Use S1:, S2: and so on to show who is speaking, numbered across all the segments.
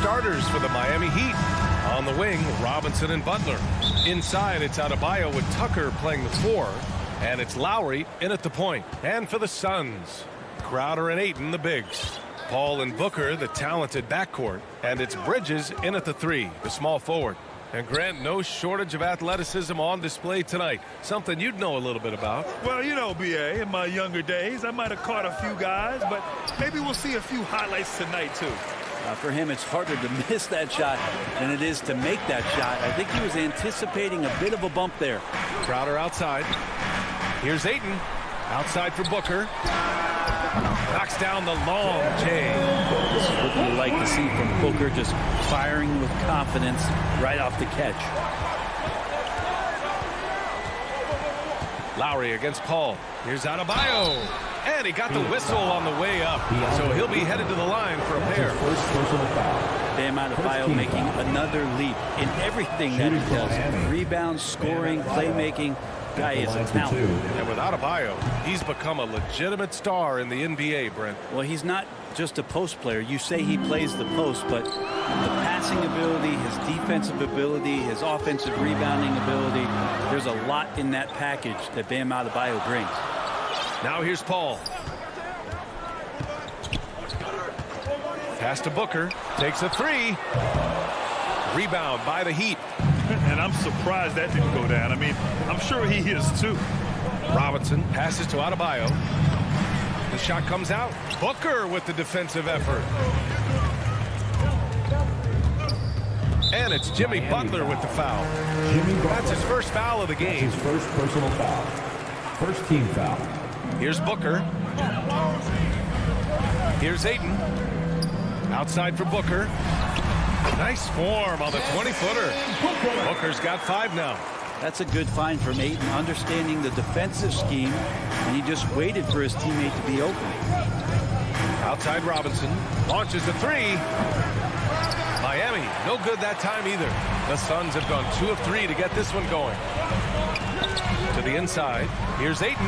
S1: starters for the Miami Heat. On the wing, Robinson and Butler. Inside, it's Adebayo with Tucker playing the 4. And it's Lowry in at the point. And for the Suns, Crowder and Ayton, the bigs. Paul and Booker, the talented backcourt. And it's Bridges in at the 3, the small forward. And Grant, no shortage of athleticism on display tonight. Something you'd know a little bit about.
S2: Well, you know, B.A., in my younger days, I might have caught a few guys, but maybe we'll see a few highlights tonight, too.
S3: For him, it's harder to miss that shot than it is to make that shot. I think he was anticipating a bit of a bump there.
S1: Crowder outside. Here's Ayton. Outside for Booker. Knocks down the long J.
S3: This is what you like to see from Booker, just firing with confidence right off the catch.
S1: Lowry against Paul. Here's Adebayo. And he got the whistle on the way up. So he'll be headed to the line for a pair.
S3: Bam Adebayo making another leap in everything that he does. Rebounds, scoring, playmaking. Guy is a talent.
S1: And with Adebayo, he's become a legitimate star in the NBA, Brent.
S3: Well, he's not just a post player. You say he plays the post, but the passing ability, his defensive ability, his offensive rebounding ability, there's a lot in that package that Bam Adebayo brings.
S1: Now here's Paul. Pass to Booker. Takes a 3. Rebound by the Heat.
S2: And I'm surprised that didn't go down. I mean, I'm sure he is too.
S1: Robinson passes to Adebayo. The shot comes out. Booker with the defensive effort. And it's Jimmy Butler with the foul. That's his first foul of the game.
S4: His first personal foul. First team foul.
S1: Here's Booker. Here's Ayton. Outside for Booker. Nice form on the 20-footer. Booker's got 5 now.
S3: That's a good find from Ayton, understanding the defensive scheme, and he just waited for his teammate to be open.
S1: Outside Robinson. Launches the 3. Miami, no good that time either. The Suns have gone 2 of 3 to get this one going. To the inside. Here's Ayton.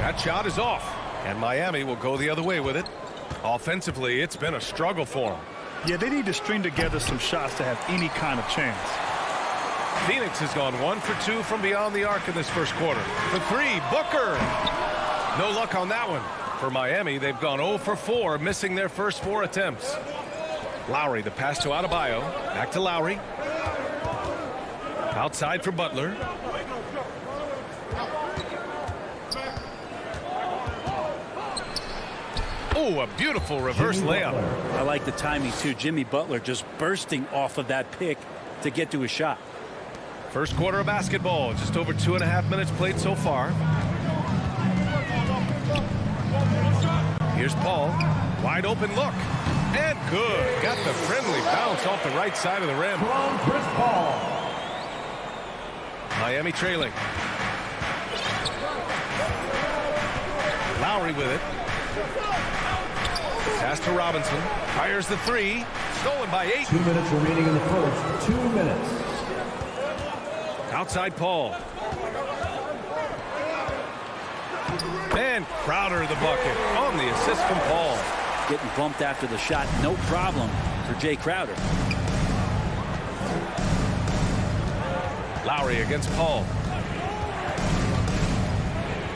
S1: That shot is off. And Miami will go the other way with it. Offensively, it's been a struggle for them.
S2: Yeah, they need to string together some shots to have any kind of chance.
S1: Phoenix has gone 1 for 2 from beyond the arc in this first quarter. The 3, Booker. No luck on that one. For Miami, they've gone 0 for 4, missing their first 4 attempts. Lowry, the pass to Adebayo. Back to Lowry. Outside for Butler. Oh, a beautiful reverse layup.
S3: I like the timing, too. Jimmy Butler just bursting off of that pick to get to a shot.
S1: First quarter of basketball. Just over 2.5 minutes played so far. Here's Paul. Wide open look. And good. Got the friendly bounce off the right side of the rim.
S4: From Chris Paul.
S1: Miami trailing. Lowry with it. Pass to Robinson. Fires the 3. Stolen by 8.
S4: 2 minutes remaining in the first. 2 minutes.
S1: Outside Paul. And Crowder the bucket on the assist from Paul.
S3: Getting bumped after the shot, no problem for Jay Crowder.
S1: Lowry against Paul.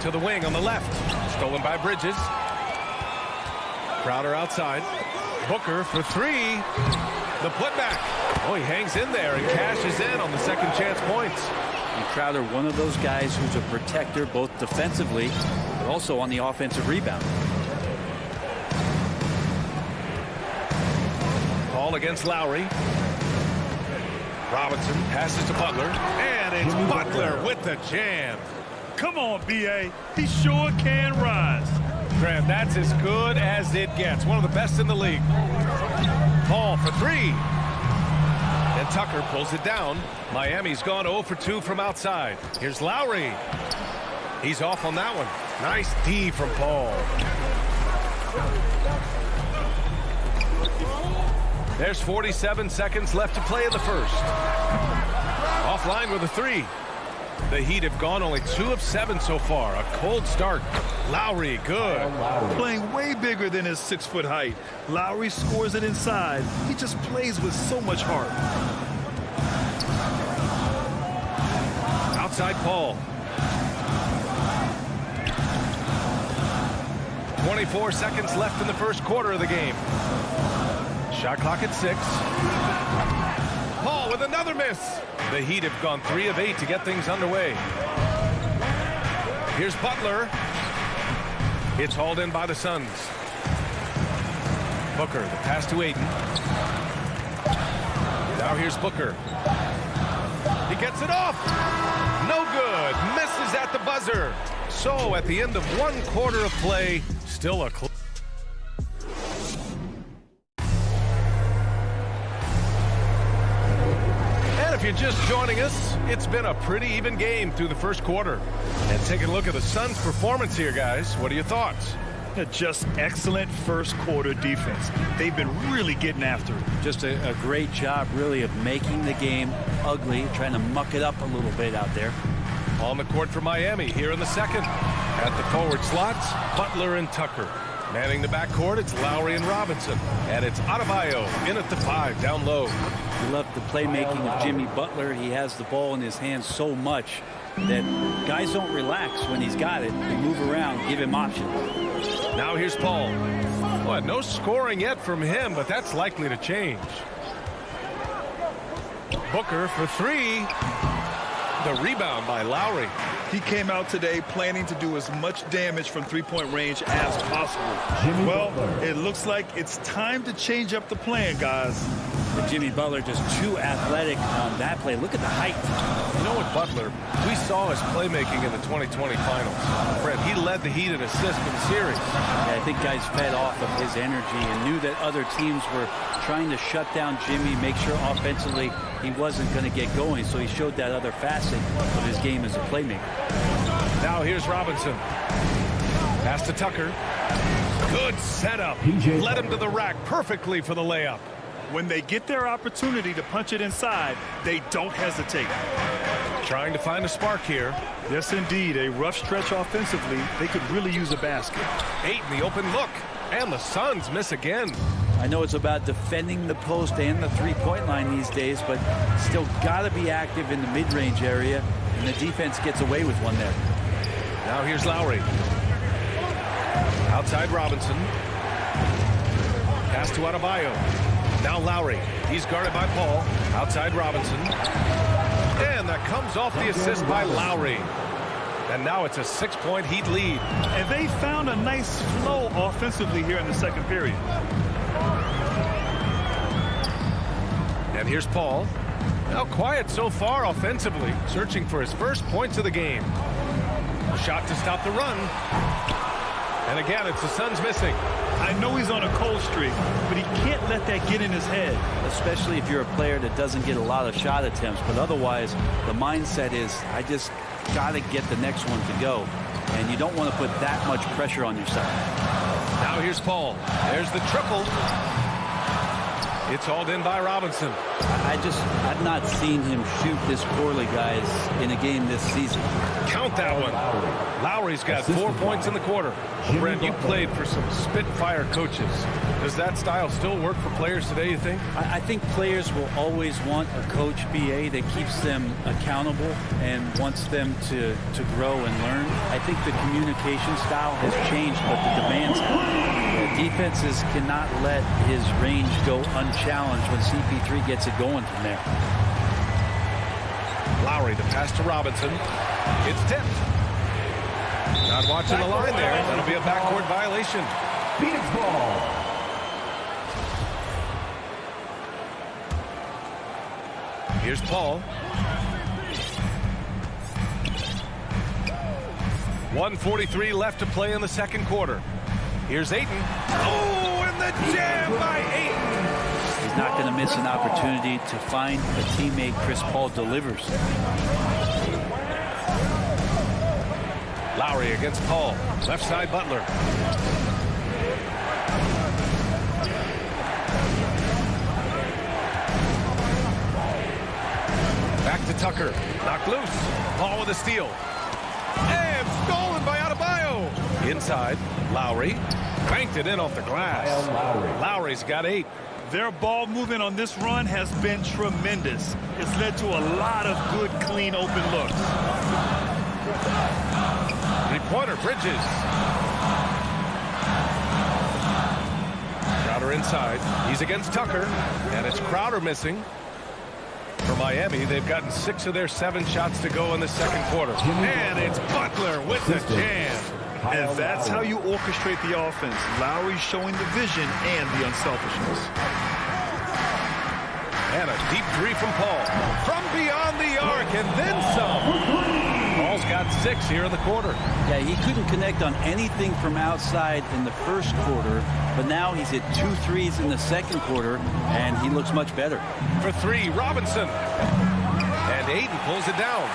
S1: To the wing on the left. Stolen by Bridges. Crowder outside. Booker for 3. The putback. Oh, he hangs in there and cashes in on the second chance points.
S3: And Crowder, one of those guys who's a protector both defensively but also on the offensive rebound.
S1: Paul against Lowry. Robinson passes to Butler. And it's Butler with the jam.
S2: Come on, B.A. He sure can rise.
S1: Graham, that's as good as it gets. One of the best in the league. Paul for 3. And Tucker pulls it down. Miami's gone 0 for 2 from outside. Here's Lowry. He's off on that one. Nice D from Paul. There's 47 seconds left to play in the first. Offline with a 3. The Heat have gone only 2 of 7 so far. A cold start. Lowry, good.
S2: Playing way bigger than his 6-foot height. Lowry scores it inside. He just plays with so much heart.
S1: Outside Paul. 24 seconds left in the first quarter of the game. Shot clock at 6. Paul with another miss. The Heat have gone 3 of 8 to get things underway. Here's Butler. It's hauled in by the Suns. Booker, the pass to Ayton. Now here's Booker. He gets it off. No good. Misses at the buzzer. So at the end of 1 quarter of play, still a close. If you're just joining us, it's been a pretty even game through the first quarter. And taking a look at the Suns' performance here, guys. What are your thoughts?
S2: Just excellent first quarter defense. They've been really getting after it.
S3: Just a great job, really, of making the game ugly, trying to muck it up a little bit out there.
S1: On the court for Miami here in the second. At the forward slots, Butler and Tucker. Manning the backcourt, it's Lowry and Robinson. And it's Adebayo in at the 5, down low.
S3: We love the playmaking of Jimmy Butler. He has the ball in his hands so much that guys don't relax when he's got it. They move around, give him options.
S1: Now here's Paul. Well, no scoring yet from him, but that's likely to change. Booker for 3. The rebound by Lowry.
S2: He came out today planning to do as much damage from three-point range as possible. Well, it looks like it's time to change up the plan, guys.
S3: But Jimmy Butler just too athletic on that play. Look at the height.
S1: You know what, Butler? We saw his playmaking in the 2020 finals. Fred, he led the Heat in assists in the series.
S3: Yeah, I think guys fed off of his energy and knew that other teams were trying to shut down Jimmy, make sure offensively he wasn't going to get going. So he showed that other facet of his game as a playmaker.
S1: Now here's Robinson. Pass to Tucker. Good setup. Led him to the rack perfectly for the layup.
S2: When they get their opportunity to punch it inside, they don't hesitate.
S1: Trying to find a spark here.
S2: Yes, indeed. A rough stretch offensively. They could really use a basket.
S1: 8 in the open look. And the Suns miss again.
S3: I know it's about defending the post and the three-point line these days, but still got to be active in the mid-range area, and the defense gets away with one there.
S1: Now here's Lowry. Outside Robinson. Pass to Adebayo. Now Lowry. He's guarded by Paul. Outside Robinson. And that comes off the assist by Lowry. And now it's a 6-point Heat lead.
S2: And they found a nice flow offensively here in the second period.
S1: And here's Paul. Now quiet so far offensively, searching for his first points of the game. A shot to stop the run. And again, it's the Suns missing.
S2: I know he's on a cold streak, but he can't let that get in his head.
S3: Especially if you're a player that doesn't get a lot of shot attempts. But otherwise, the mindset is, I just got to get the next one to go. And you don't want to put that much pressure on yourself.
S1: Now here's Paul. There's the triple. It's hauled in by Robinson.
S3: I've not seen him shoot this poorly, guys, in a game this season.
S1: Count that one. Lowry's got 4 points in the quarter. Brent, you played for some Spitfire coaches. Does that style still work for players today, you think?
S3: I think players will always want a coach BA that keeps them accountable and wants them to grow and learn. I think the communication style has changed, but the demands have. The defenses cannot let his range go unchallenged when CP3 gets it going from there.
S1: Lowry, the pass to Robinson. It's tipped. Not watching the line there. That'll be a backcourt violation.
S4: Phoenix ball.
S1: Here's Paul. 1:43 left to play in the second quarter. Here's Ayton. Oh, and the jam by Ayton.
S3: He's not going to miss an opportunity to find a teammate. Chris Paul delivers.
S1: Lowry against Paul. Left side Butler. Back to Tucker. Knocked loose. Paul with a steal. And stolen by Adebayo. Inside, Lowry. Banked it in off the glass. Lowry's got 8.
S2: Their ball movement on this run has been tremendous. It's led to a lot of good, clean, open looks.
S1: Three-pointer, Bridges. Crowder inside. He's against Tucker. And it's Crowder missing. For Miami, they've gotten 6 of their 7 shots to go in the second quarter. And it's Butler with the jam.
S2: And that's how you orchestrate the offense. Lowry showing the vision and the unselfishness.
S1: And a deep three from Paul. From beyond the arc and then some. Paul's got 6 here in the quarter.
S3: Yeah, he couldn't connect on anything from outside in the first quarter, but now he's hit 2 threes in the second quarter, and he looks much better.
S1: For 3, Robinson. And Ayton pulls it down.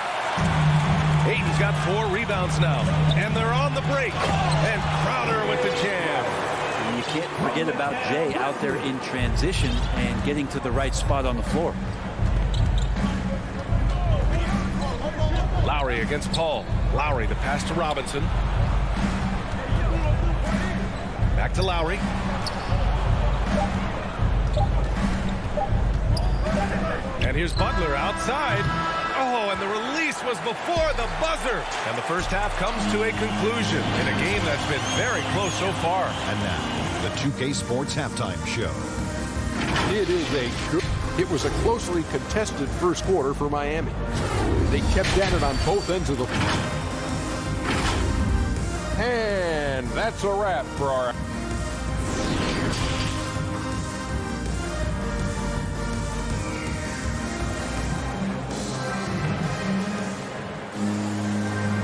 S1: Ayton's got 4 rebounds now. And they're on the break. And Crowder with the jam.
S3: And you can't forget about Jay out there in transition and getting to the right spot on the floor.
S1: Lowry against Paul. Lowry, the pass to Robinson. Back to Lowry. And here's Butler outside. Oh, and the release was before the buzzer. And the first half comes to a conclusion in a game that's been very close so far.
S5: And now, the 2K Sports Halftime Show.
S6: It was a closely contested first quarter for Miami. They kept at it on both ends of the floor. And that's a wrap for our...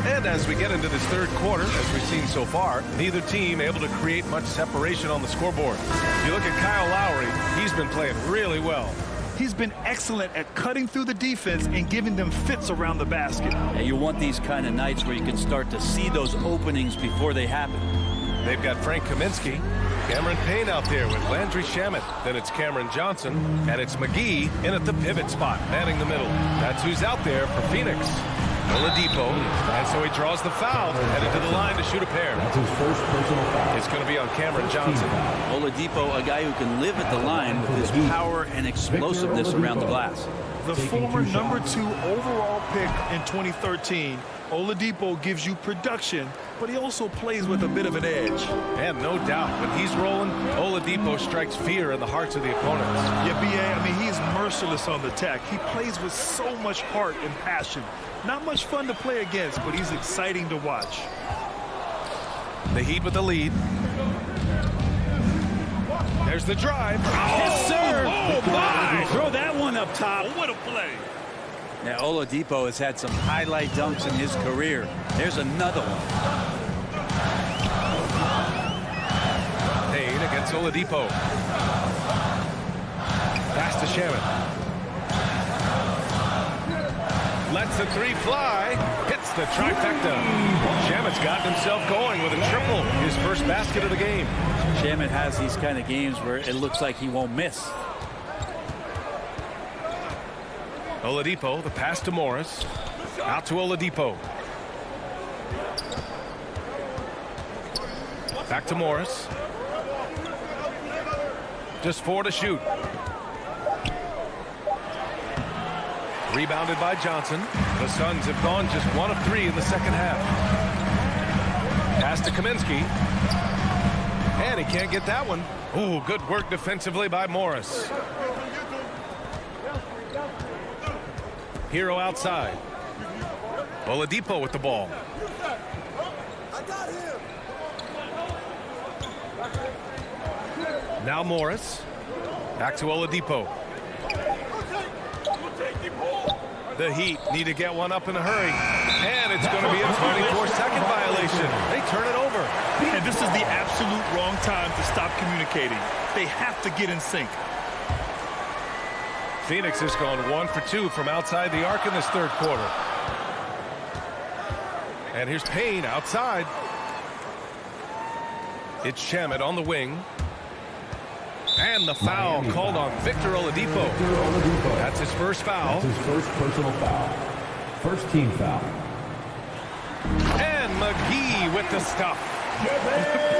S1: And as we get into this third quarter, as we've seen so far, neither team able to create much separation on the scoreboard. If you look at Kyle Lowry, he's been playing really well.
S2: He's been excellent at cutting through the defense and giving them fits around the basket.
S3: And you want these kind of nights where you can start to see those openings before they happen.
S1: They've got Frank Kaminsky, Cameron Payne out there with Landry Shamet. Then it's Cameron Johnson, and it's McGee in at the pivot spot, manning the middle. That's who's out there for Phoenix. Oladipo, and so he draws the foul, headed to the line to shoot a pair.
S4: That's his first personal foul.
S1: It's going to be on Cameron Johnson.
S3: Oladipo, a guy who can live at the line with his power and explosiveness around the glass.
S2: The former number 2 overall pick in 2013, Oladipo gives you production, but he also plays with a bit of an edge.
S1: And no doubt, when he's rolling, Oladipo strikes fear in the hearts of the opponents.
S2: Yeah, B.A., I mean, he's merciless on the attack. He plays with so much heart and passion. Not much fun to play against, but he's exciting to watch.
S1: The Heat with the lead. There's the drive.
S3: Yes, sir.
S1: Oh, my!
S3: Throw that one up top.
S2: What a play.
S3: Now, Oladipo has had some highlight dunks in his career. There's another one.
S1: Payne against Oladipo. Pass to Shamet. Lets the 3 fly. Hits the trifecta. Shamet's gotten himself going with a triple. His first basket of the game.
S3: Shamet has these kind of games where it looks like he won't miss.
S1: Oladipo, the pass to Morris. Out to Oladipo. Back to Morris. Just 4 to shoot. Rebounded by Johnson. The Suns have gone just 1 of 3 in the second half. Pass to Kaminsky. And he can't get that one. Ooh, good work defensively by Morris. Hero outside. Oladipo with the ball. Now Morris. Back to Oladipo. The Heat need to get one up in a hurry. And it's going to be a 24-second violation. They turn it over.
S2: And this is the absolute wrong time to stop communicating. They have to get in sync.
S1: Phoenix has gone 1 for 2 from outside the arc in this third quarter. And here's Payne outside. It's Shamet on the wing. And the foul called on Victor Oladipo. That's his first foul.
S4: That's his first personal foul. First team foul.
S1: And McGee with the stuff.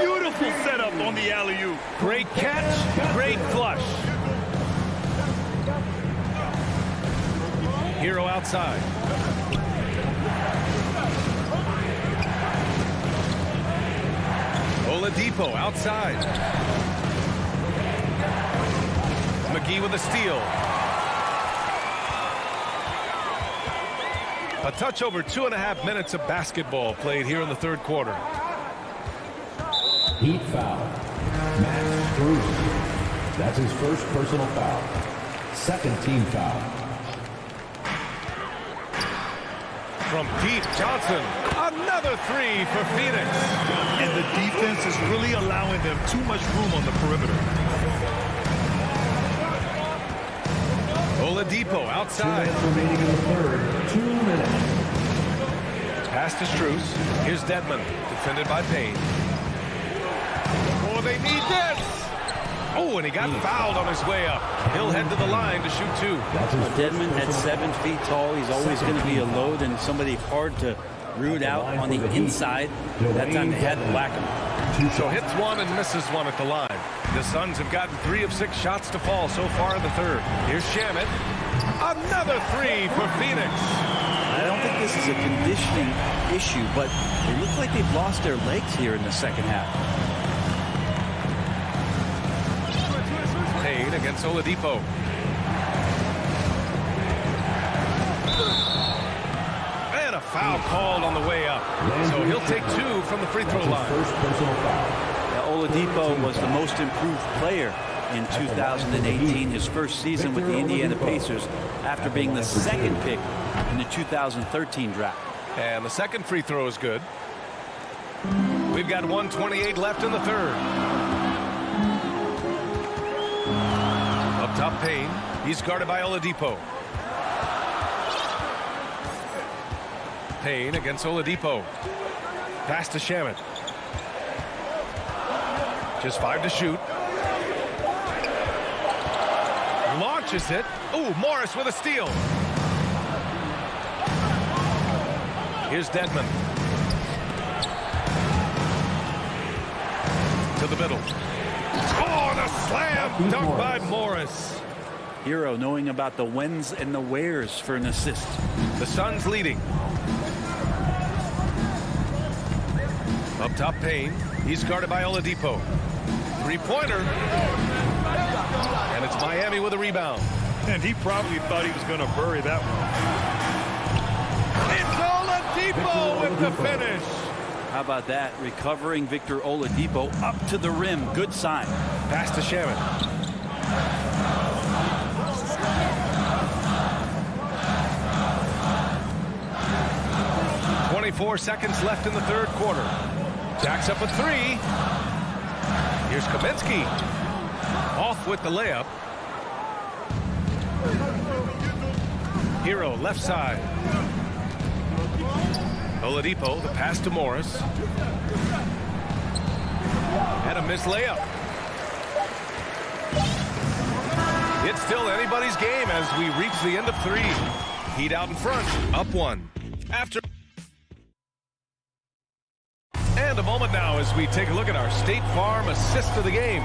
S2: Beautiful setup on the alley-oop.
S1: Great catch, great flush. Hero outside. Oladipo outside. McGee with a steal. A touch over 2.5 minutes of basketball played here in the third quarter.
S4: Heat foul. Max Strus. That's his first personal foul. Second team foul.
S1: From deep, Johnson. Another three for Phoenix.
S2: And the defense is really allowing them too much room on the perimeter.
S1: Oladipo outside.
S4: 2 minutes remaining in the third. 2 minutes.
S1: Pass to Strus. Here's Dedmon. Defended by Payne. Oh, they need this. Oh, and he got fouled on his way up. He'll head to the line to shoot two.
S3: Dedmon at 7 feet tall. He's always going to be a load and somebody hard to root out on the inside. That time they had to whack him.
S1: So hits one and misses one at the line. The Suns have gotten 3 of 6 shots to fall so far in the third. Here's Shamet. Another three for Phoenix.
S3: I don't think this is a conditioning issue, but it looks like they've lost their legs here in the second half.
S1: Payne against Oladipo. And a foul called on the way up. So he'll take 2 from the free throw line.
S4: First personal foul.
S3: Now, Oladipo was the most improved player in 2018, his first season with the Indiana Pacers, after being the second pick in the 2013 draft.
S1: And the second free throw is good. We've got 1:28 left in the third. Up top, Payne. He's guarded by Oladipo. Payne against Oladipo. Pass to Shamet. Just 5 to shoot. Launches it. Ooh, Morris with a steal. Here's Dedmon. To the middle. Oh, and a slam dunk by Morris.
S3: Hero knowing about the whens and the wheres for an assist.
S1: The Suns leading. Up top, Payne. He's guarded by Oladipo. Three-pointer. And it's Miami with a rebound.
S2: And he probably thought he was going to bury that one.
S1: It's Oladipo with the finish.
S3: How about that? Recovering Victor Oladipo up to the rim. Good sign.
S1: Pass to Shamet. .24 seconds left in the third quarter. Jacks up a 3. Here's Kaminsky. Off with the layup. Hero left side. Oladipo, the pass to Morris. And a missed layup. It's still anybody's game as we reach the end of 3. Heat out in front, up 1. After. And a moment now as we take a look at our State Farm assist of the game.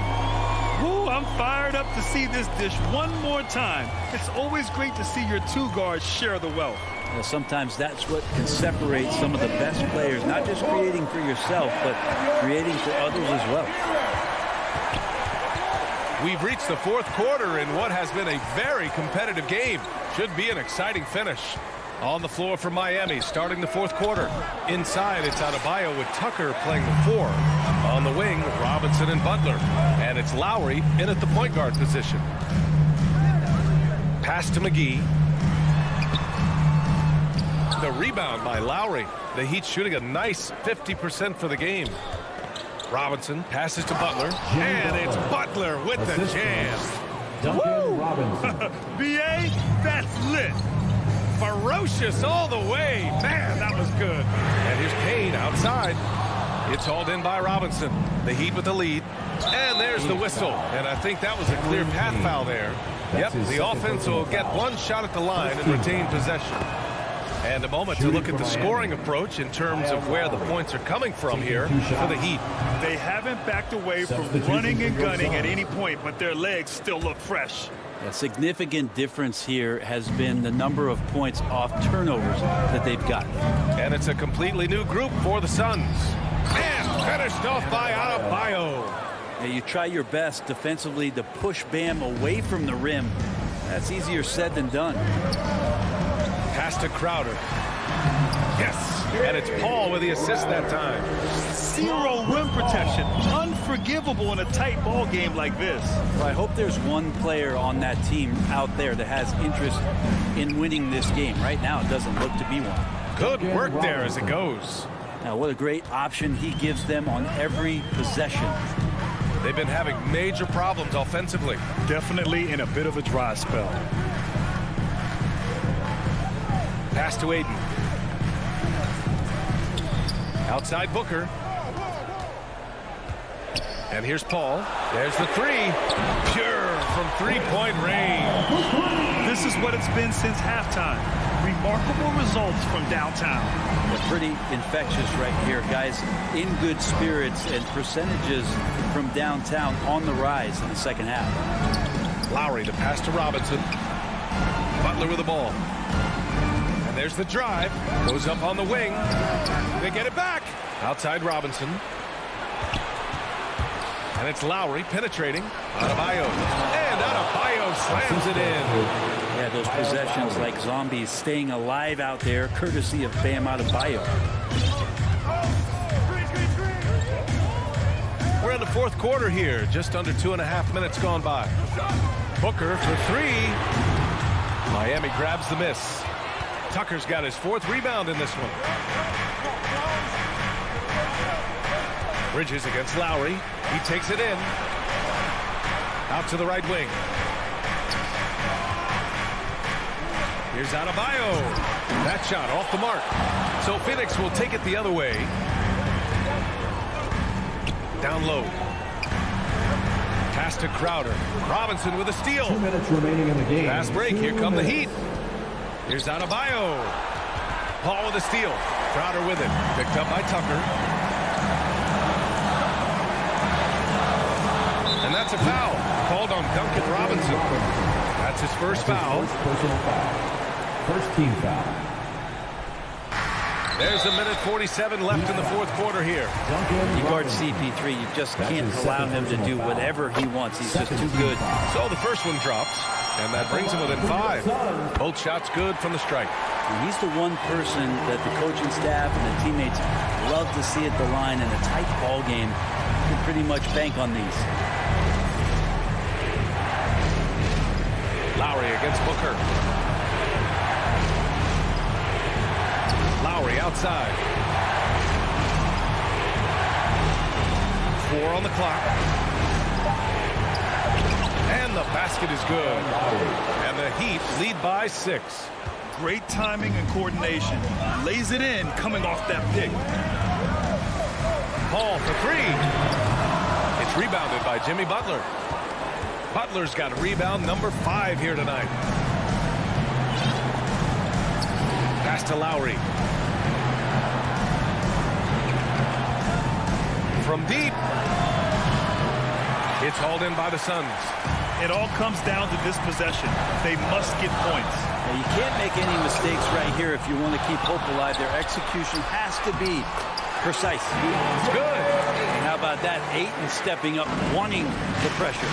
S2: Ooh, I'm fired up to see this dish one more time. It's always great to see your 2 guards share the wealth.
S3: Well, sometimes that's what can separate some of the best players, not just creating for yourself, but creating for others as well.
S1: We've reached the fourth quarter in what has been a very competitive game. Should be an exciting finish. On the floor for Miami, starting the fourth quarter. Inside, it's Adebayo with Tucker playing the 4. On the wing, Robinson and Butler. And it's Lowry in at the point guard position. Pass to McGee. The rebound by Lowry. The Heat shooting a nice 50% for the game. Robinson passes to Butler. And it's Butler with the jam.
S4: Duncan Robinson.
S2: B.A., that's lit.
S1: Ferocious all the way. Man, that was good. And here's Payne outside. It's hauled in by Robinson. The Heat with the lead. And there's the whistle. And I think that was a clear path foul there. Yep, the offense will get one shot at the line and retain possession. And a moment to look at the scoring approach in terms of where the points are coming from here for the Heat.
S2: They haven't backed away from running and gunning at any point, but their legs still look fresh.
S3: A significant difference here has been the number of points off turnovers that they've gotten.
S1: And it's a completely new group for the Suns. And finished off by Adebayo.
S3: Now you try your best defensively to push Bam away from the rim. That's easier said than done.
S1: Pass to Crowder. Yes. And it's Paul with the assist that time.
S2: Zero rim protection. Unforgivable in a tight ball game like this.
S3: Well, I hope there's one player on that team out there that has interest in winning this game. Right now, it doesn't look to be one.
S1: Good work there as it goes.
S3: Now, what a great option he gives them on every possession.
S1: They've been having major problems offensively.
S2: Definitely in a bit of a dry spell.
S1: Pass to Aiden. Outside Booker. And here's Paul. There's the three. Pure from three-point range.
S2: This is what it's been since halftime. Remarkable results from downtown.
S3: They're pretty infectious right here, guys. In good spirits and percentages from downtown on the rise in the second half.
S1: Lowry to pass to Robinson. Butler with the ball. And there's the drive. Goes up on the wing. They get it back. Outside Robinson. And it's Lowry penetrating. Adebayo. And Adebayo slams it in.
S3: Yeah, those possessions like zombies staying alive out there, courtesy of Bam Adebayo.
S1: We're in the fourth quarter here. Just under 2.5 minutes gone by. Booker for three. Miami grabs the miss. Tucker's got his fourth rebound in this one. Bridges against Lowry. He takes it in. Out to the right wing. Here's Adebayo. That shot off the mark. So Phoenix will take it the other way. Down low. Pass to Crowder. Robinson with a steal.
S4: 2 minutes remaining in the game.
S1: Fast break. Here come the Heat. Here's Adebayo. Paul with a steal. Crowder with it. Picked up by Tucker. And that's a foul. Called on Duncan Robinson. That's his first foul.
S4: Personal foul. First team foul.
S1: There's a minute 47 left in the fourth quarter here.
S3: You guard CP3, you just can't allow him to do whatever he wants. He's just too good.
S1: So the first one drops, and that brings him within 5. Both shots good from the strike.
S3: And he's the one person that the coaching staff and the teammates love to see at the line in a tight ball game. You can pretty much bank on these.
S1: Lowry against Booker. Lowry outside. 4 on the clock. And the basket is good. And the Heat lead by 6.
S2: Great timing and coordination. Lays it in coming off that pick.
S1: Paul for 3. It's rebounded by Jimmy Butler. Butler's got rebound number 5 here tonight. Pass to Lowry. From deep. It's hauled in by the Suns.
S2: It all comes down to this possession. They must get points.
S3: Now, you can't make any mistakes right here if you want to keep hope alive. Their execution has to be precise.
S1: It's good.
S3: And how about that? Ayton stepping up, wanting the pressure.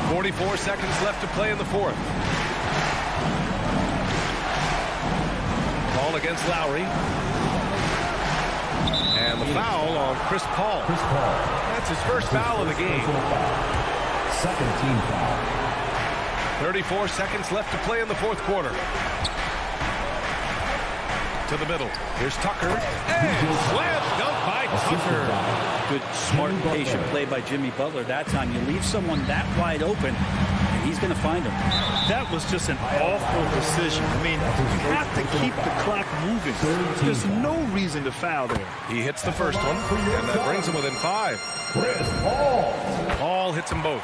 S1: 44 seconds left to play in the fourth. Ball against Lowry. And the foul on Chris Paul.
S4: Chris Paul.
S1: That's his first foul of the game.
S4: Second team foul.
S1: 34 seconds left to play in the fourth quarter. To the middle. Here's Tucker. And slam dunk by Tucker.
S3: Good, smart, patient play by Jimmy Butler. That time you leave someone that wide open, and he's going to find him.
S2: That was just an awful decision. I mean, you have to keep the clock moving. There's no reason to foul there.
S1: He hits the first one, and that brings him within 5.
S4: Chris Paul.
S1: Paul hits them both.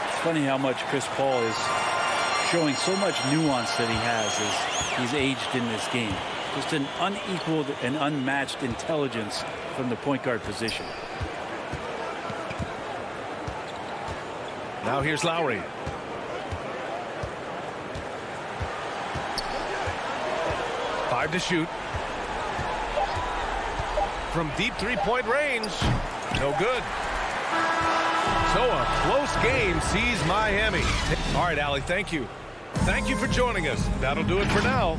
S3: It's funny how much Chris Paul is showing so much nuance that he has as he's aged in this game. Just an unequaled and unmatched intelligence from the point guard position.
S1: Now here's Lowry. Five to shoot. From deep three-point range. No good. So a close game sees Miami. All right, Allie, thank you. Thank you for joining us. That'll do it for now.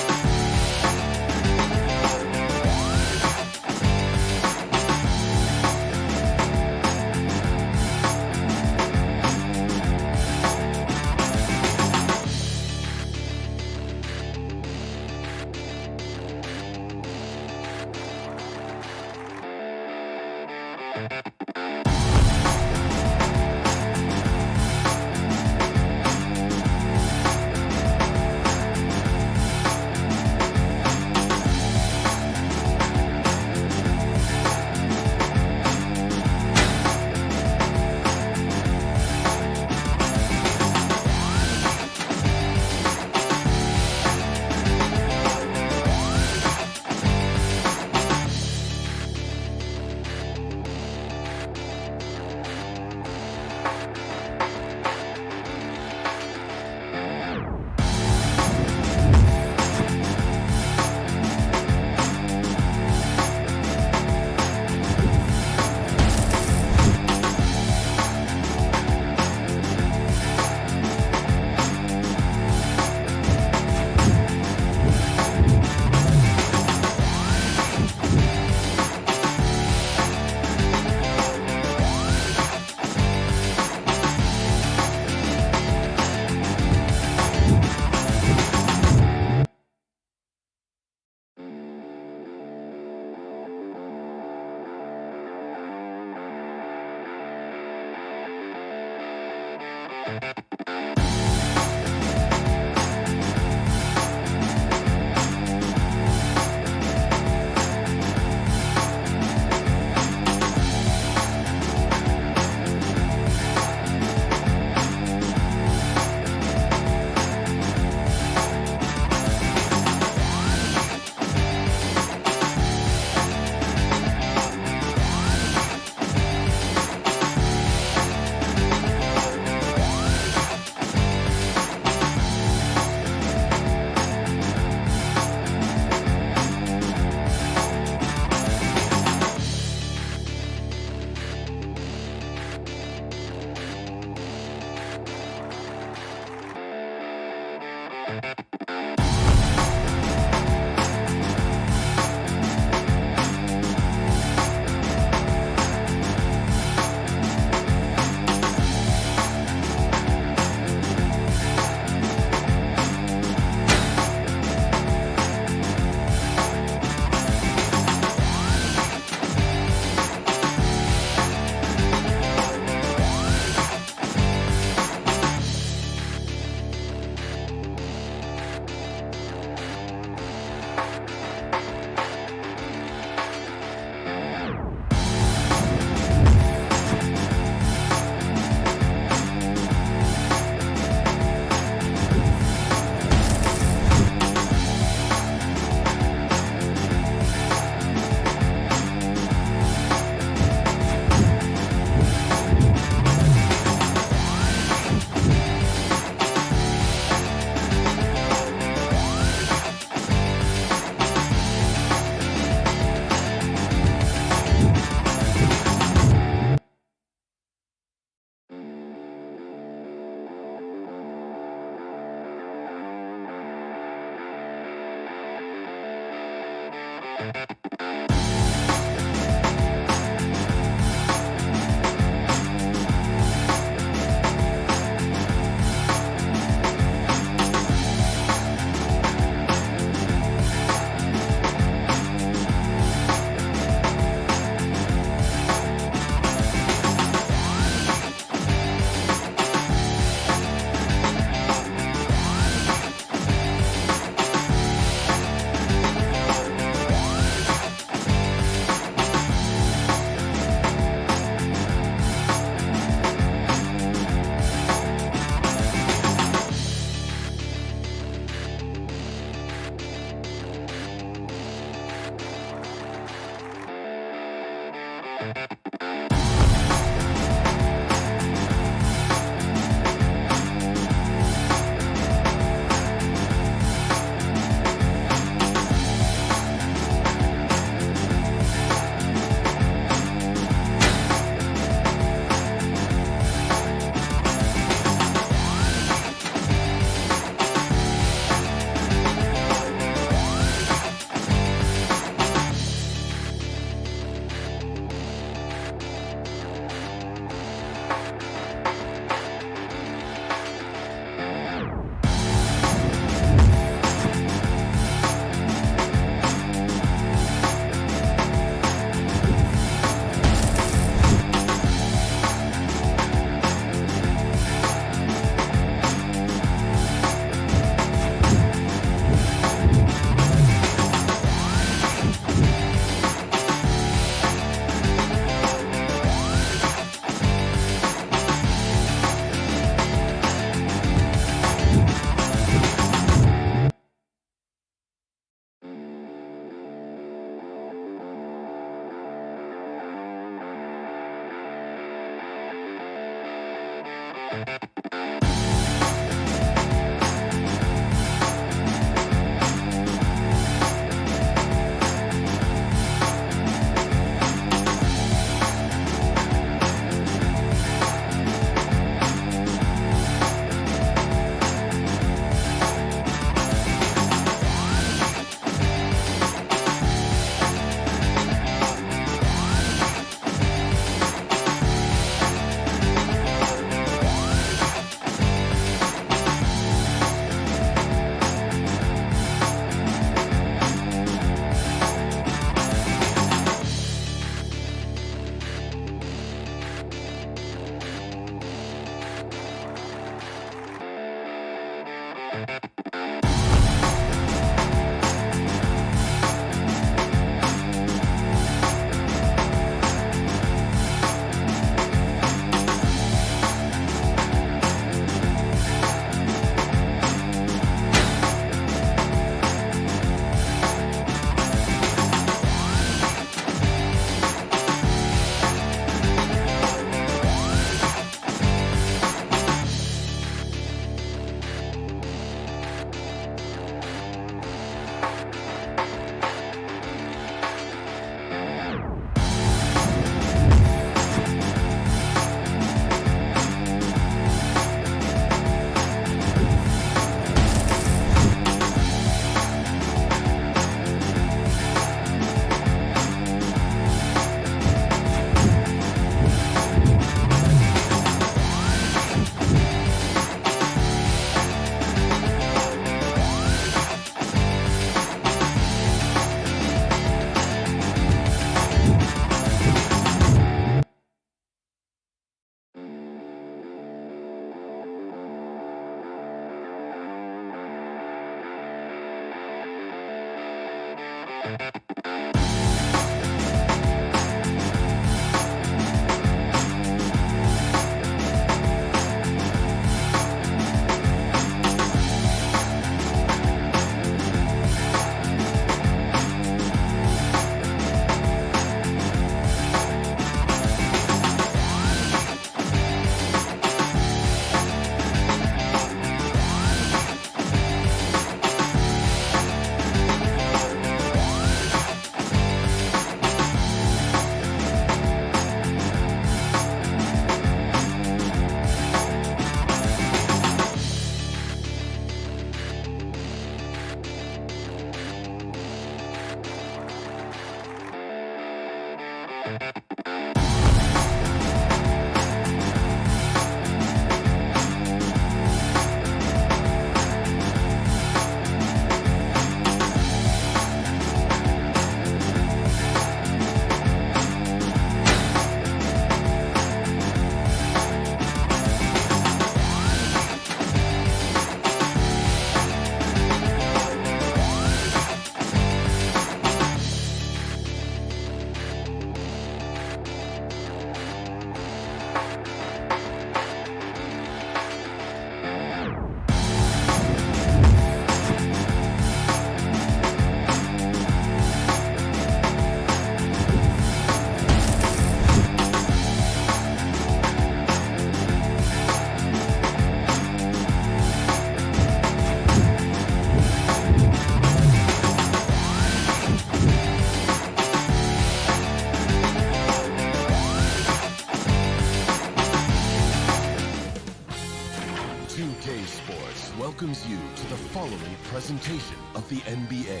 S7: 2K Sports welcomes you to the following presentation of the NBA.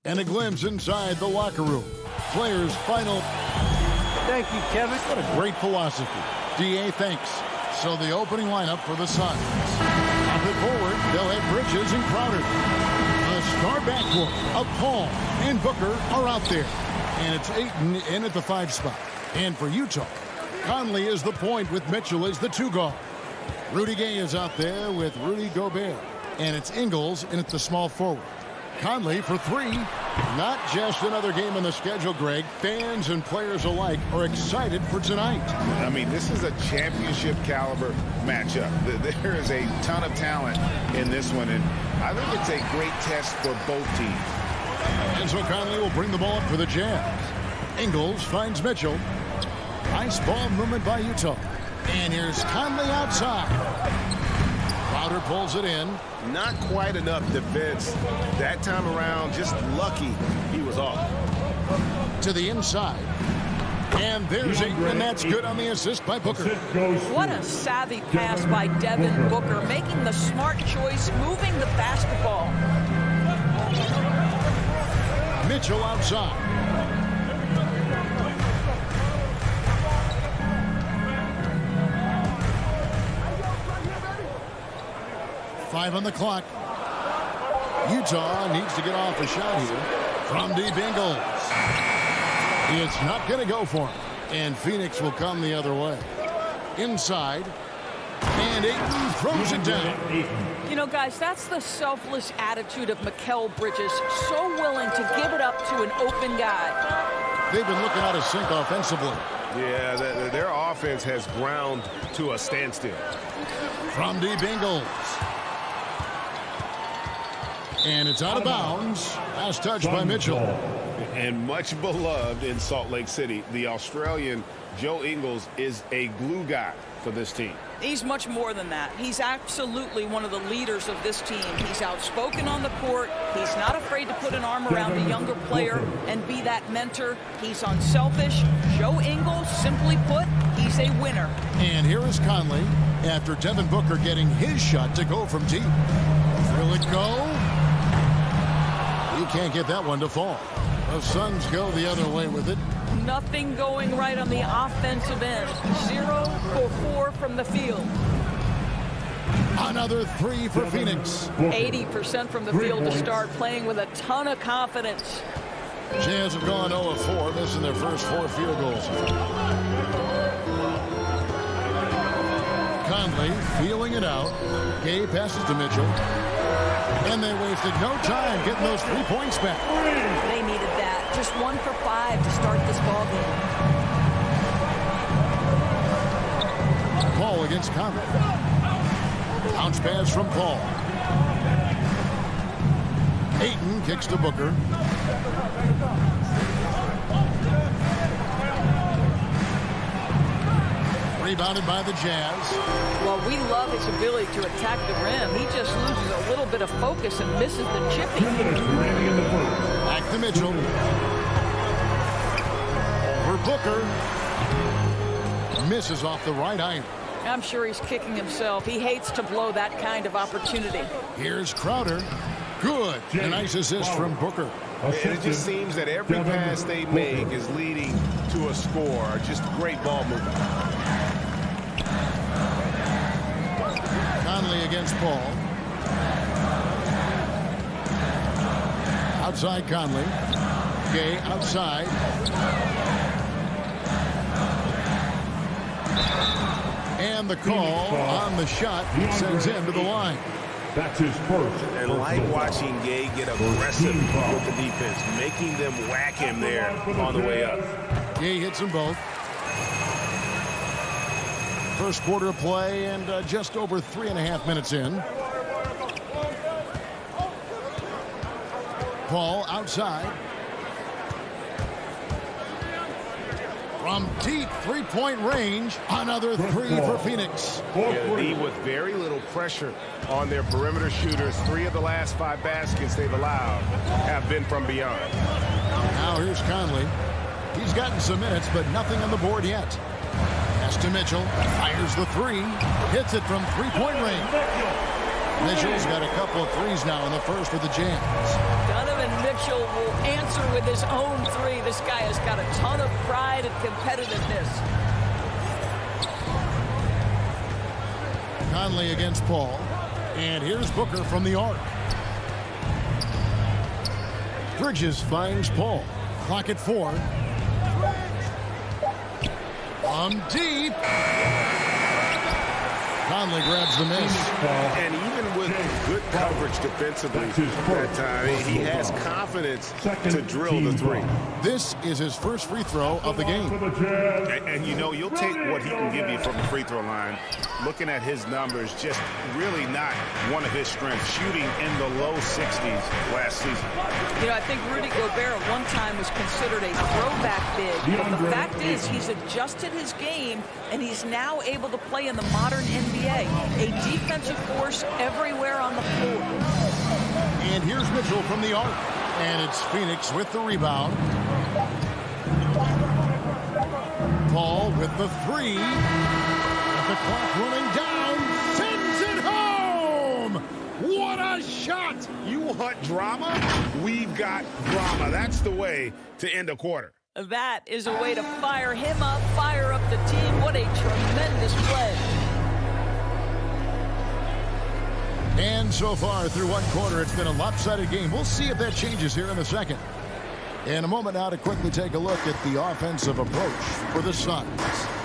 S8: And a glimpse inside the locker room. Players' final.
S3: Thank you, Kevin.
S8: What a great philosophy. DA thanks. So the opening lineup for the Suns. Up and forward, they'll have Bridges and Crowder. The star backcourt of Paul and Booker are out there. And it's Ayton in at the 5 spot. And for Utah, Conley is the point with Mitchell as the 2 guard. Rudy Gay is out there with Rudy Gobert. And it's Ingles in at the small forward. Conley for 3. Not just another game on the schedule, Greg. Fans and players alike are excited for tonight.
S9: I mean, this is a championship caliber matchup. There is a ton of talent in this one, and I think it's a great test for both teams.
S8: And so Conley will bring the ball up for the Jazz. Ingles finds Mitchell. Nice ball movement by Utah. And here's Conley outside. Crowder pulls it in.
S9: Not quite enough defense that time around. Just lucky he was off.
S8: To the inside. And there's Ayton, and that's good on the assist by Booker.
S10: What a savvy pass by Devin Booker, making the smart choice, moving the basketball.
S8: Mitchell outside. Five on the clock. Utah needs to get off a shot here from deep. Ingles. It's not going to go for him. And Phoenix will come the other way. Inside. And Ayton throws it down.
S10: You know, guys, that's the selfless attitude of Mikal Bridges. So willing to give it up to an open guy.
S8: They've been looking out of sync offensively.
S9: Yeah, their offense has ground to a standstill.
S8: From deep. Ingles. And it's out of bounds. Last touch by Mitchell.
S9: And much beloved in Salt Lake City, the Australian Joe Ingles is a glue guy for this team.
S10: He's much more than that. He's absolutely one of the leaders of this team. He's outspoken on the court. He's not afraid to put an arm around a younger player and be that mentor. He's unselfish. Joe Ingles, simply put, he's a winner.
S8: And here is Conley after Devin Booker getting his shot to go from deep. Will it go? He can't get that one to fall. The Suns go the other way with it.
S10: Nothing going right on the offensive end. 0 for 4 from the field.
S8: Another 3 for Phoenix.
S10: 80% from the field to start, playing with a ton of confidence.
S8: Jazz have gone 0 of 4, missing their first 4 field goals. Conley feeling it out. Gay passes to Mitchell. And they wasted no time getting those 3 points back.
S10: They needed that. Just 1 for 5 to start this ball game.
S8: Paul against Conley. Bounce pass from Paul. Ayton kicks to Booker. Rebounded by the Jazz.
S10: Well, we love his ability to attack the rim. He just loses a little bit of focus and misses the chipping.
S8: Back to Mitchell. Over Booker. Misses off the right iron.
S10: I'm sure he's kicking himself. He hates to blow that kind of opportunity.
S8: Here's Crowder. Good. A nice assist from Booker.
S9: It just seems that every pass they make is leading to a score. Just great ball movement.
S8: Conley against Paul. Outside Conley. Gay outside. And the call on the shot sends him to the line.
S6: That's his first.
S9: And like watching Gay get aggressive with the defense, making them whack him there on the way up.
S8: Gay hits them both. First quarter of play and just over 3.5 minutes in. Paul outside. From deep three-point range, another 3 for Phoenix.
S9: Yeah, the with very little pressure on their perimeter shooters. 3 of the last 5 baskets they've allowed have been from beyond.
S8: Now here's Conley. He's gotten some minutes, but nothing on the board yet. Pass to Mitchell. Fires the three. Hits it from three-point range. Mitchell's got a couple of threes now in the first with the Jams.
S10: Donovan Mitchell will answer with his own three. This guy has got a ton of pride and competitiveness.
S8: Conley against Paul. And here's Booker from the arc. Bridges finds Paul. Clock at 4. Deep. Conley grabs the miss.
S9: And even with good coverage defensively that time, he has confidence to drill the three.
S8: This is his first free throw of the game.
S9: And you know, you'll take what he can give you from the free throw line. Looking at his numbers, just really not one of his strengths, shooting in the low 60s last season.
S10: You know, I think Rudy Gobert at one time was considered a throwback big. But the fact is, he's adjusted his game, and he's now able to play in the modern NBA. A defensive force everywhere on the floor.
S8: And here's Mitchell from the arc. And it's Phoenix with the rebound. Paul with the three. Got the clock running down. Sends it home. What a shot.
S9: You want drama? We've got drama. That's the way to end a quarter.
S10: That is a way to fire him up, fire up the team. What a tremendous play.
S8: And so far through one quarter, it's been a lopsided game. We'll see if that changes here in the second. In a moment now to quickly take a look at the offensive approach for the Suns.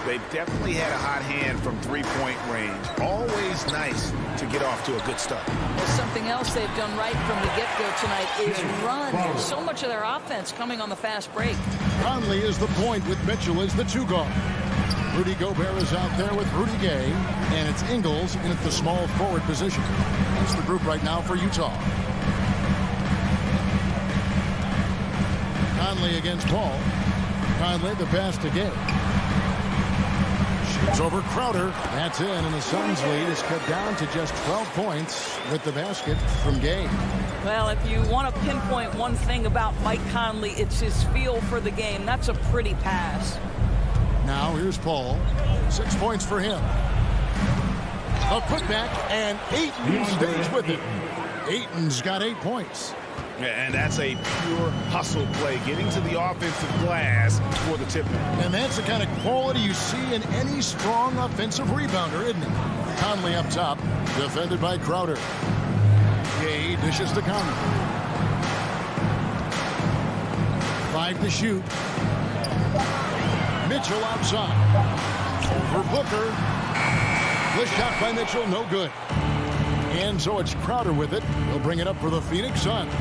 S9: They've definitely had a hot hand from three-point range. Always nice to get off to a good start.
S10: Well, something else they've done right from the get-go tonight is run. So much of their offense coming on the fast break.
S8: Conley is the point with Mitchell as the two guard. Rudy Gobert is out there with Rudy Gay, and it's Ingles in at the small forward position. That's the group right now for Utah. Conley against Paul. Conley the pass to Gay. Shoots over Crowder. That's in, and the Suns lead is cut down to just 12 points with the basket from Gay.
S10: Well, if you want to pinpoint one thing about Mike Conley, it's his feel for the game. That's a pretty pass.
S8: Now here's Paul. 6 points for him. A putback, and Ayton stays with it. Ayton's got 8 points.
S9: And that's a pure hustle play, getting to the offensive glass for the tip-in.
S8: And that's the kind of quality you see in any strong offensive rebounder, isn't it? Conley up top, defended by Crowder. Gay dishes to Conley. 5 to shoot. Mitchell outside. Over Booker. The shot by Mitchell, no good. And so it's Crowder with it. He'll bring it up for the Phoenix Suns.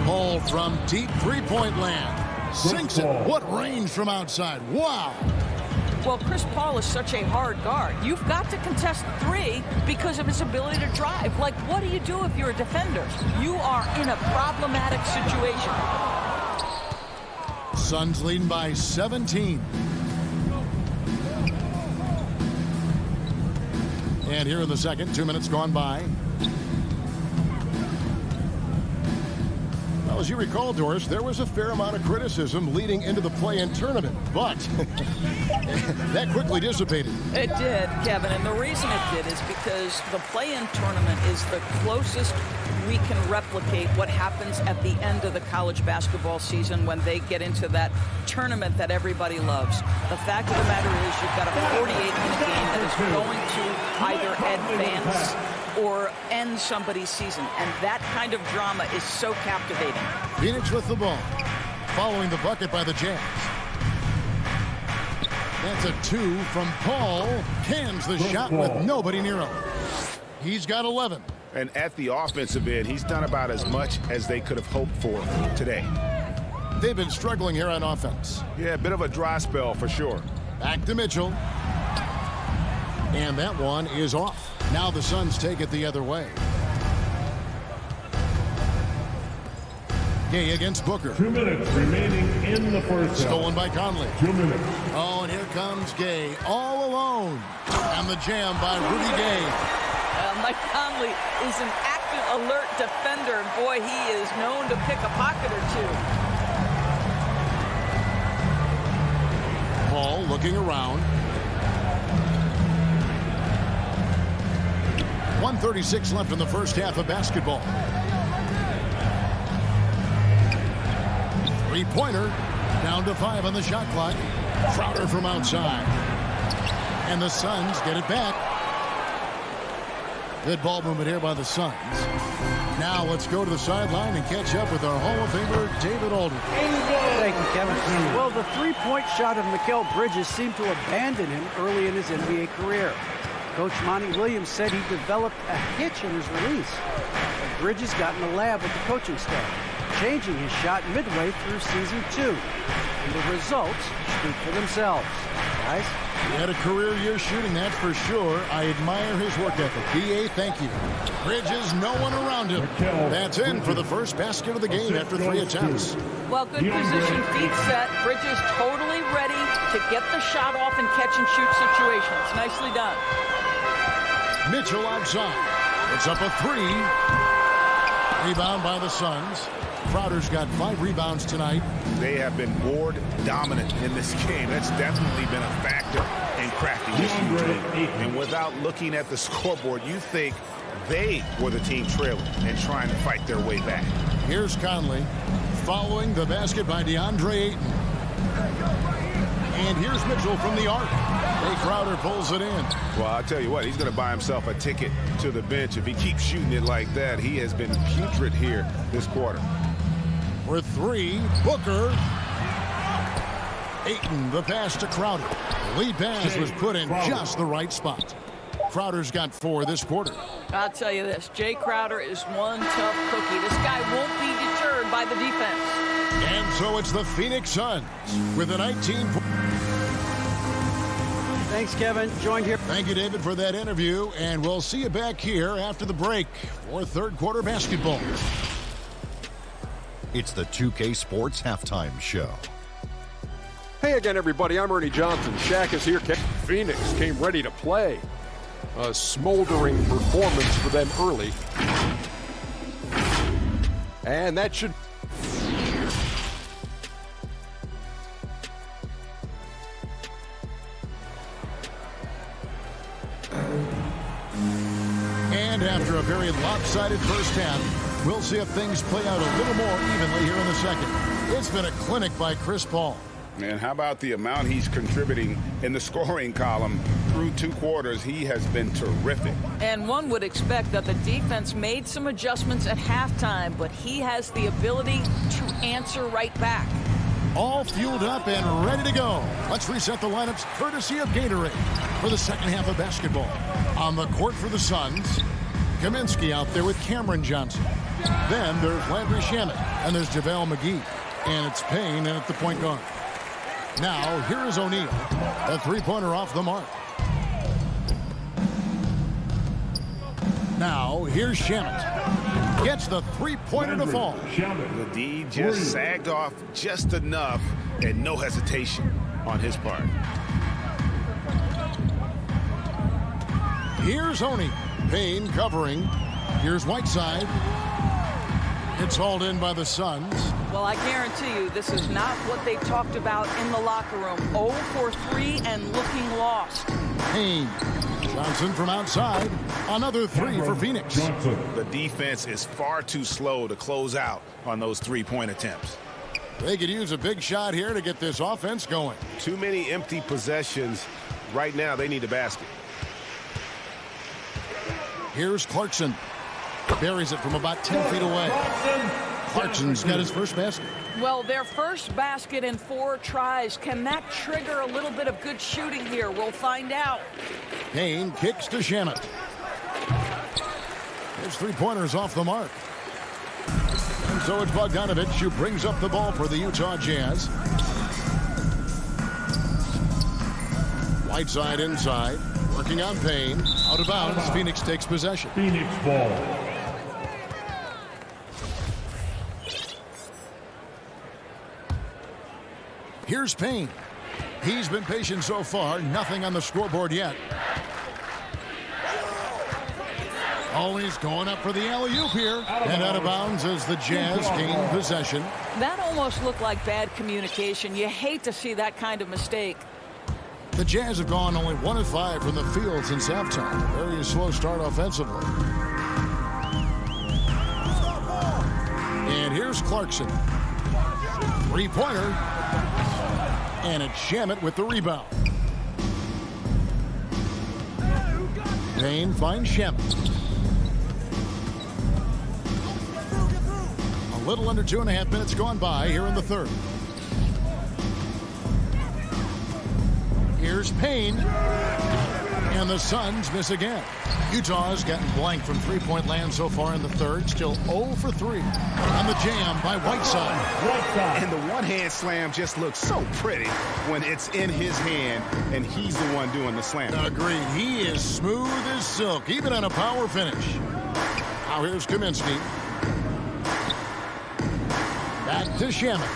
S8: Ball from deep three-point land. Sinks it. What range from outside. Wow.
S10: Well, Chris Paul is such a hard guard. You've got to contest three because of his ability to drive. Like, what do you do if you're a defender? You are in a problematic situation.
S8: Suns leading by 17. And here in the second, 2 minutes gone by. Well, as you recall, Doris, there was a fair amount of criticism leading into the play-in tournament, but that quickly dissipated.
S10: It did, Kevin, and the reason it did is because the play-in tournament is the closest we can replicate what happens at the end of the college basketball season when they get into that tournament that everybody loves. The fact of the matter is you've got a 48-minute game that is going to either advance or end somebody's season, and that kind of drama is so captivating.
S8: Phoenix with the ball, following the bucket by the Jazz. That's a 2 from Paul. Cans the shot with nobody near him. He's got 11.
S9: And at the offensive end, he's done about as much as they could have hoped for today.
S8: They've been struggling here on offense.
S9: Yeah, a bit of a dry spell for sure.
S8: Back to Mitchell. And that one is off. Now the Suns take it the other way. Gay against Booker.
S4: 2 minutes remaining in the first.
S8: Stolen by Conley.
S4: 2 minutes.
S8: Oh, and here comes Gay all alone. And the jam by Rudy Gay.
S10: Mike Conley is an active, alert defender, and boy, he is known to pick a pocket or two.
S8: looking around. 1:36 left in the first half of basketball. Three-pointer, down to 5 on the shot clock. Crowder from outside. And the Suns get it back. Good ball movement here by the Suns. Now let's go to the sideline and catch up with our Hall of Famer, David Aldridge.
S11: Thank you, Kevin. Well, the three-point shot of Mikal Bridges seemed to abandon him early in his NBA career. Coach Monty Williams said he developed a hitch in his release. Bridges got in the lab with the coaching staff, changing his shot midway through season 2. And the results speak for themselves. Guys?
S8: He had a career year shooting, that's for sure. I admire his work ethic. B.A., thank you. Bridges, no one around him. That's in for the first basket of the game after 3 attempts.
S10: Well, good position, feet set. Bridges totally ready to get the shot off in catch-and-shoot situations. Nicely done.
S8: Mitchell outside. It's up a 3. Rebound by the Suns. Crowder's got 5 rebounds tonight.
S9: They have been board dominant in this game. That's definitely been a factor in cracking this huge lead. And without looking at the scoreboard, you think they were the team trailing and trying to fight their way back.
S8: Here's Conley following the basket by DeAndre Ayton. And here's Mitchell from the arc. Jay Crowder pulls it in.
S9: Well, I'll tell you what, he's going to buy himself a ticket to the bench. If he keeps shooting it like that, he has been putrid here this quarter.
S8: For 3, Booker. Ayton, the pass to Crowder. The lead pass was put in just the right spot. Crowder's got 4 this quarter.
S10: I'll tell you this, Jay Crowder is one tough cookie. This guy won't be deterred by the defense.
S8: And so it's the Phoenix Suns with a 19.
S11: Thanks, Kevin. Joined here.
S8: Thank you, David, for that interview. And we'll see you back here after the break for third quarter basketball.
S5: It's the 2K Sports Halftime Show.
S6: Hey again, everybody. I'm Ernie Johnson. Shaq is here. Phoenix came ready to play. A smoldering performance for them early. And that should...
S8: And after a very lopsided first half, we'll see if things play out a little more evenly here in the second. It's been a clinic by Chris Paul.
S9: And how about the amount he's contributing in the scoring column through 2 quarters? He has been terrific.
S10: And one would expect that the defense made some adjustments at halftime, but he has the ability to answer right back.
S8: All fueled up and ready to go. Let's reset the lineups courtesy of Gatorade for the second half of basketball. On the court for the Suns, Kaminsky out there with Cameron Johnson. Then there's Landry Shamet, and there's JaVale McGee. And it's Payne at the point guard. Now, here is O'Neal. A three-pointer off the mark. Now, here's Shamet. Gets the three-pointer to fall.
S9: The D just sagged off just enough and no hesitation on his part.
S8: Here's O'Neal. Payne covering. Here's Whiteside. It's hauled in by the Suns.
S10: Well, I guarantee you this is not what they talked about in the locker room. 0 for 3 and looking lost.
S8: Payne. Johnson from outside. Another 3 for Phoenix.
S9: The defense is far too slow to close out on those three-point attempts.
S8: They could use a big shot here to get this offense going.
S9: Too many empty possessions. Right now, they need a basket.
S8: Here's Clarkson. Buries it from about 10 feet away. Clarkson's got his first basket.
S10: Well, their first basket in 4 tries. Can that trigger a little bit of good shooting here? We'll find out.
S8: Payne kicks to Shamet. His three-pointers off the mark. And so it's Bogdanovich who brings up the ball for the Utah Jazz. Whiteside inside. Working on Payne. Out of bounds. Phoenix takes possession.
S4: Phoenix ball.
S8: Here's Payne. He's been patient so far. Nothing on the scoreboard yet. Always going up for the alley-oop here. And out of bounds as the Jazz gain possession.
S10: That almost looked like bad communication. You hate to see that kind of mistake.
S8: The Jazz have gone only 1 of 5 from the field since halftime. Very slow start offensively. And here's Clarkson. Three-pointer. And it's Shamet with the rebound. Payne finds Shamet. A little under 2.5 minutes gone by here in the third. Here's Payne. And the Suns miss again. Utah's gotten blank from three-point land so far in the third. Still 0 for 3. On the jam by Whiteside.
S9: And the one-hand slam just looks so pretty when it's in his hand and he's the one doing the slam.
S8: Agreed. He is smooth as silk, even on a power finish. Now here's Kaminsky. Back to Shamet.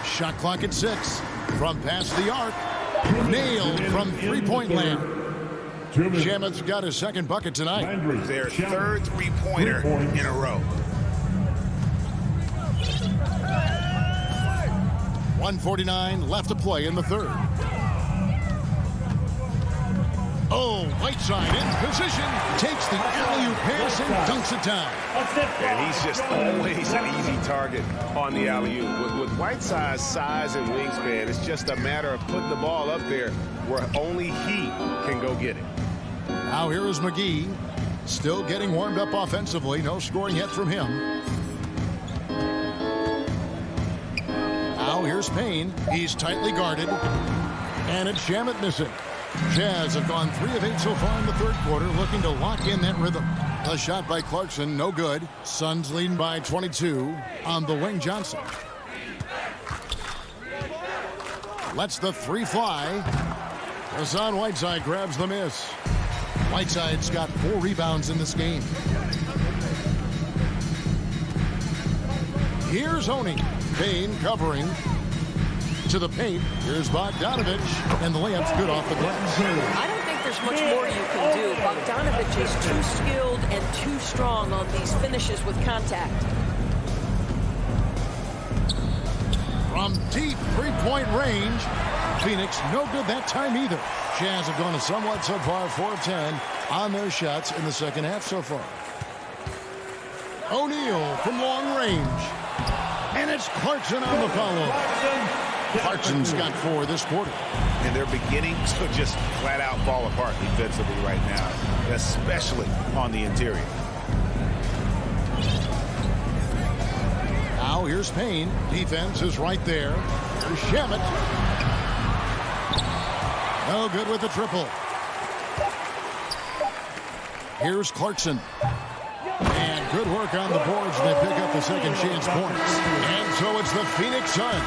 S8: Shot clock at 6. From past the arc. Nailed from three-point land. Shamet's got his second bucket tonight.
S9: Their third three-pointer in a row.
S8: 1:49 left to play in the third. Oh, Whiteside in position. Takes the alley-oop pass and dunks it down.
S9: And he's just always an easy target on the alley-oop. With Whiteside's size and wingspan, it's just a matter of putting the ball up there where only he can go get it.
S8: Now here is McGee. Still getting warmed up offensively. No scoring yet from him. Now here's Payne. He's tightly guarded. And it's Shamet missing. Jazz have gone 3 of 8 so far in the third quarter, looking to lock in that rhythm. A shot by Clarkson, no good. Suns leading by 22 on the wing. Johnson lets the three fly. Hassan Whiteside grabs the miss. Whiteside's got 4 rebounds in this game. Here's Honey. Payne covering. To the paint. Here's Bogdanovich, and the layup's good off the glass.
S10: I don't think there's much more you can do. Bogdanovich is too skilled and too strong on these finishes with contact.
S8: From deep three-point range, Phoenix no good that time either. Jazz have gone a somewhat so far 4 of 10 on their shots in the second half so far. O'Neal from long range, and it's Clarkson on the follow. Clarkson's got 4 this quarter.
S9: And they're beginning to just flat out fall apart defensively right now, especially on the interior.
S8: Now here's Payne. Defense is right there. Here's Shamet. No good with the triple. Here's Clarkson. And good work on the boards. They pick up the second chance points. And so it's the Phoenix Suns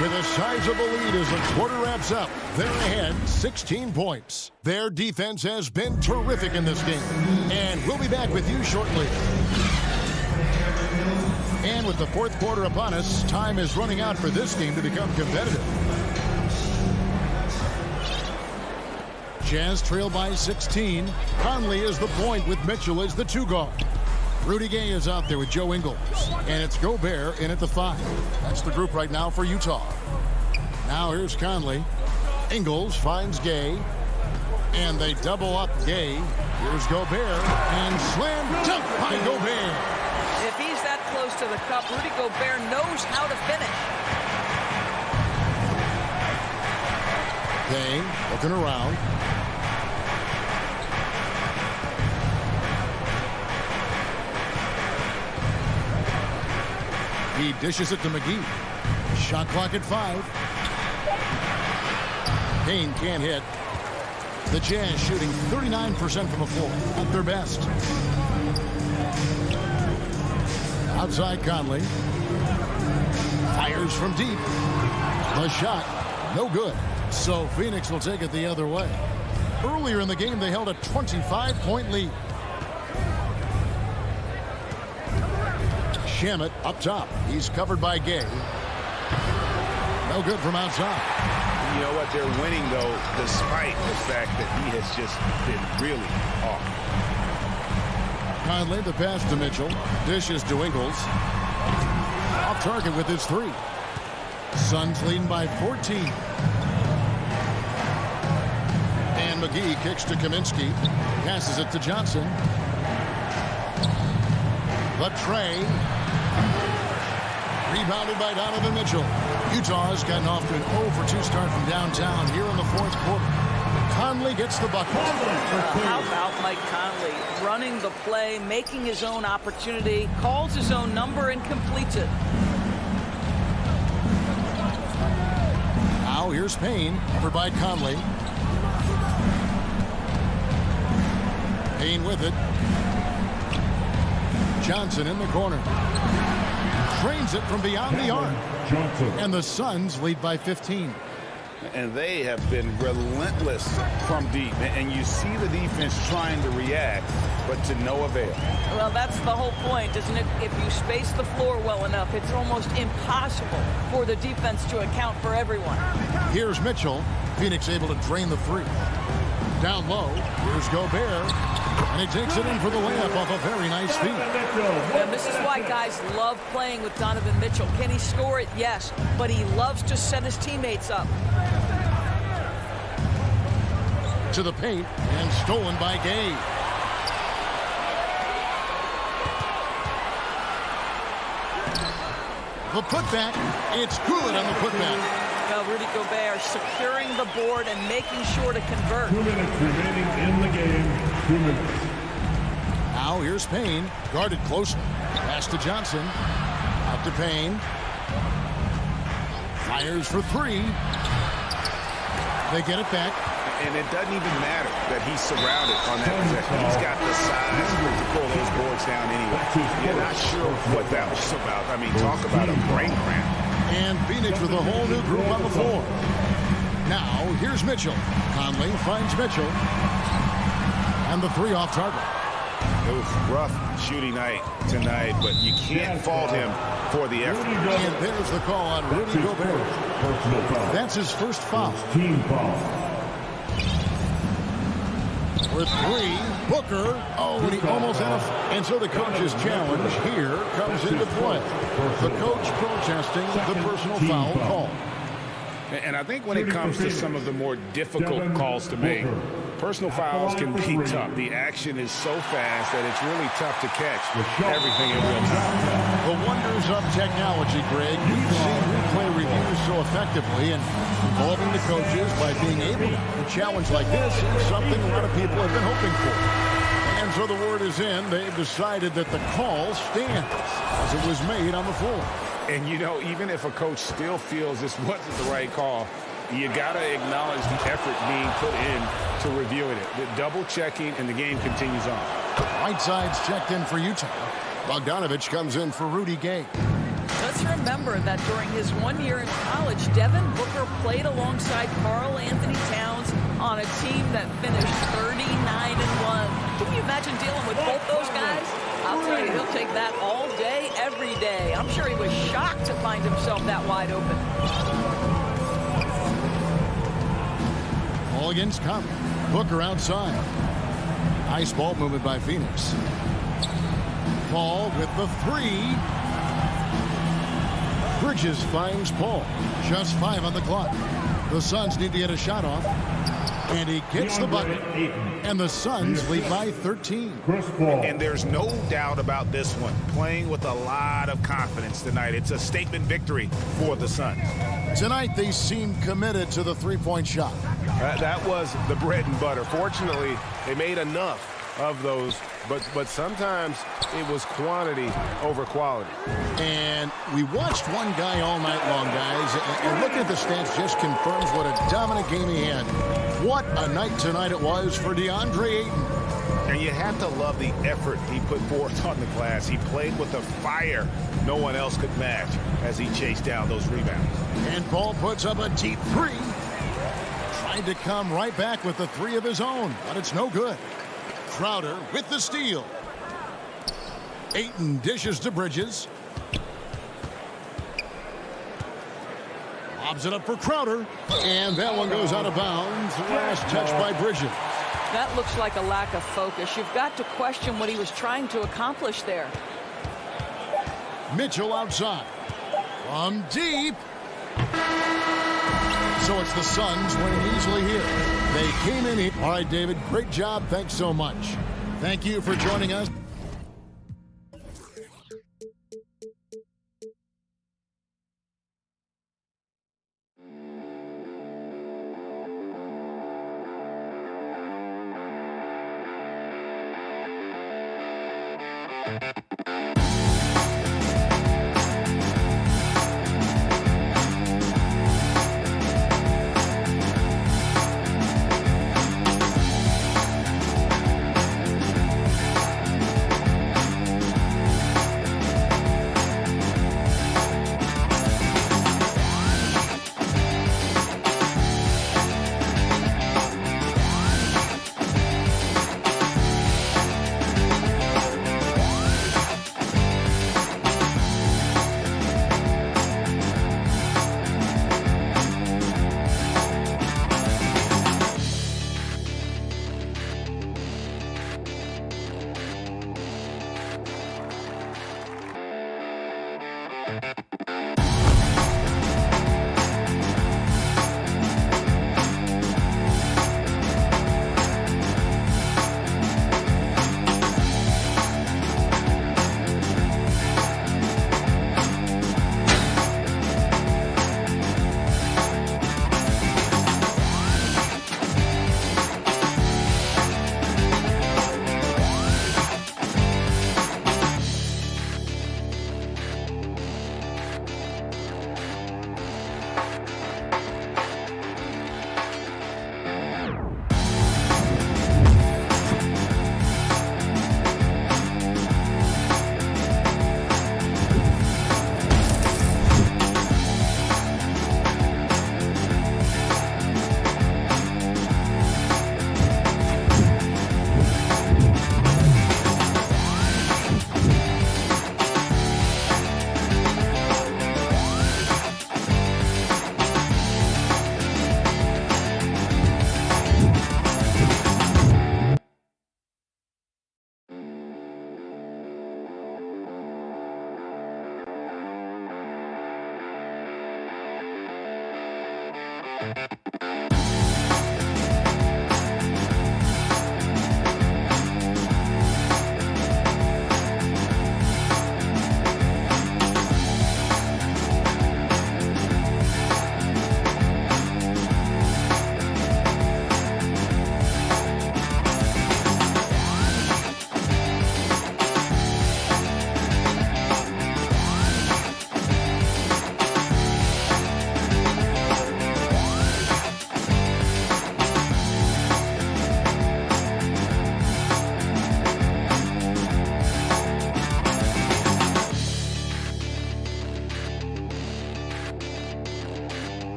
S8: with a sizable lead as the quarter wraps up. They're ahead 16 points. Their defense has been terrific in this game. And we'll be back with you shortly. And with the fourth quarter upon us, time is running out for this team to become competitive. Jazz trail by 16. Conley is the point with Mitchell as the 2 guard. Rudy Gay is out there with Joe Ingles. And it's Gobert in at the 5. That's the group right now for Utah. Now here's Conley. Ingles finds Gay. And they double up Gay. Here's Gobert. And slam dunk by Gobert.
S10: If he's that close to the cup, Rudy Gobert knows how to finish.
S8: Gay looking around. He dishes it to McGee. Shot clock at 5. Payne can't hit. The Jazz shooting 39% from the floor at their best. Outside Conley. Fires from deep. The shot, no good. So Phoenix will take it the other way. Earlier in the game, they held a 25-point lead. Shamet up top. He's covered by Gay. No good from outside.
S9: You know what? They're winning, though, despite the fact that he has just been really off.
S8: Conley, the pass to Mitchell. Dishes to Ingles. Off target with his 3. Suns leading by 14. And McGee kicks to Kaminsky. Passes it to Johnson. The tray. Rebounded by Donovan Mitchell. Utah's gotten off to an 0-for-2 start from downtown here in the fourth quarter. Conley gets the bucket.
S10: How about Mike Conley running the play, making his own opportunity, calls his own number, and completes it.
S8: Now here's Payne, covered by Conley. Payne with it. Johnson in the corner. Trains it from beyond the arc. And the Suns lead by 15.
S9: And they have been relentless from deep. And you see the defense trying to react, but to no avail.
S10: Well, that's the whole point, isn't it? If you space the floor well enough, it's almost impossible for the defense to account for everyone.
S8: Here's Mitchell. Phoenix able to drain the three. Down low. Here's Gobert. And he takes it in for the layup off a very nice feed.
S10: And this is why guys love playing with Donovan Mitchell. Can he score it? Yes. But he loves to set his teammates up.
S8: To the paint and stolen by Gay. The putback. It's good on the putback.
S10: Well, Rudy Gobert securing the board and making sure to convert.
S4: 2 minutes remaining in the game. 2 minutes.
S8: Now here's Payne, guarded closely. Pass to Johnson. Out to Payne. Fires for three. They get it back.
S9: And it doesn't even matter that he's surrounded on that possession. He's got the size to pull those boards down anyway. You're not sure what that was about. I mean, talk about a brain cramp.
S8: And Phoenix with a whole new group on the floor. Now, here's Mitchell. Conley finds Mitchell. And the three off target.
S9: Oof, rough shooting night tonight, but you can't fault him for the effort.
S8: And there's the call on Rudy Gobert. That's his first foul.
S4: Team foul.
S8: For three, Booker. Oh, and he almost had a... And so the coach's challenge here comes into play. The coach protesting the personal foul call.
S9: And I think when it comes to some of the more difficult calls to make, personal fouls can be tough. The action is so fast that it's really tough to catch everything in real time.
S8: The wonders of technology, Greg. You've seen replay reviews so effectively, and involving the coaches by being able to challenge like this is something a lot of people have been hoping for. And so the word is in. They've decided that the call stands as it was made on the floor.
S9: And, you know, even if a coach still feels this wasn't the right call, you got to acknowledge the effort being put in to reviewing it. The double checking, and the game continues on.
S8: Whiteside's checked in for Utah. Bogdanovich comes in for Rudy Gay.
S10: Let's remember that during his 1 year in college, Devin Booker played alongside Karl Anthony Towns on a team that finished 39-1. Can you imagine dealing with both those guys? I'll tell you, he'll take that all day, every day. I'm sure he was shocked to find himself that wide open.
S8: All against Conley. Booker outside. Nice ball movement by Phoenix. Paul with the three. Bridges finds Paul. Just 5 on the clock. The Suns need to get a shot off. And he gets the bucket. And the Suns lead by 13.
S9: And there's no doubt about this one. Playing with a lot of confidence tonight. It's a statement victory for the Suns.
S8: Tonight they seem committed to the three-point shot.
S1: That was the bread and butter. Fortunately, they made enough of those, but sometimes it was quantity over quality.
S8: And we watched one guy all night long, guys, and looking at the stats just confirms what a dominant game he had. What a night tonight it was for DeAndre Ayton.
S9: And you have to love the effort he put forth on the glass. He played with a fire no one else could match as he chased down those rebounds.
S8: And Paul puts up a deep three. Tried to come right back with the three of his own, but it's no good. Crowder with the steal. Ayton dishes to Bridges. Lobs it up for Crowder. And that one goes out of bounds. Last touch by Bridges.
S10: That looks like a lack of focus. You've got to question what he was trying to accomplish there.
S8: Mitchell outside. From deep. So it's the Suns winning easily here. They came in here. All right, David, great job. Thanks so much. Thank you for joining us.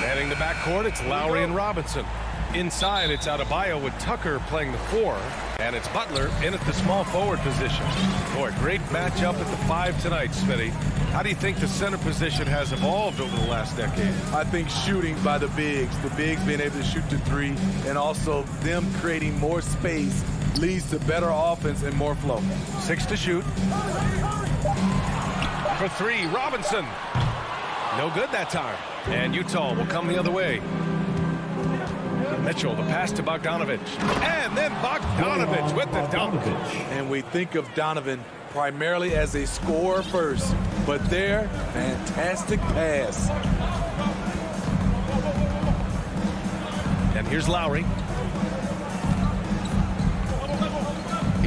S1: Manning the backcourt, it's Lowry and Robinson. Inside, it's Adebayo with Tucker playing the 4, and it's Butler in at the small forward position. Boy, great matchup at the 5 tonight, Smitty. How do you think the center position has evolved over the last decade?
S2: I think shooting by the bigs being able to shoot the 3, and also them creating more space leads to better offense and more flow.
S1: 6 to shoot. For 3, Robinson. No good that time. And Utah will come the other way. Mitchell, the pass to Bogdanovich. And then Bogdanovich with the dunk.
S2: And we think of Donovan primarily as a scorer first, but there, fantastic pass.
S1: And here's Lowry.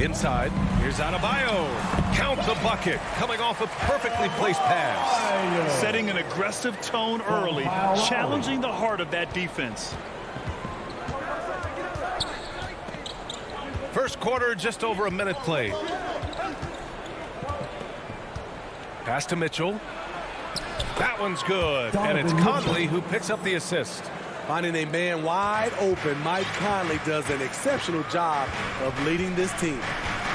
S1: Inside, here's Adebayo. Count the bucket, coming off a perfectly placed pass.
S2: Setting an aggressive tone early, challenging the heart of that defense.
S1: First quarter, just over a minute played. Pass to Mitchell. That one's good, and it's Conley who picks up the assist.
S12: Finding a man wide open, Mike Conley does an exceptional job of leading this team.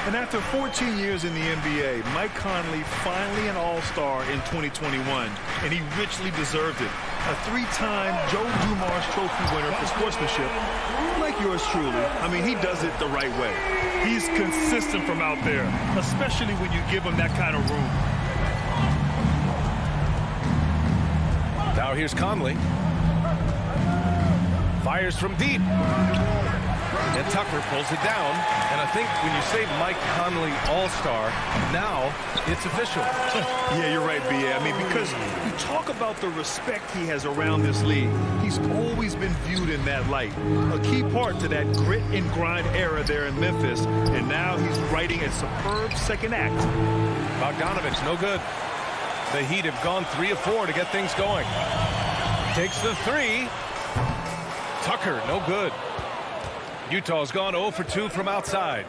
S2: And after 14 years in the NBA, Mike Conley finally an All-Star in 2021, and he richly deserved it. A three-time Joe Dumars Trophy winner for sportsmanship, like yours truly. I mean, he does it the right way. He's consistent from out there, especially when you give him that kind of room.
S1: Now here's Conley. Fires from deep. And Tucker pulls it down. And I think when you say Mike Conley All-Star, now it's official.
S2: Yeah, you're right, B.A. I mean, because you talk about the respect he has around this league. He's always been viewed in that light. A key part to that grit and grind era there in Memphis. And now he's writing a superb second act.
S1: Bogdanovich, no good. The Heat have gone 3 of 4 to get things going. Takes the three. Tucker, no good. Utah's gone 0 for 2 from outside.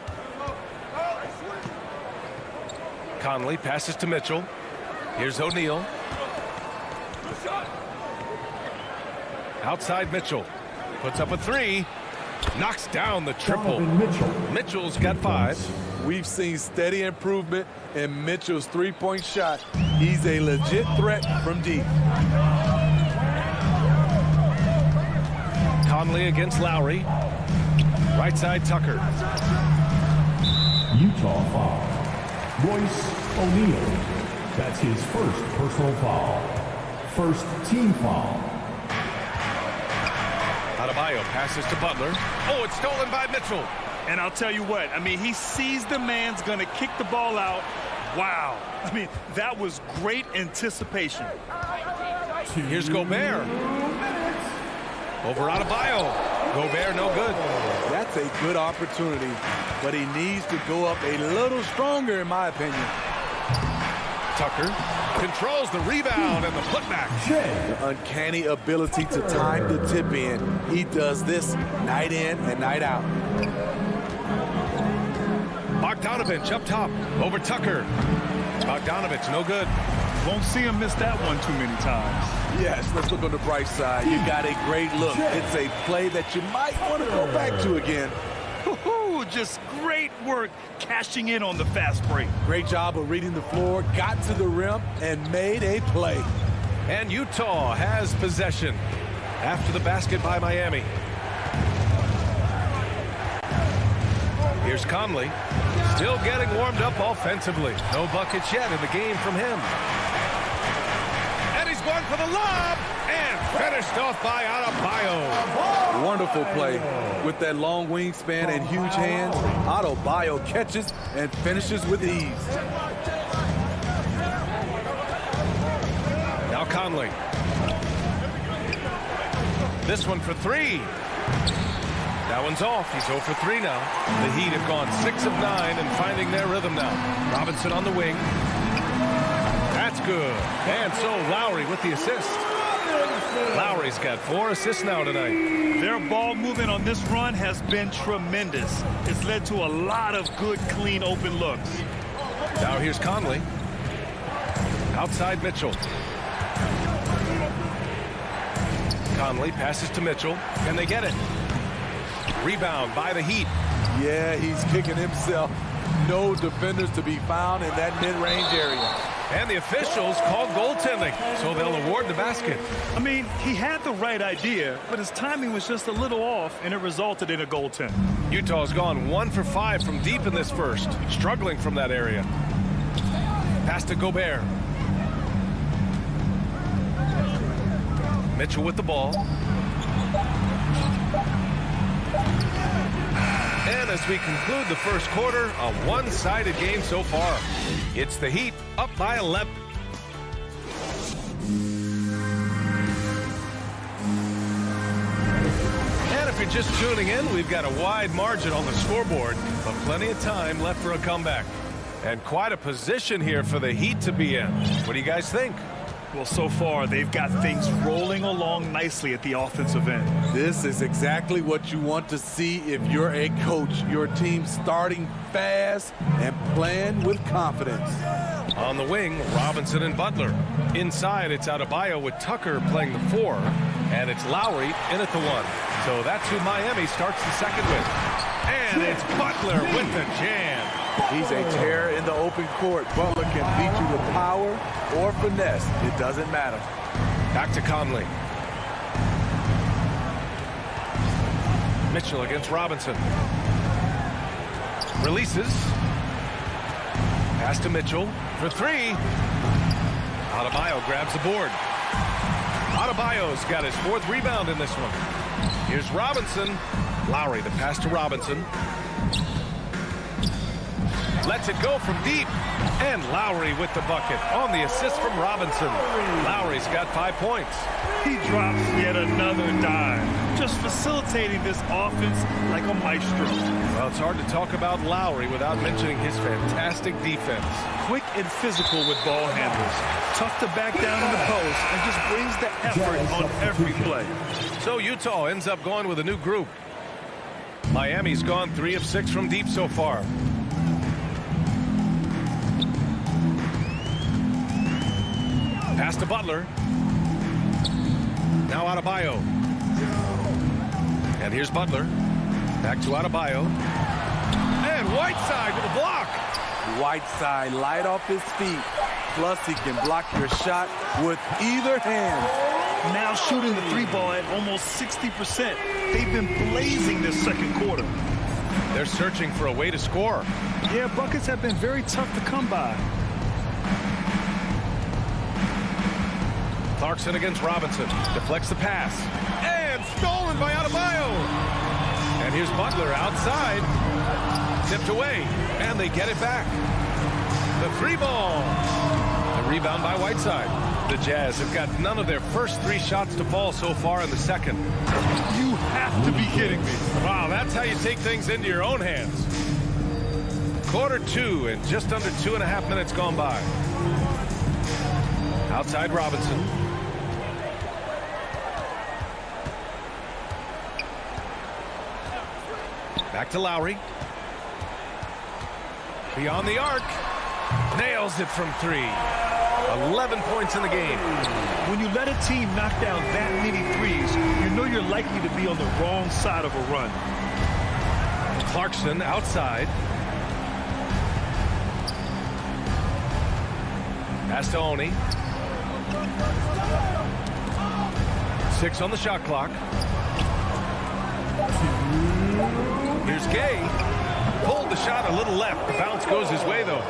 S1: Conley passes to Mitchell. Here's O'Neal. Outside Mitchell. Puts up a three. Knocks down the triple. Mitchell's got 5.
S12: We've seen steady improvement in Mitchell's three-point shot. He's a legit threat from deep.
S1: Conley against Lowry. Right side Tucker.
S4: Utah foul. Royce O'Neal. That's his first personal foul. First team foul.
S1: Adebayo passes to Butler. Oh, it's stolen by Mitchell.
S2: And I'll tell you what, I mean, he sees the man's going to kick the ball out. Wow. I mean, that was great anticipation.
S1: Here's Gobert. Over Adebayo. Gobert, no good.
S12: That's a good opportunity, but he needs to go up a little stronger, in my opinion.
S1: Tucker controls the rebound and the putback.
S12: The uncanny ability to time the tip in. He does this night in and night out.
S1: Bogdanovich up top over Tucker. Bogdanovich, no good.
S2: Won't see him miss that one too many times.
S12: Yes, let's look on the bright side. You got a great look. It's a play that you might want to go back to again.
S2: Just great work cashing in on the fast break.
S12: Great job of reading the floor, got to the rim, and made a play.
S1: And Utah has possession after the basket by Miami. Here's Conley, still getting warmed up offensively. No buckets yet in the game from him. And he's going for the lob, and finished off by Adebayo.
S12: Wonderful play. With that long wingspan and huge hands, Adebayo catches and finishes with ease.
S1: Now Conley. This one for 3. That one's off. He's 0 for 3 now. The Heat have gone 6 of 9 and finding their rhythm now. Robinson on the wing. That's good. And so Lowry with the assist. Lowry's got 4 assists now tonight.
S2: Their ball movement on this run has been tremendous. It's led to a lot of good, clean, open looks.
S1: Now here's Conley. Outside Mitchell. Conley passes to Mitchell. Can they get it? Rebound by the Heat.
S12: Yeah, he's kicking himself. No defenders to be found in that mid-range area.
S1: And the officials called goaltending, so they'll award the basket.
S2: I mean, he had the right idea, but his timing was just a little off, and it resulted in a goaltend.
S1: Utah's gone 1 for 5 from deep in this first, struggling from that area. Pass to Gobert. Mitchell with the ball. And as we conclude the first quarter, a one-sided game so far. It's the Heat up by 11. And if you're you're just tuning in, we've got a wide margin on the scoreboard, but plenty of time left for a comeback. And quite a position here for the Heat to be in. What do you guys think?
S2: Well, so far, they've got things rolling along nicely at the offensive end.
S12: This is exactly what you want to see if you're a coach. Your team starting fast and playing with confidence.
S1: On the wing, Robinson and Butler. Inside, it's Adebayo with Tucker playing the 4, and it's Lowry in at the 1. So that's who Miami starts the second with. And it's Butler with the jam.
S12: He's a terror in the open court. Butler can beat you with power or finesse. It doesn't matter.
S1: Back to Conley. Mitchell against Robinson. Releases. Pass to Mitchell for 3. Adebayo grabs the board. Adebayo's got his 4th rebound in this one. Here's Robinson. Lowry, the pass to Robinson. Lets it go from deep. And Lowry with the bucket on the assist from Robinson. Lowry's got 5 points.
S2: He drops yet another dime, just facilitating this offense like a maestro.
S1: Well, it's hard to talk about Lowry without mentioning his fantastic defense.
S2: Quick and physical with ball handles. Tough to back down in the post and just brings the effort on every play.
S1: So Utah ends up going with a new group. Miami's gone 3 of 6 from deep so far. Pass to Butler. Now Adebayo. And here's Butler. Back to Adebayo. And Whiteside with a block.
S12: Whiteside light off his feet. Plus, he can block your shot with either hand.
S2: Now shooting the 3 ball at almost 60%. They've been blazing this second quarter.
S1: They're searching for a way to score.
S2: Yeah, buckets have been very tough to come by.
S1: Clarkson against Robinson. Deflects the pass. And stolen by Adebayo. And here's Butler outside. Tipped away. And they get it back. The 3 ball. The rebound by Whiteside. The Jazz have got none of their first 3 shots to fall so far in the second.
S2: You have to be kidding me.
S1: Wow, that's how you take things into your own hands. Quarter 2 and just under 2.5 minutes gone by. Outside Robinson. Back to Lowry. Beyond the arc. Nails it from 3. 11 points in the game.
S2: When you let a team knock down that many threes, you know you're likely to be on the wrong side of a run.
S1: Clarkson outside. Pass to Oni. 6 on the shot clock. Here's Gay. Pulled the shot a little left. The bounce goes his way, though.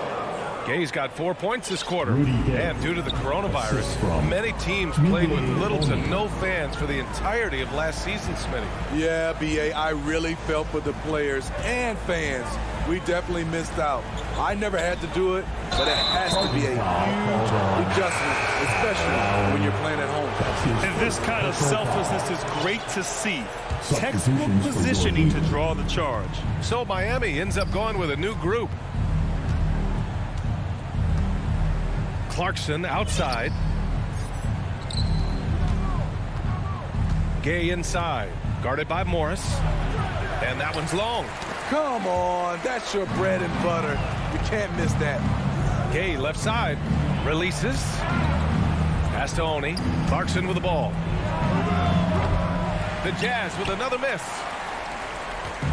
S1: Gay's got 4 points this quarter. And due to the coronavirus, many teams played with little to no fans for the entirety of last season, Smitty.
S12: Yeah, B.A., I really felt for the players and fans. We definitely missed out. I never had to do it, but it has to be a huge adjustment, especially when you're playing at home.
S2: And this kind of selflessness is great to see. Textbook positioning to draw the charge.
S1: So Miami ends up going with a new group. Clarkson outside. Gay inside. Guarded by Morris. And that one's long.
S12: Come on, that's your bread and butter. You can't miss that.
S1: Gay left side. Releases. Pass to Oni. Clarkson with the ball. The Jazz with another miss.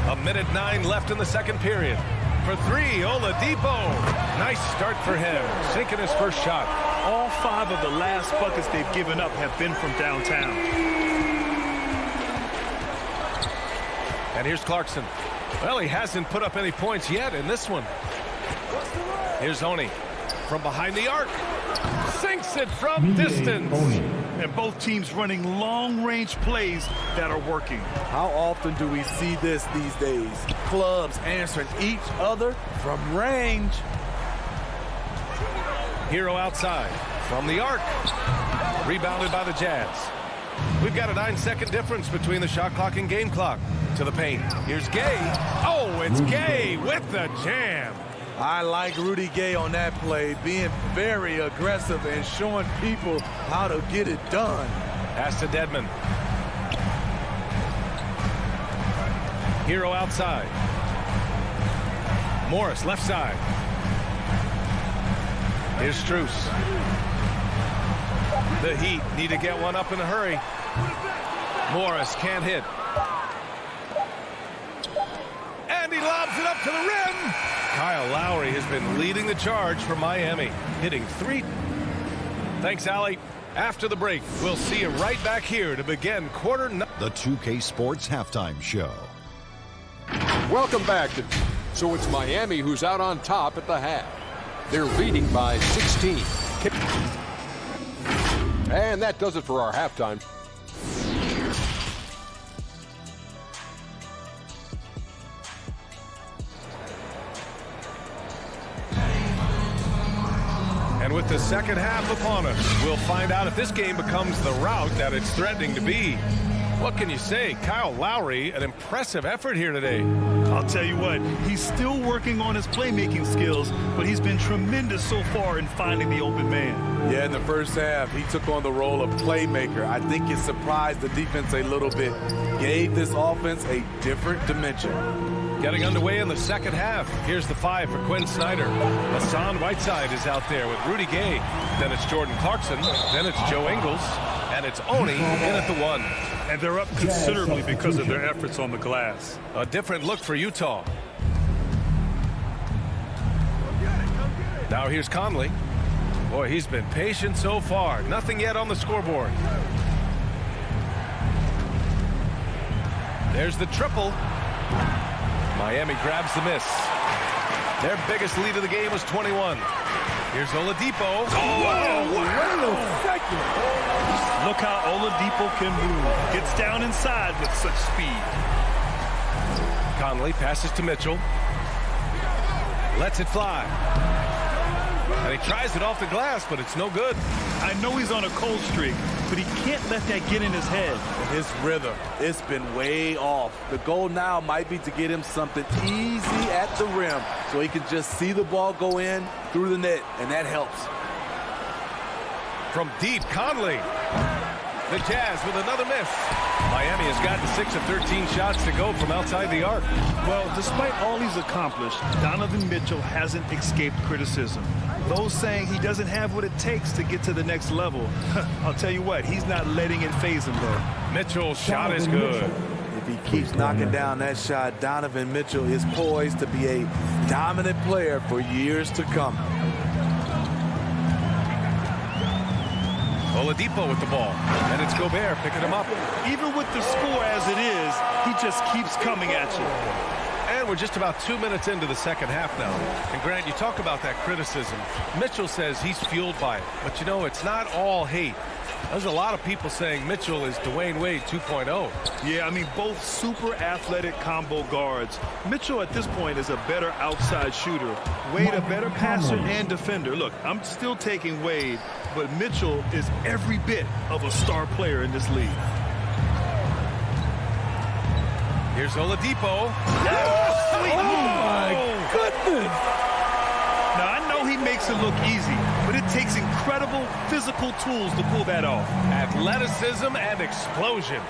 S1: 1:09 left in the second period. For 3, Oladipo. Nice start for him. Sinking his first shot.
S2: All 5 of the last buckets they've given up have been from downtown.
S1: And here's Clarkson. Well, he hasn't put up any points yet in this one. Here's Oni from behind the arc. Sinks it from distance.
S2: And both teams running long-range plays that are working.
S12: How often do we see this these days? Clubs answering each other from range.
S1: Hero outside from the arc. Rebounded by the Jazz. We've got a 9-second difference between the shot clock and game clock. To the paint. Here's Gay. Oh, it's Gay with the jam.
S12: I like Rudy Gay on that play, being very aggressive and showing people how to get it done.
S1: Pass to Dedmon. Hero outside. Morris left side. Here's Strus. The Heat need to get one up in a hurry. Morris can't hit. And he lobs it up to the rim. Kyle Lowry has been leading the charge for Miami, hitting 3. Thanks, Allie. After the break, we'll see you right back here to begin
S5: The 2K Sports Halftime Show.
S6: Welcome back. So it's Miami who's out on top at the half. They're leading by 16. And that does it for our halftime.
S1: And with the second half upon us, we'll find out if this game becomes the rout that it's threatening to be. What can you say? Kyle Lowry, an impressive effort here today.
S2: I'll tell you what, he's still working on his playmaking skills, but he's been tremendous so far in finding the open man.
S12: Yeah, in the first half, he took on the role of playmaker. I think it surprised the defense a little bit. Gave this offense a different dimension.
S1: Getting underway in the second half. Here's the 5 for Quinn Snyder. Hassan Whiteside is out there with Rudy Gay. Then it's Jordan Clarkson. Then it's Joe Ingles. And it's Oni in at the 1.
S2: And they're up considerably because of their efforts on the glass.
S1: A different look for Utah. Now here's Conley. Boy, he's been patient so far. Nothing yet on the scoreboard. There's the triple. Miami grabs the miss. Their biggest lead of the game was 21. Here's Oladipo.
S2: Oh, wait a second. Look how Oladipo can move. Gets down inside with such speed.
S1: Conley passes to Mitchell. Lets it fly. And he tries it off the glass, but it's no good.
S2: I know he's on a cold streak, but he can't let that get in his head.
S12: His rhythm, it's been way off. The goal now might be to get him something easy at the rim so he can just see the ball go in through the net, and that helps.
S1: From deep, Conley. The Jazz with another miss. Miami has gotten 6 of 13 shots to go from outside the arc.
S2: Well, despite all he's accomplished, Donovan Mitchell hasn't escaped criticism. Those saying he doesn't have what it takes to get to the next level. I'll tell you what, he's not letting it faze him, though.
S1: Mitchell's shot is good.
S12: If he keeps knocking down that shot, Donovan Mitchell is poised to be a dominant player for years to come.
S1: Oladipo with the ball, and it's Gobert picking him up.
S2: Even with the score as it is, he just keeps coming at you.
S1: And we're just about 2 minutes into the second half now. And Grant, you talk about that criticism. Mitchell says he's fueled by it. But, you know, it's not all hate. There's a lot of people saying Mitchell is Dwayne Wade 2.0.
S2: Yeah, I mean, both super athletic combo guards. Mitchell at this point is a better outside shooter. Wade a better passer and defender. Look, I'm still taking Wade, but Mitchell is every bit of a star player in this league.
S1: Here's Oladipo.
S2: Oh, my goodness. Now, I know he makes it look easy, but it takes incredible physical tools to pull that off.
S1: Athleticism and explosion.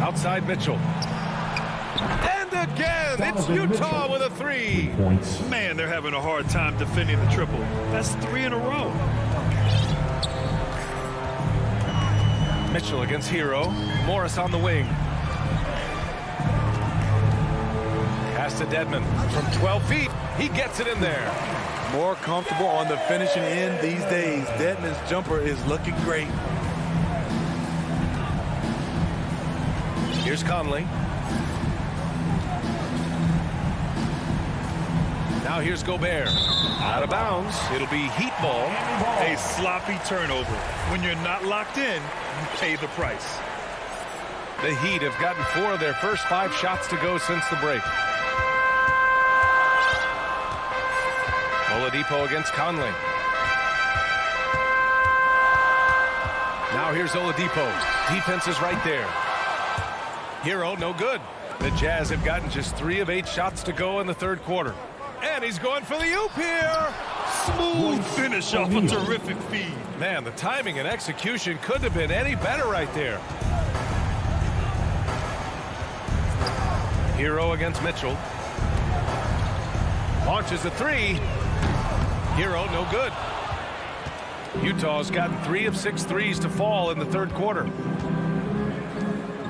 S1: Outside Mitchell. And again, it's Utah with a 3.
S2: Man, they're having a hard time defending the triple. That's 3 in a row.
S1: Mitchell against Hero. Morris on the wing. Pass to Dedmon from 12 feet. He gets it in there.
S12: More comfortable on the finishing end these days. Dedmon's jumper is looking great.
S1: Here's Conley. Now here's Gobert. Out of bounds. It'll be Heat ball.
S2: A sloppy turnover. When you're not locked in, you pay the price.
S1: The Heat have gotten 4 of their first 5 shots to go since the break. Oladipo against Conley. Now here's Oladipo. Defense is right there. Hero, no good. The Jazz have gotten just 3 of 8 shots to go in the third quarter. And he's going for the oop here.
S2: Smooth finish off a terrific feed.
S1: Man, the timing and execution couldn't have been any better right there. Hero against Mitchell. Launches a 3. Hero, no good. Utah's gotten 3 of 6 threes to fall in the third quarter.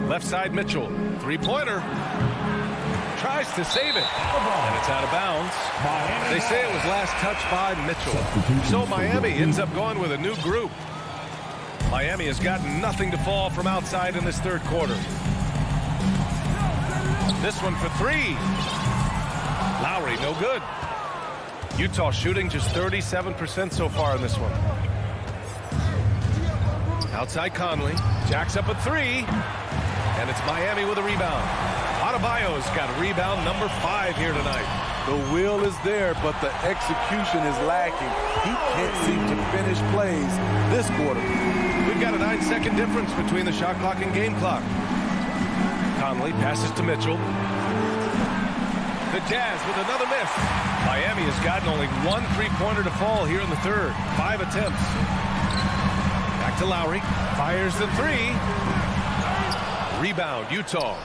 S1: Left side Mitchell. 3-pointer. Tries to save it. And it's out of bounds. They say it was last touched by Mitchell. So Miami ends up going with a new group. Miami has gotten nothing to fall from outside in this third quarter. This one for 3. Lowry, no good. Utah shooting just 37% so far in this one. Outside Conley. Jacks up a 3. And it's Miami with a rebound. Adebayo's got rebound number 5 here tonight.
S12: The will is there, but the execution is lacking. He can't seem to finish plays this quarter.
S1: We've got a 9-second difference between the shot clock and game clock. Conley passes to Mitchell. The Jazz with another miss. Miami has gotten only 1 3-pointer to fall here in the third. 5 attempts. Back to Lowry. Fires the 3. Rebound, Utah.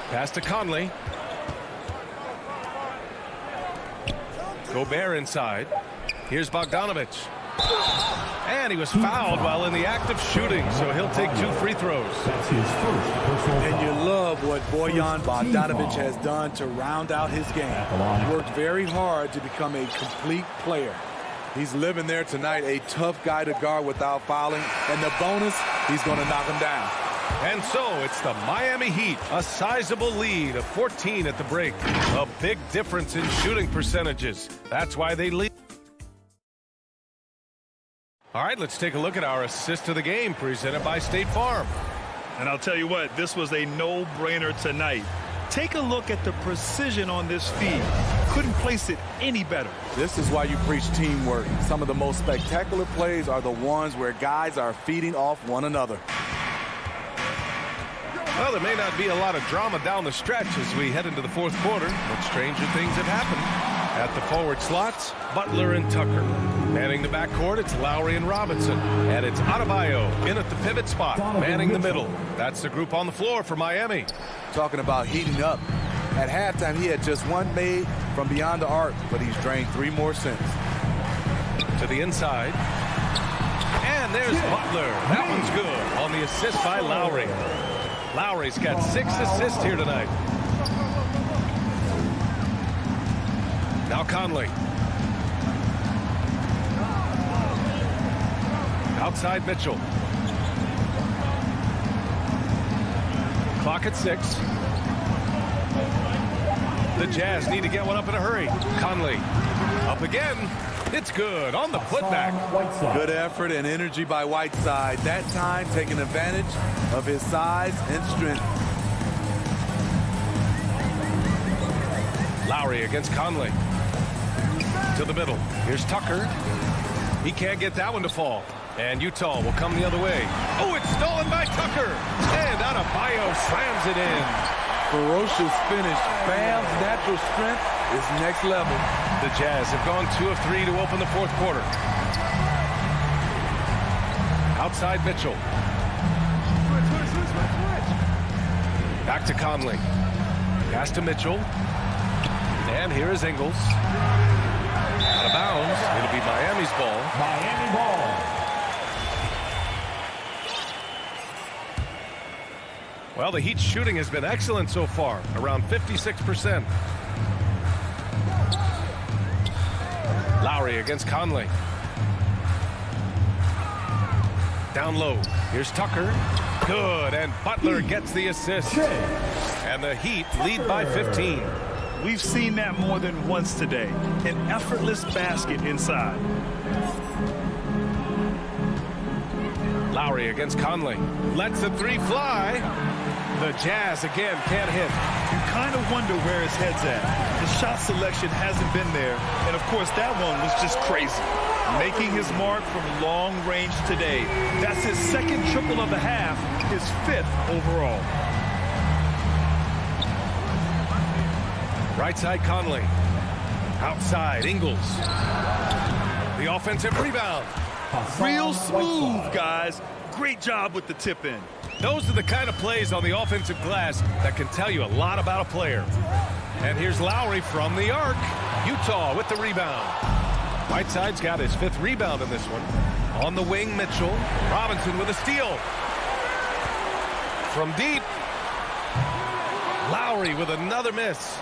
S1: Pass to Conley. Gobert inside. Here's Bogdanovich. And he was fouled while in the act of shooting, so he'll take 2 free throws.
S4: That's his first personal
S12: And you
S4: foul.
S12: love what Bojan Bogdanovich has done to round out his game. He worked very hard to become a complete player. He's living there tonight, a tough guy to guard without fouling. And the bonus, he's going to knock him down.
S1: And so it's the Miami Heat, a sizable lead of 14 at the break. A big difference in shooting percentages. That's why they lead. All right, let's take a look at our assist of the game presented by State Farm.
S2: And I'll tell you what, this was a no-brainer tonight. Take a look at the precision on this feed. Couldn't place it any better.
S12: This is why you preach teamwork. Some of the most spectacular plays are the ones where guys are feeding off one another.
S1: Well, there may not be a lot of drama down the stretch as we head into the fourth quarter, but stranger things have happened. At the forward slots, Butler and Tucker. Manning the backcourt, it's Lowry and Robinson. And it's Adebayo in at the pivot spot, manning the middle. That's the group on the floor for Miami.
S12: Talking about heating up. At halftime, he had just 1 made from beyond the arc, but he's drained 3 more since.
S1: To the inside. And there's Butler. That one's good on the assist by Lowry. Lowry's got 6 assists here tonight. Now Conley. Outside Mitchell. Clock at 6. The Jazz need to get one up in a hurry. Conley up again. It's good on the putback.
S12: Good effort and energy by Whiteside. That time taking advantage of his size and strength.
S1: Lowry against Conley. To the middle. Here's Tucker. He can't get that one to fall. And Utah will come the other way. Oh, it's stolen by Tucker. And Adebayo slams it in.
S12: Ferocious finish. Bam's natural strength is next level.
S1: The Jazz have gone 2 of 3 to open the fourth quarter. Outside Mitchell. Back to Conley. Pass to Mitchell. And here is Ingles. Out of bounds. It'll be Miami's ball.
S4: Miami ball.
S1: Well, the Heat's shooting has been excellent so far, around 56%. Lowry against Conley. Down low. Here's Tucker. Good, and Butler gets the assist. And the Heat lead by 15.
S2: We've seen that more than once today. An effortless basket inside.
S1: Lowry against Conley. Lets the 3 fly. The Jazz again can't hit.
S2: You kind of wonder where his head's at. The shot selection hasn't been there. And, of course, that one was just crazy. Making his mark from long range today. That's his second triple of the half, his 5th overall.
S1: Right side, Conley. Outside, Ingles. The offensive rebound.
S2: Real smooth, guys. Great job with the tip in.
S1: Those are the kind of plays on the offensive glass that can tell you a lot about a player. And here's Lowry from the arc. Utah with the rebound. Whiteside's got his 5th rebound in this one. On the wing, Mitchell. Robinson with a steal. From deep. Lowry with another miss.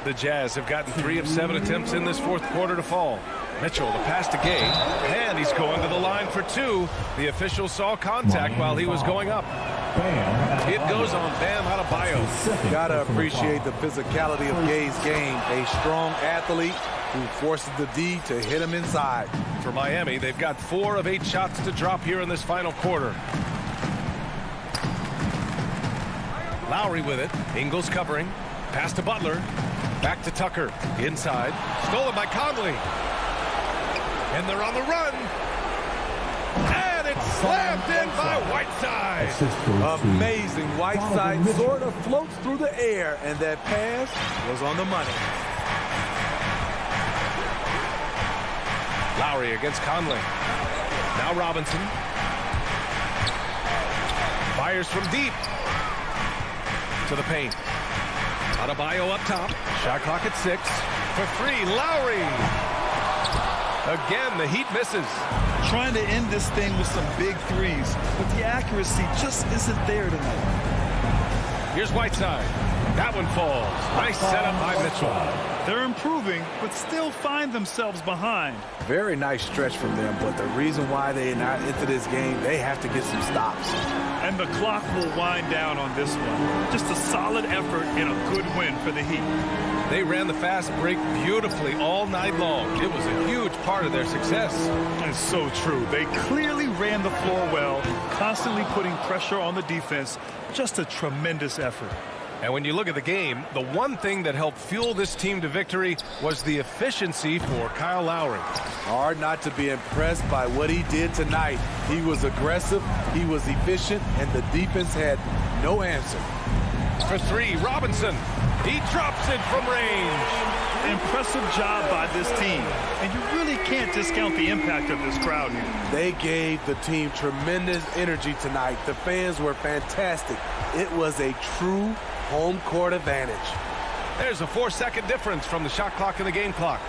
S1: The Jazz have gotten 3 of 7 attempts in this 4th quarter to fall. Mitchell, the pass to Gay, and he's going to the line for 2. The official saw contact while he was going up. It goes on Bam Adebayo.
S12: Gotta appreciate the physicality of Gay's game. A strong athlete who forces the D to hit him inside.
S1: For Miami, they've got 4 of 8 shots to drop here in this final quarter. Lowry with it. Ingles covering. Pass to Butler. Back to Tucker. Inside. Stolen by Conley. And they're on the run. And it's slammed in by Whiteside.
S12: Amazing. Whiteside sort of floats through the air, and that pass was on the money.
S1: Lowry against Conley. Now Robinson. Fires from deep. To the paint. Adebayo up top. Shot clock at 6. For 3, Lowry. Again, the Heat misses.
S2: Trying to end this thing with some big threes, but the accuracy just isn't there tonight.
S1: Here's Whiteside. That one falls. Nice setup by Mitchell.
S2: They're improving, but still find themselves behind.
S12: Very nice stretch from them, but the reason why they're not into this game, they have to get some stops.
S2: And the clock will wind down on this one. Just a solid effort and a good win for the Heat.
S1: They ran the fast break beautifully all night long. It was a huge part of their success.
S2: It's so true. They clearly ran the floor well, constantly putting pressure on the defense. Just a tremendous effort.
S1: And when you look at the game, the one thing that helped fuel this team to victory was the efficiency for Kyle Lowry.
S12: Hard not to be impressed by what he did tonight. He was aggressive, he was efficient, and the defense had no answer.
S1: For 3, Robinson. He drops it from range.
S2: Impressive job by this team. And you really can't discount the impact of this crowd here.
S12: They gave the team tremendous energy tonight. The fans were fantastic. It was a true home court advantage.
S1: There's a 4-second difference from the shot clock and the game clock.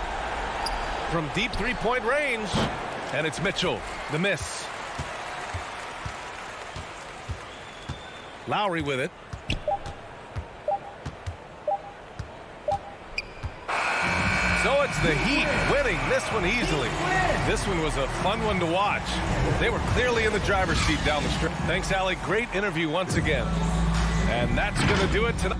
S1: From deep 3-point range. And it's Mitchell. The miss. Lowry with it. So it's the Heat winning this one easily. This one was a fun one to watch. They were clearly in the driver's seat down the stretch. Thanks, Allie. Great interview once again. And that's going to do it tonight.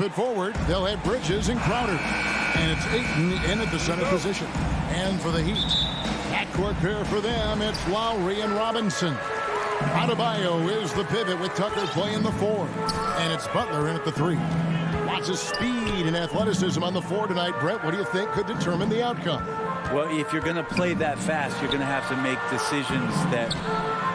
S8: It forward, they'll have Bridges and Crowder. And it's Ayton in at the center position. And for the Heat, backcourt pair for them, it's Lowry and Robinson. Adebayo is the pivot with Tucker playing the 4. And it's Butler in at the 3. Lots of speed and athleticism on the 4 tonight. Brett, what do you think could determine the outcome?
S3: Well, if you're going to play that fast, you're going to have to make decisions that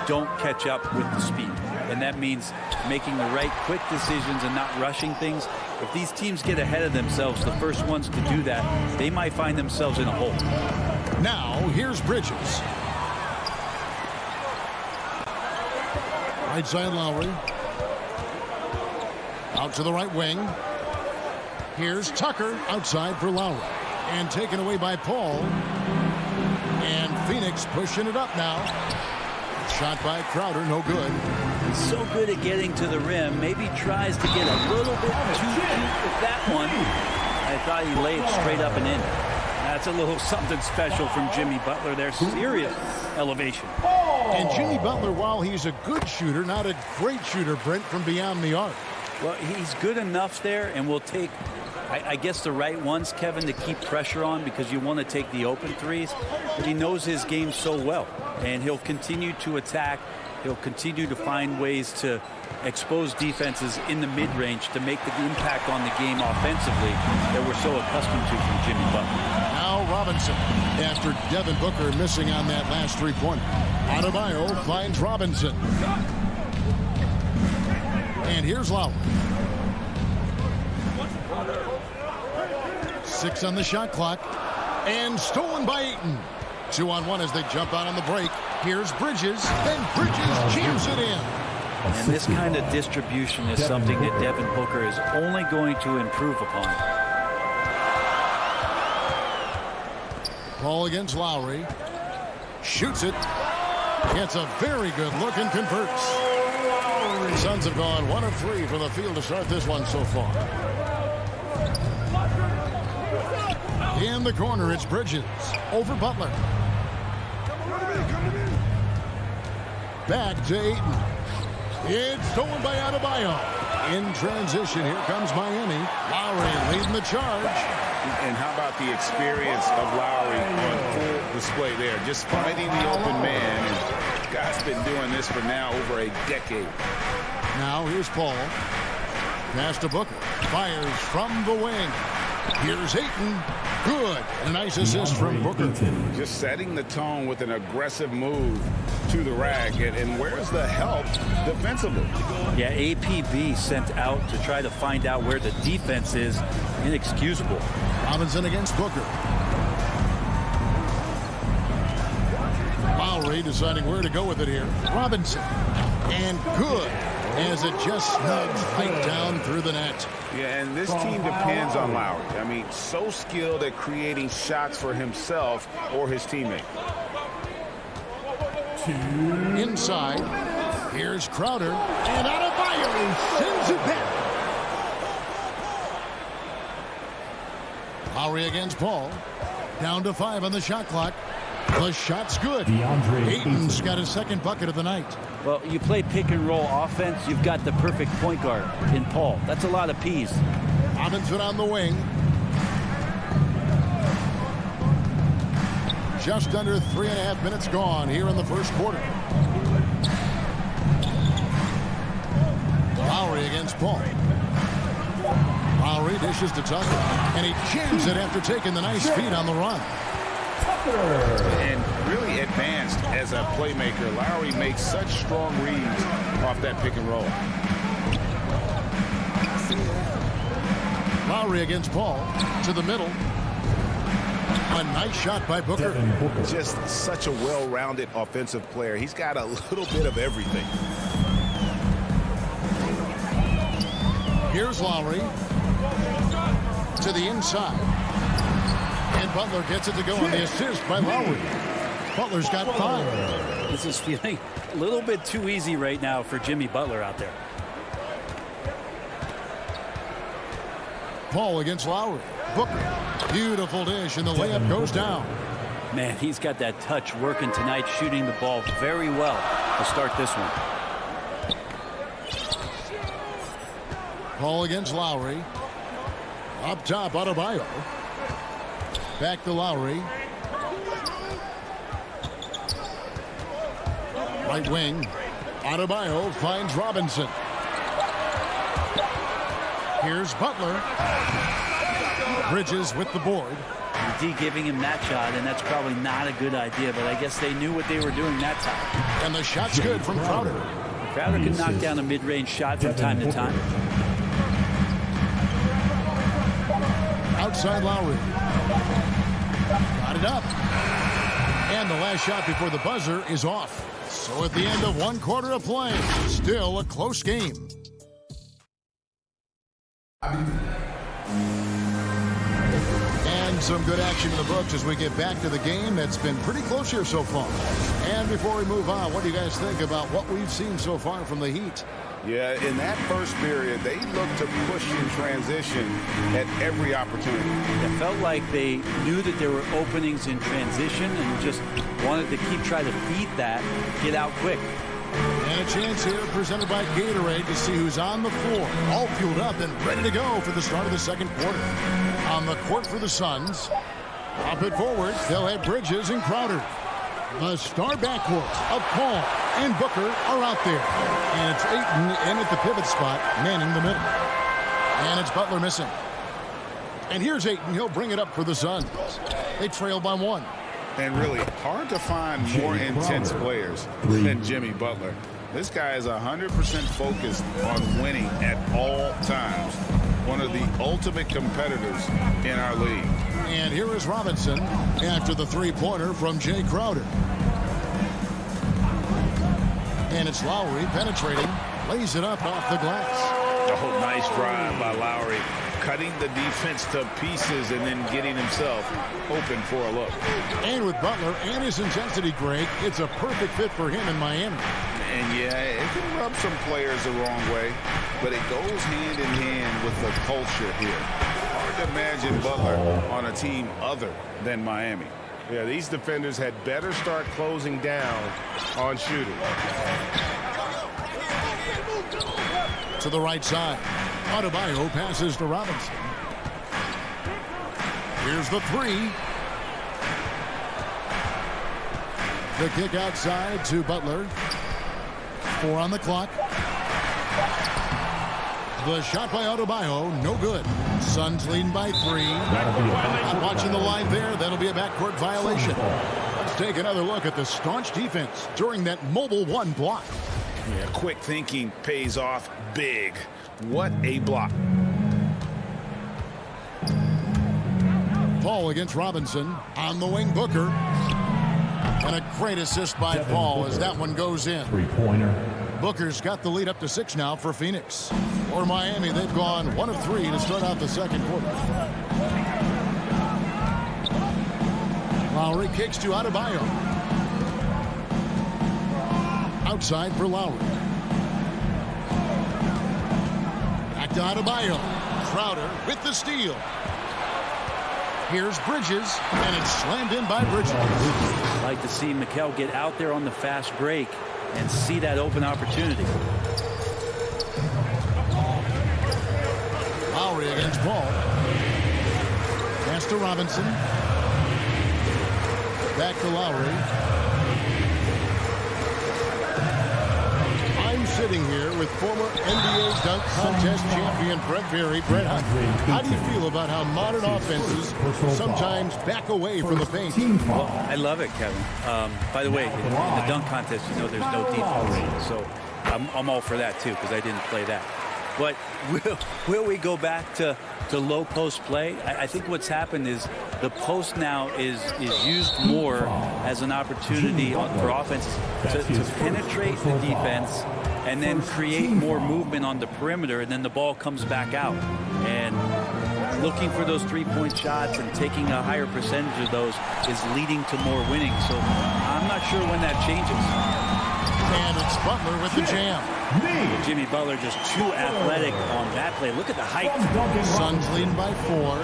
S3: don't catch up with the speed. and that means making the right quick decisions and not rushing things. If these teams get ahead of themselves, the first ones to do that, they might find themselves in a hole.
S8: Now, here's Bridges. Right side Lowry. Out to the right wing. Here's Tucker outside for Lowry. And taken away by Paul. And Phoenix pushing it up now. Shot by Crowder, no good.
S3: He's so good at getting to the rim. Maybe tries to get a little bit too cute with that one. I thought he laid straight up and in. That's a little something special from Jimmy Butler there. Serious elevation.
S8: And Jimmy Butler, while he's a good shooter, not a great shooter, Brent, from beyond the arc.
S3: Well, he's good enough there, and will take, I guess, the right ones, Kevin, to keep pressure on, because you want to take the open threes. But he knows his game so well, and he'll continue to attack. He'll continue to find ways to expose defenses in the mid-range to make the impact on the game offensively that we're so accustomed to from Jimmy Butler.
S8: Now Robinson, after Devin Booker missing on that last three-pointer. Adebayo finds Robinson. And here's Lowry. 6 on the shot clock. And stolen by Ayton. 2-on-1 as they jump out on the break. Here's Bridges. And Bridges jams it in.
S3: And this kind of distribution is something that Devin Booker is only going to improve upon.
S8: Ball against Lowry. Shoots it. Gets a very good look and converts. Suns have gone 1 of 3 from the field to start this one so far. In the corner, it's Bridges over Butler. Back to Ayton. It's stolen by Adebayo. In transition, here comes Miami. Lowry leading the charge.
S9: And how about the experience of Lowry on full display there? Just finding the open man. And guy's been doing this for now over a decade.
S8: Now here's Paul. Pass to Booker. Fires from the wing. Here's Ayton. Good. A nice assist from Booker.
S9: Just setting the tone with an aggressive move to the rack. And where's the help defensively?
S3: Yeah, APB sent out to try to find out where the defense is. Inexcusable.
S8: Robinson against Booker. Lowry deciding where to go with it here. Robinson. And good. As it just snugs right down through the net.
S9: Yeah, and this team depends on Lowry. I mean, so skilled at creating shots for himself or his teammate.
S8: Inside, here's Crowder, and Adebayo sends it back. Lowry against Paul. Down to 5 on the shot clock. The shot's good. Ayton's got his second bucket of the night.
S3: Well, you play pick and roll offense, you've got the perfect point guard in Paul. That's a lot of P's.
S8: Robinson on the wing. Just under 3.5 minutes gone here in the first quarter. Lowry against Paul. Lowry dishes to Tucker, and he jams it after taking the nice feed on the run.
S9: And really advanced as a playmaker. Lowry makes such strong reads off that pick and roll.
S8: Lowry against Paul to the middle. A nice shot by Booker.
S9: Just such a well-rounded offensive player. He's got a little bit of everything.
S8: Here's Lowry to the inside. And Butler gets it to go on the assist by Lowry. Butler's got 5.
S3: This is feeling a little bit too easy right now for Jimmy Butler out there.
S8: Paul against Lowry. Booker. Beautiful dish, and the layup goes down.
S3: Man, he's got that touch working tonight, shooting the ball very well to start this one.
S8: Paul against Lowry. Up top, Adebayo. Back to Lowry. Right wing. Adebayo finds Robinson. Here's Butler. Bridges with the board.
S3: D giving him that shot, and that's probably not a good idea, but I guess they knew what they were doing that time.
S8: And the shot's good from Crowder.
S3: Crowder can knock down a mid-range shot from time to time.
S8: Outside Lowry. Got it up. And the last shot before the buzzer is off. So at the end of 1 quarter of play, still a close game. And some good action in the books as we get back to the game that's been pretty close here so far. And before we move on, what do you guys think about what we've seen so far from the Heat?
S9: Yeah, in that first period, they looked to push in transition at every opportunity.
S3: It felt like they knew that there were openings in transition and just wanted to keep trying to feed that, get out quick.
S8: And a chance here presented by Gatorade to see who's on the floor. All fueled up and ready to go for the start of the second quarter. On the court for the Suns. Up it forward, they'll have Bridges and Crowder. The star backcourt of Paul and Booker are out there. And it's Ayton in at the pivot spot, manning the middle. And it's Butler missing. And here's Ayton. He'll bring it up for the Suns. They trail by 1.
S9: And really hard to find more intense players than Jimmy Butler. This guy is 100% focused on winning at all times. One of the ultimate competitors in our league.
S8: And here is Robinson after the three-pointer from Jay Crowder. And it's Lowry penetrating, lays it up off the glass.
S9: Oh, nice drive by Lowry. Cutting the defense to pieces and then getting himself open for a look.
S8: And with Butler and his intensity, Greg, it's a perfect fit for him in Miami.
S9: And yeah, it can rub some players the wrong way, but it goes hand in hand with the culture here. Hard to imagine Butler on a team other than Miami.
S13: Yeah, these defenders had better start closing down on shooting.
S8: To the right side. Adebayo passes to Robinson. Here's the three. The kick outside to Butler. 4 on the clock. The shot by Adebayo, no good. Suns leading by 3. Not watching the line there. That'll be a backcourt violation. Let's take another look at the staunch defense during that mobile 1 block.
S9: Yeah, quick thinking pays off big. What a block.
S8: Paul against Robinson. On the wing, Booker. And a great assist by Paul as that one goes in.
S4: Three-pointer.
S8: Booker's got the lead up to 6 now for Phoenix. For Miami, they've gone 1 of 3 to start out the second quarter. Lowry kicks to Adebayo. Outside for Lowry. Back to Adebayo. Crowder with the steal. Here's Bridges, and it's slammed in by Bridges.
S3: I'd like to see Mikel get out there on the fast break and see that open opportunity.
S8: Lowry against Paul. Pass to Robinson. Back to Lowry. I'm sitting here with former NBA dunk contest champion Brett Berry. Brett, how do you feel about how modern offenses sometimes back away from the paint?
S3: Well, I love it, Kevin. By the way, in the dunk contest, you know there's no defense. So I'm all for that, too, because I didn't play that. But will we go back to low post play? I think what's happened is the post now is used more as an opportunity for offenses to penetrate the defense and then create more movement on the perimeter, and then the ball comes back out. And looking for those three-point shots and taking a higher percentage of those is leading to more winning. So I'm not sure when that changes.
S8: And it's Butler with the jam.
S3: Jimmy Butler just too athletic on that play. Look at the height.
S8: Suns leading by 4.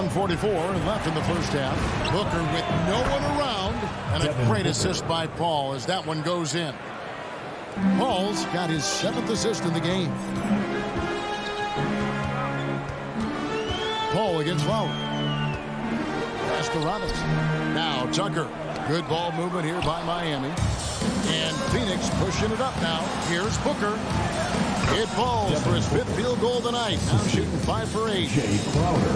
S8: .144 left in the first half. Booker with no one around. And a great assist by Paul as that one goes in. Paul's got his 7th assist in the game. Paul against Lowry. Pass to Robinson. Now Tucker. Good ball movement here by Miami. And Phoenix pushing it up now. Here's Booker. It falls for his 5th field goal tonight. Now shooting 5 for 8.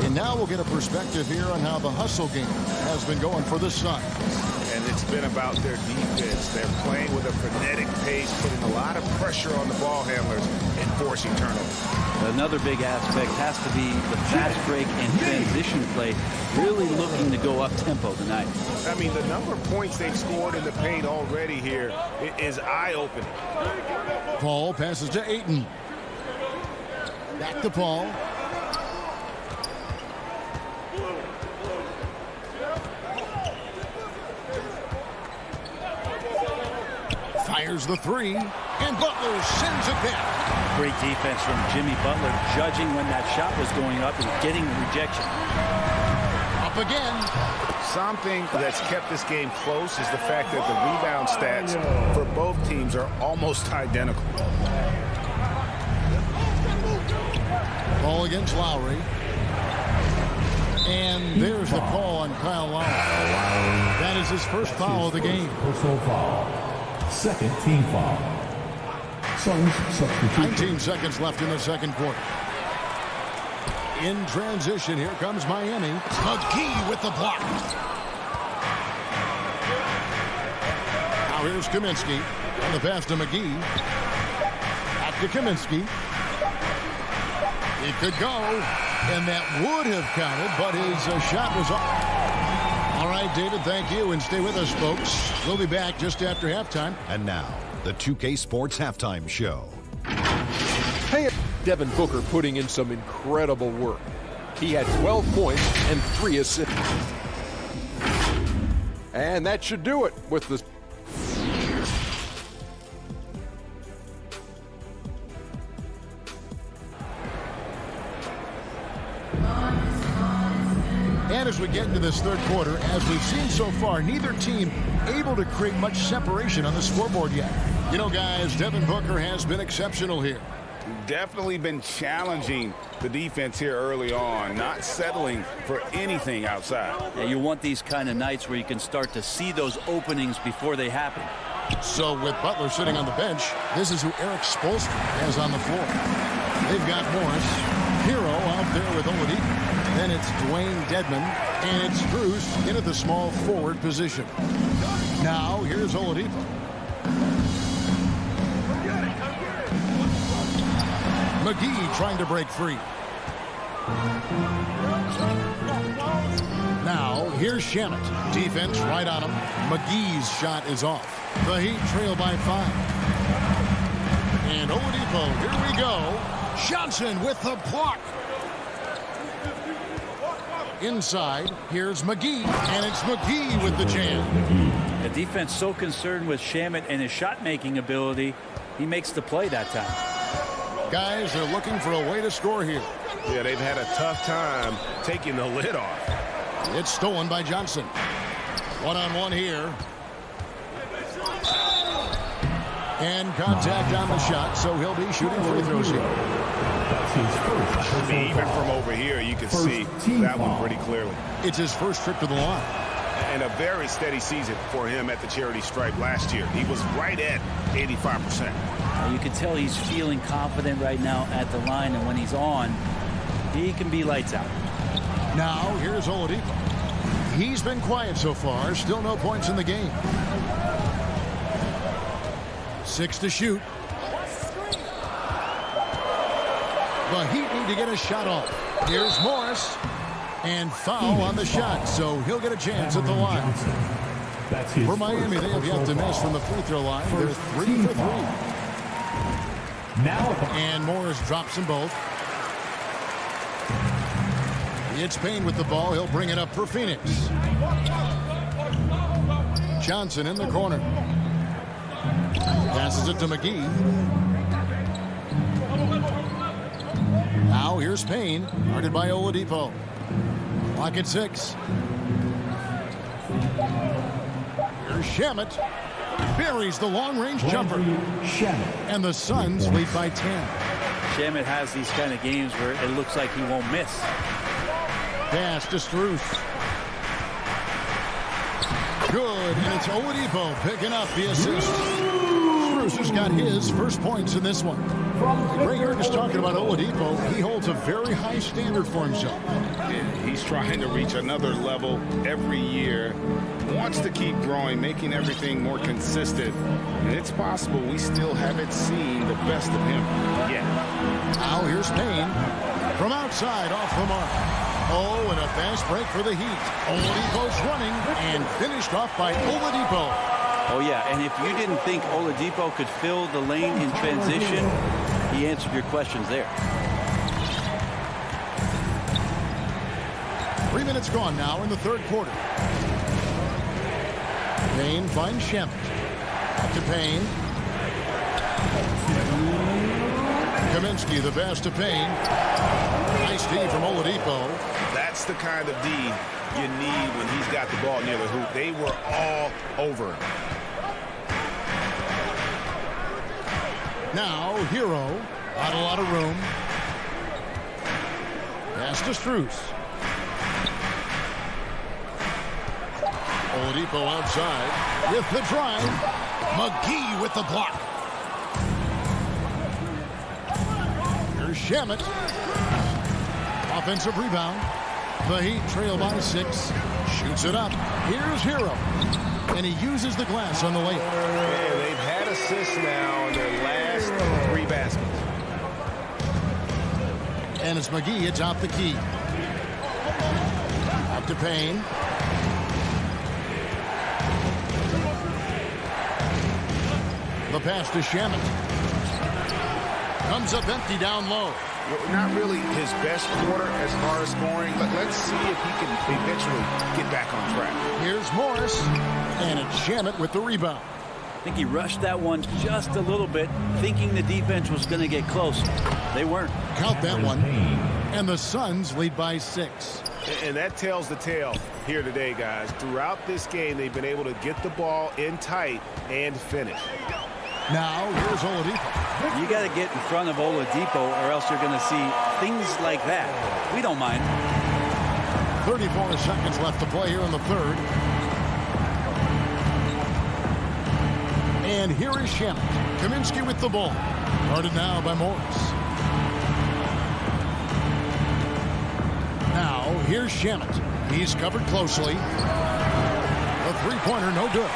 S8: And now we'll get a perspective here on how the hustle game has been going for the Suns.
S9: and it's been about their defense. They're playing with a frenetic pace, putting a lot of pressure on the ball handlers and forcing turnovers.
S3: Another big aspect has to be the fast break and transition play, really looking to go up-tempo tonight.
S13: I mean, the number of points they've scored in the paint already here is eye-opening.
S8: Paul passes to Ayton. Back to Paul. Fires the three, and Butler sends it back.
S3: Great defense from Jimmy Butler, judging when that shot was going up and getting the rejection.
S8: Up again.
S13: Something that's kept this game close is the fact that the rebound stats for both teams are almost identical.
S8: Ball against Lowry. And there's the call on Kyle Lowry. That is his first foul of the game.
S4: Personal foul. Second team foul. Suns substitution.
S8: 19 seconds left in the second quarter. In transition, here comes Miami. McGee with the block. Now here's Kaminsky. On the pass to McGee. Back to Kaminsky. He could go, and that would have counted, but his shot was off. All right, David, thank you, and stay with us, folks. We'll be back just after halftime.
S5: And now, the 2K Sports Halftime Show.
S6: Hey, Devin Booker putting in some incredible work. He had 12 points and 3 assists. And that should do it with the...
S8: And as we get into this third quarter, as we've seen so far, neither team able to create much separation on the scoreboard yet. You know, guys, Devin Booker has been exceptional here.
S9: Definitely been challenging the defense here early on, not settling for anything outside.
S3: Yeah, you want these kind of nights where you can start to see those openings before they happen.
S8: So with Butler sitting on the bench, this is who Eric Spoelstra has on the floor. They've got Morris, Hero out there with Oladipo. Then it's Dwayne Dedman, and it's Strus in at the small forward position. Now here's Oladipo. McGee trying to break free. Now here's Shamet. Defense right on him. McGee's shot is off. The Heat trail by 5. And Oladipo, here we go. Johnson with the block. Inside, here's McGee, and it's McGee with the jam.
S3: The defense so concerned with Shamet and his shot-making ability, he makes the play that time.
S8: Guys, they're looking for a way to score here.
S13: Yeah, they've had a tough time taking the lid off.
S8: It's stolen by Johnson. One-on-one here. And contact on the shot, so he'll be shooting free throws here.
S4: That's his first.
S13: I mean, even from over here, you can see that one pretty clearly.
S8: It's his first trip to the line.
S13: And a very steady season for him at the charity stripe last year. He was right at 85%.
S3: You can tell he's feeling confident right now at the line, and when he's on, he can be lights out.
S8: Now, here's Oladipo. He's been quiet so far. Still no points in the game. 6 to shoot. The Heat need to get a shot off. Here's Morris. And foul on the shot, so he'll get a chance at the line. For Miami, they have yet to miss from the free throw line. They're 3 for 3. And Morris drops them both. It's Payne with the ball. He'll bring it up for Phoenix. Johnson in the corner. Passes it to McGee. Now here's Payne, guarded by Oladipo. Clock at 6. Here's Shamet. Buries the long-range jumper. And the Suns lead by 10.
S3: Shamet has these kind of games where it looks like he won't miss.
S8: Pass to Strus. Good, and it's Oladipo picking up the assist. Cruz got his first points in this one. Ray is talking about Oladipo. He holds a very high standard for himself.
S9: Yeah, he's trying to reach another level every year. Wants to keep growing, making everything more consistent. And it's possible we still haven't seen the best of him yet.
S8: Now here's Payne from outside off the mark. Oh, and a fast break for the Heat. Oladipo's running and finished off by Oladipo.
S3: Oh, yeah, and if you didn't think Oladipo could fill the lane in transition, he answered your questions there.
S8: 3 minutes gone now in the third quarter. Payne finds Shamet. Up to Payne. Kaminsky, the pass to Payne. Nice D from Oladipo.
S9: That's the kind of D you need when he's got the ball near the hoop. They were all over him.
S8: Now, Hero. Not a lot of room. Pass to Strus. Oladipo outside with the drive. McGee with the block. Here's Shamet. Offensive rebound. The Heat trail by 6. Shoots it up. Here's Hero. And he uses the glass on the layup.
S9: Yeah, they've had assists now in their last 3 baskets.
S8: And it's McGee atop the key. Up to Payne. The pass to Shamet. Comes up empty down low.
S9: Not really his best quarter as far as scoring, but let's see if he can eventually get back on track.
S8: Here's Morris, and it's Shamet with the rebound.
S3: I think he rushed that one just a little bit, thinking the defense was going to get close. They weren't.
S8: Count that one. And the Suns lead by 6.
S9: And that tells the tale here today, guys. Throughout this game, they've been able to get the ball in tight and finish.
S8: Now, here's Oladipo.
S3: You got to get in front of Oladipo or else you're going to see things like that. We don't mind.
S8: 34 seconds left to play here in the third. And here is Shamet. Kaminsky with the ball. Guarded now by Morris. Now, here's Shamet. He's covered closely. A three-pointer, no good.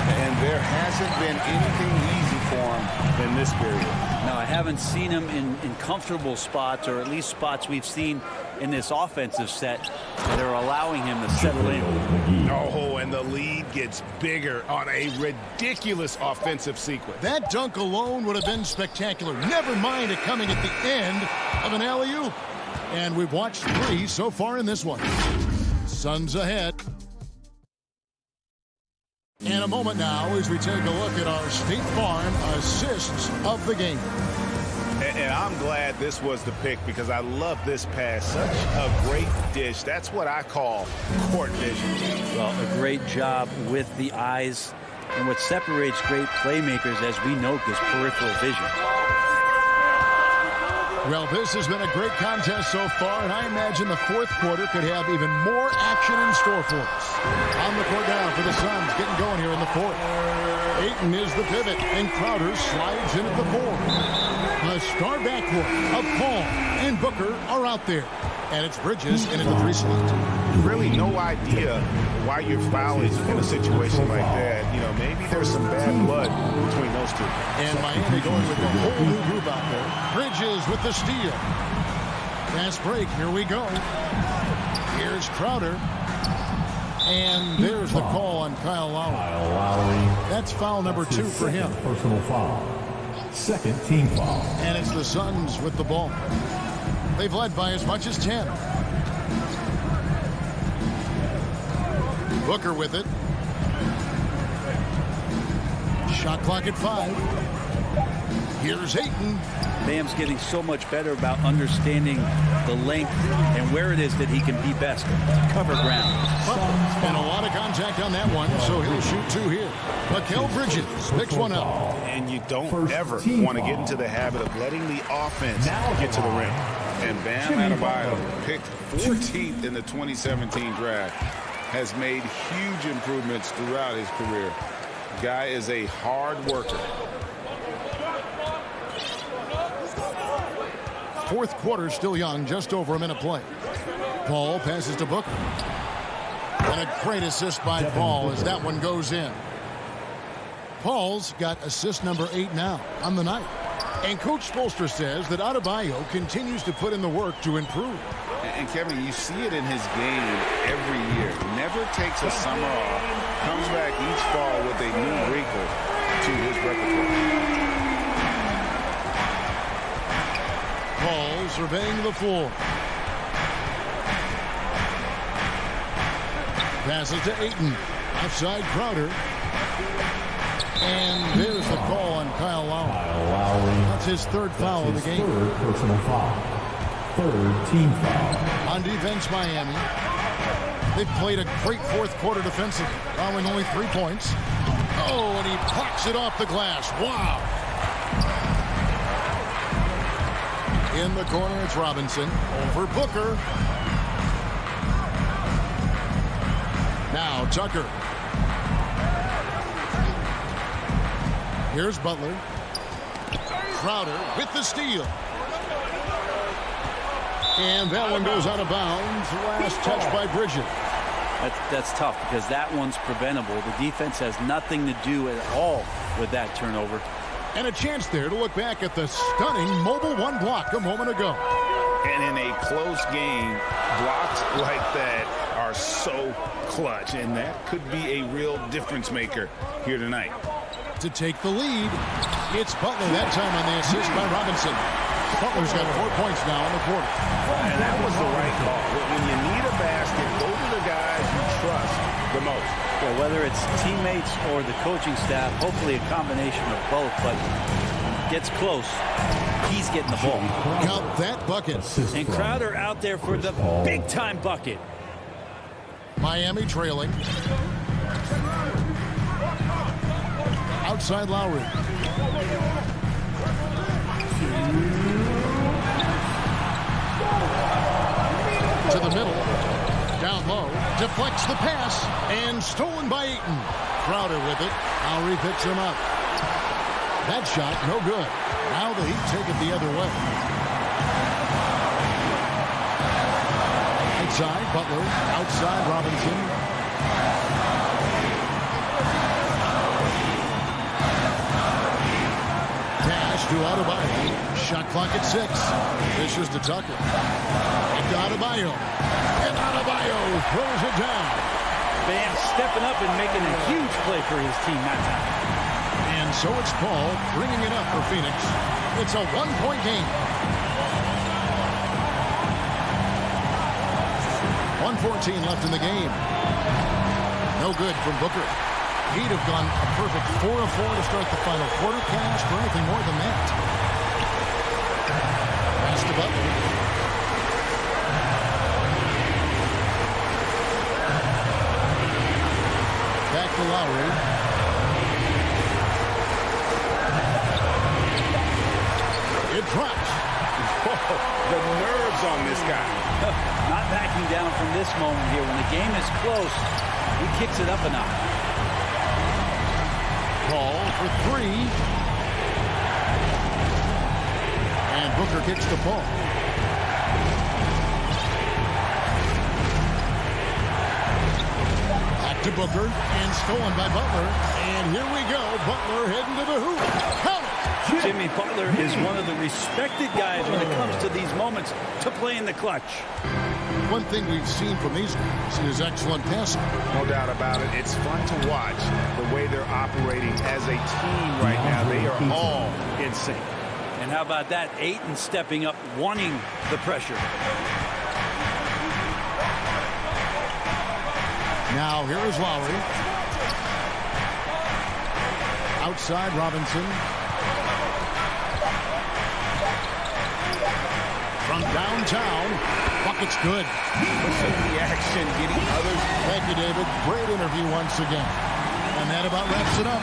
S9: And there hasn't been anything easy for him in this period.
S3: No, I haven't seen him in comfortable spots, or at least spots we've seen in this offensive set that are allowing him to settle in.
S9: Oh, and the lead gets bigger on a ridiculous offensive sequence.
S8: That dunk alone would have been spectacular. Never mind it coming at the end of an alley-oop. And we've watched 3 so far in this one. Suns ahead. In a moment now as we take a look at our State Farm assists of the game.
S9: And I'm glad this was the pick because I love this pass. Such a great dish. That's what I call court vision.
S3: Well, a great job with the eyes. And what separates great playmakers, as we note, is peripheral vision.
S8: Well, this has been a great contest so far, and I imagine the fourth quarter could have even more action in store for us. On the court now for the Suns, getting going here in the fourth. Ayton is the pivot, and Crowder slides in at the 4. The star backcourt of Paul and Booker are out there. And it's Bridges in at the 3 slot.
S9: Really no idea why you're fouling in a situation like that. You know, maybe there's some bad blood between those two.
S8: And Miami going with the whole new group out there. Bridges with the steal. Fast break. Here we go. Here's Crowder. And there's the call on Kyle Lowry. That's foul number 2 for him.
S4: Personal foul. Second team foul.
S8: And it's the Suns with the ball. They've led by as much as 10. Booker with it. Shot clock at 5. Here's Ayton.
S3: Bam's getting so much better about understanding the length and where it is that he can be best. Cover ground.
S8: And a lot of contact on that one, so he'll shoot 2 here. Mikal Bridges picks one up.
S9: And you don't ever want to get into the habit of letting the offense get to the rim. And Bam Adebayo, picked 14th in the 2017 draft, has made huge improvements throughout his career. Guy is a hard worker.
S8: Fourth quarter still young, just over a minute play. Paul passes to Booker. And a great assist by Paul as that one goes in. Paul's got assist number 8 now on the night. And Coach Spoelstra says that Adebayo continues to put in the work to improve.
S13: And Kevin, you see it in his game every year. Never takes a summer off. Comes back each fall with a new wrinkle to his repertoire.
S8: Paul surveying the floor. Passes to Ayton. Outside Crowder. And there's the call on Kyle Lowry. That's his third foul of the game.
S4: Third personal foul. Third team foul.
S8: On defense, Miami. They've played a great fourth quarter defensively, allowing only 3 points. Oh, and he pops it off the glass. Wow. In the corner, it's Robinson. Over Booker. Now Tucker. Here's Butler. Crowder with the steal. And that one goes out of bounds. Last touch by Bridges.
S3: That's tough because that one's preventable. The defense has nothing to do at all with that turnover.
S8: And a chance there to look back at the stunning Mobile One block a moment ago.
S13: And in a close game, blocks like that are so clutch. And that could be a real difference maker here tonight.
S8: To take the lead, it's Butler that time on the assist by Robinson. Butler's got 4 points now in the quarter.
S13: And that was the right call. When you need a basket, go to the guys you trust the most.
S3: Well, whether it's teammates or the coaching staff, hopefully a combination of both, but gets close. He's getting the ball.
S8: Count that bucket.
S3: And Crowder out there for the big-time bucket.
S8: Miami trailing. Outside Lowry. To the middle. Down low. Deflects the pass. And stolen by Ayton. Crowder with it. Lowry picks him up. That shot, no good. Now the Heat take it the other way. Inside, Butler. Outside, Robinson. Pass to Adebayo. Shot clock at 6. Fishes to Tucker. And to Adebayo. And Adebayo throws it down.
S3: Bam stepping up and making a huge play for his team that time.
S8: And so it's Paul bringing it up for Phoenix. It's a 1-point game. 1:14 left in the game. No good from Booker. He'd have gone a perfect 4 of 4 to start the final quarter. Can't ask for anything more than that. Pass to Butler. Back to Lowry. It drops.
S13: Whoa, the nerves on this guy.
S3: Not backing down from this moment here. When the game is close, he kicks it up a notch.
S8: Paul for 3. And Booker kicks the ball. Back to Booker. And stolen by Butler. And here we go. Butler heading to the hoop. Count it.
S3: Jimmy Butler is one of the respected guys when it comes to these moments to play in the clutch.
S8: One thing we've seen from these guys is excellent passing.
S13: No doubt about it. It's fun to watch the way they're operating as a team right now. They are all in sync.
S3: And how about that? Ayton stepping up, wanting the pressure.
S8: Now here is Lowry. Outside Robinson. From downtown, bucket's good.
S13: The action getting others.
S8: Thank you, David. Great interview once again. And that about wraps it up.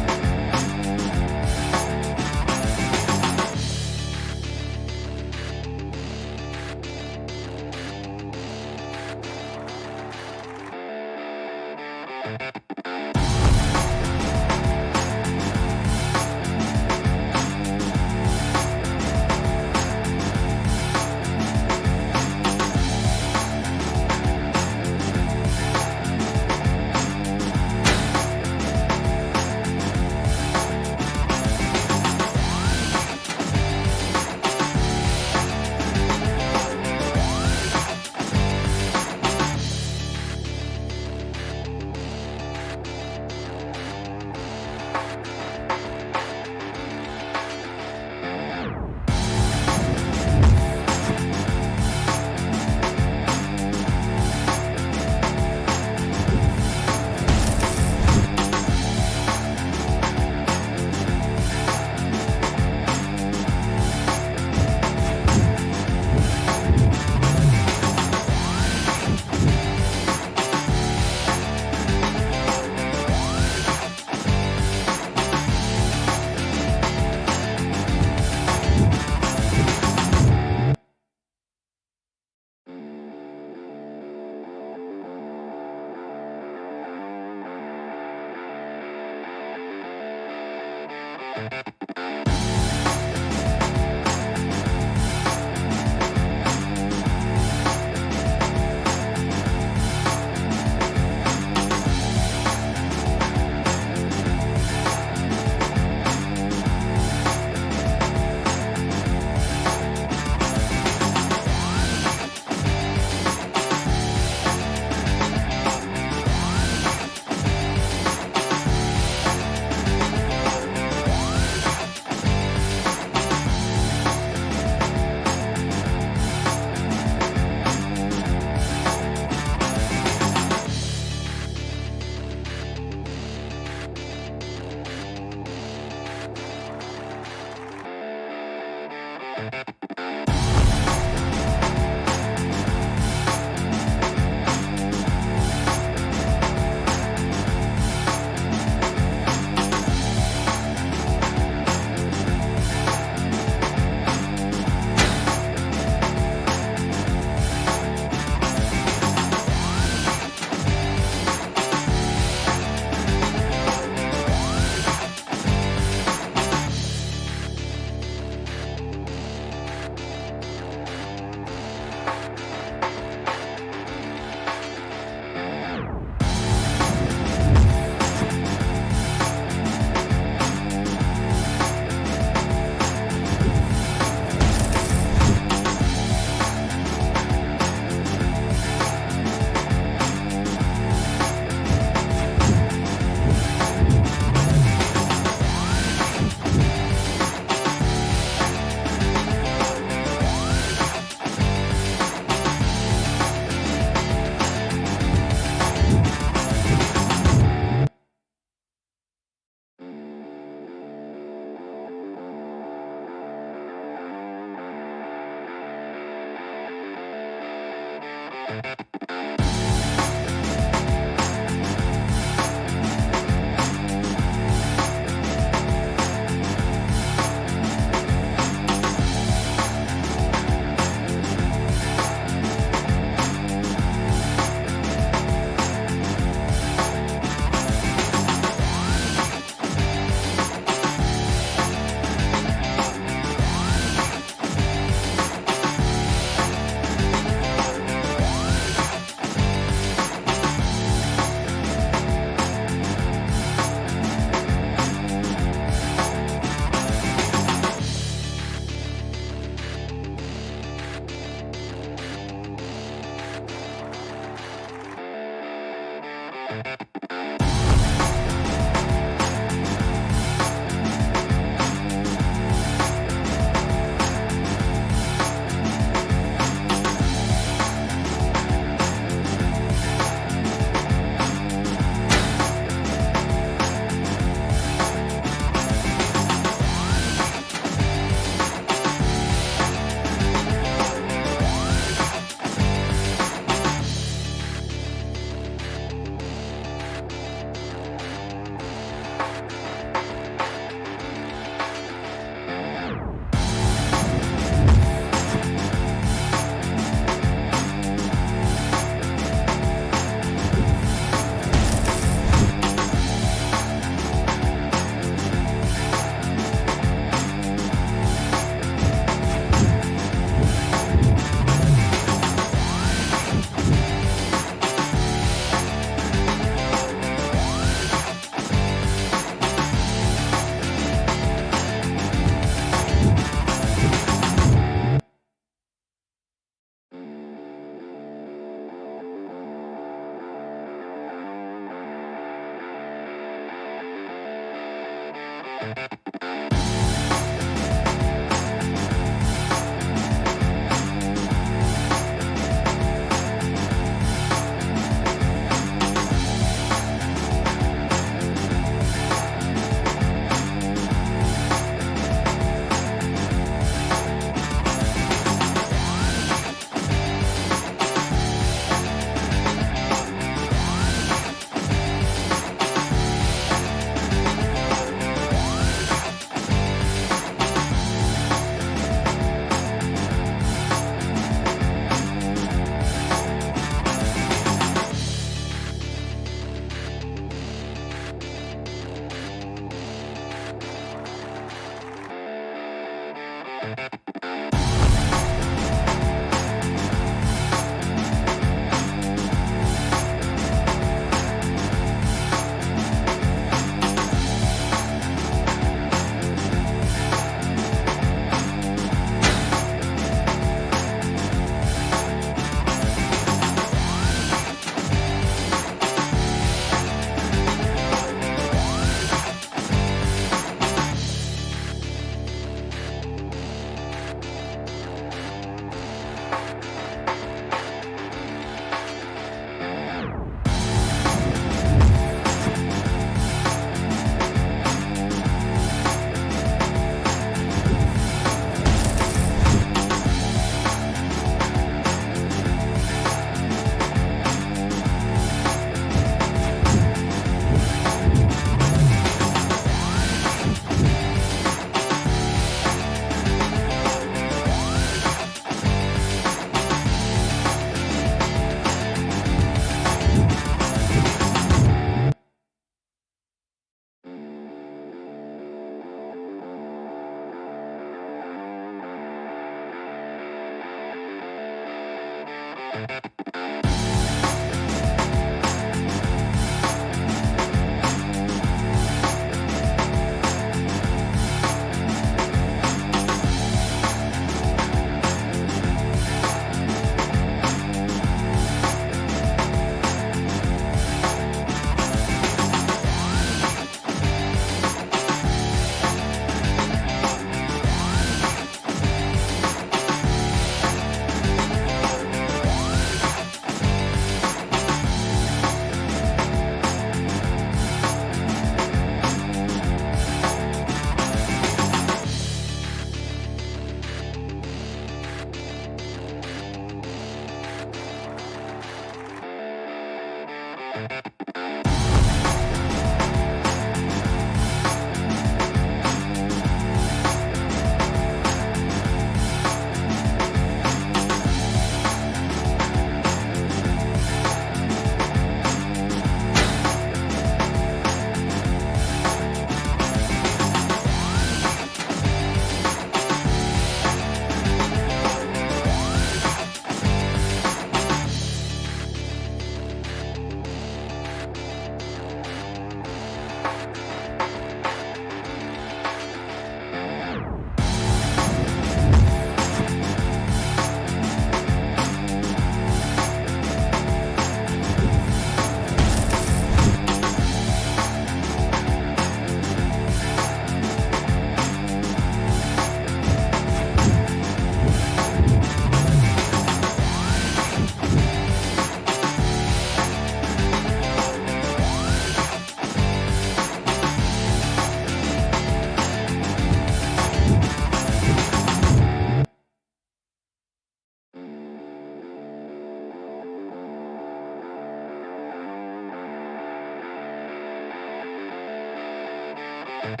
S1: Another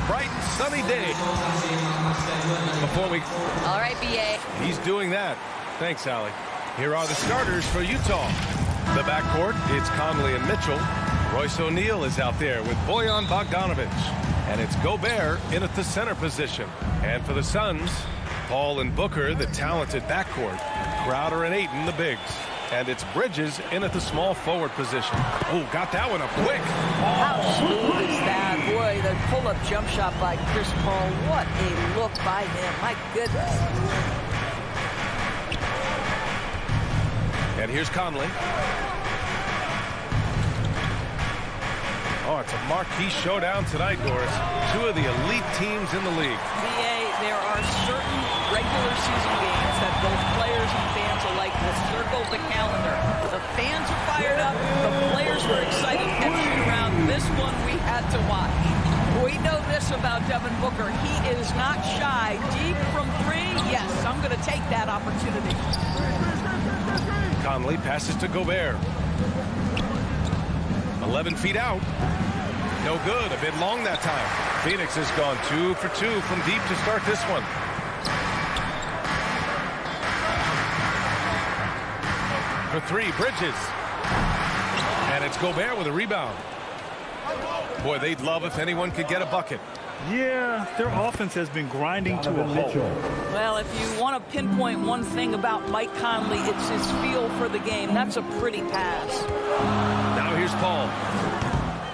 S1: bright, sunny day. Before we...
S10: All right, B.A.
S1: He's doing that. Thanks, Allie. Here are the starters for Utah. The backcourt, it's Conley and Mitchell. Royce O'Neal is out there with Bojan Bogdanovic. And it's Gobert in at the center position. And for the Suns, Paul and Booker, the talented backcourt. Crowder and Ayton, the bigs. And it's Bridges in at the small forward position. Oh, got that one up quick.
S10: How smooth is that? Boy, the pull-up jump shot by Chris Paul. What a look by him. My goodness.
S1: And here's Conley. Oh, it's a marquee showdown tonight, Doris. Two of the elite teams in the league.
S10: BA, there are certain regular season games that both players and fans alike will circle the calendar. The fans are fired up. The players were excited to shoot around. This one we had to watch. We know this about Devin Booker. He is not shy. Deep from three, yes, I'm going to take that opportunity.
S1: Conley passes to Gobert. 11 feet out. No good. A bit long that time. Phoenix has gone 2 for 2 from deep to start this one. For three, Bridges. And it's Gobert with a rebound. Boy, they'd love if anyone could get a bucket.
S2: Yeah, their offense has been grinding to a halt.
S10: Well, if you want to pinpoint one thing about Mike Conley, it's his feel for the game. That's a pretty pass.
S1: Now here's Paul.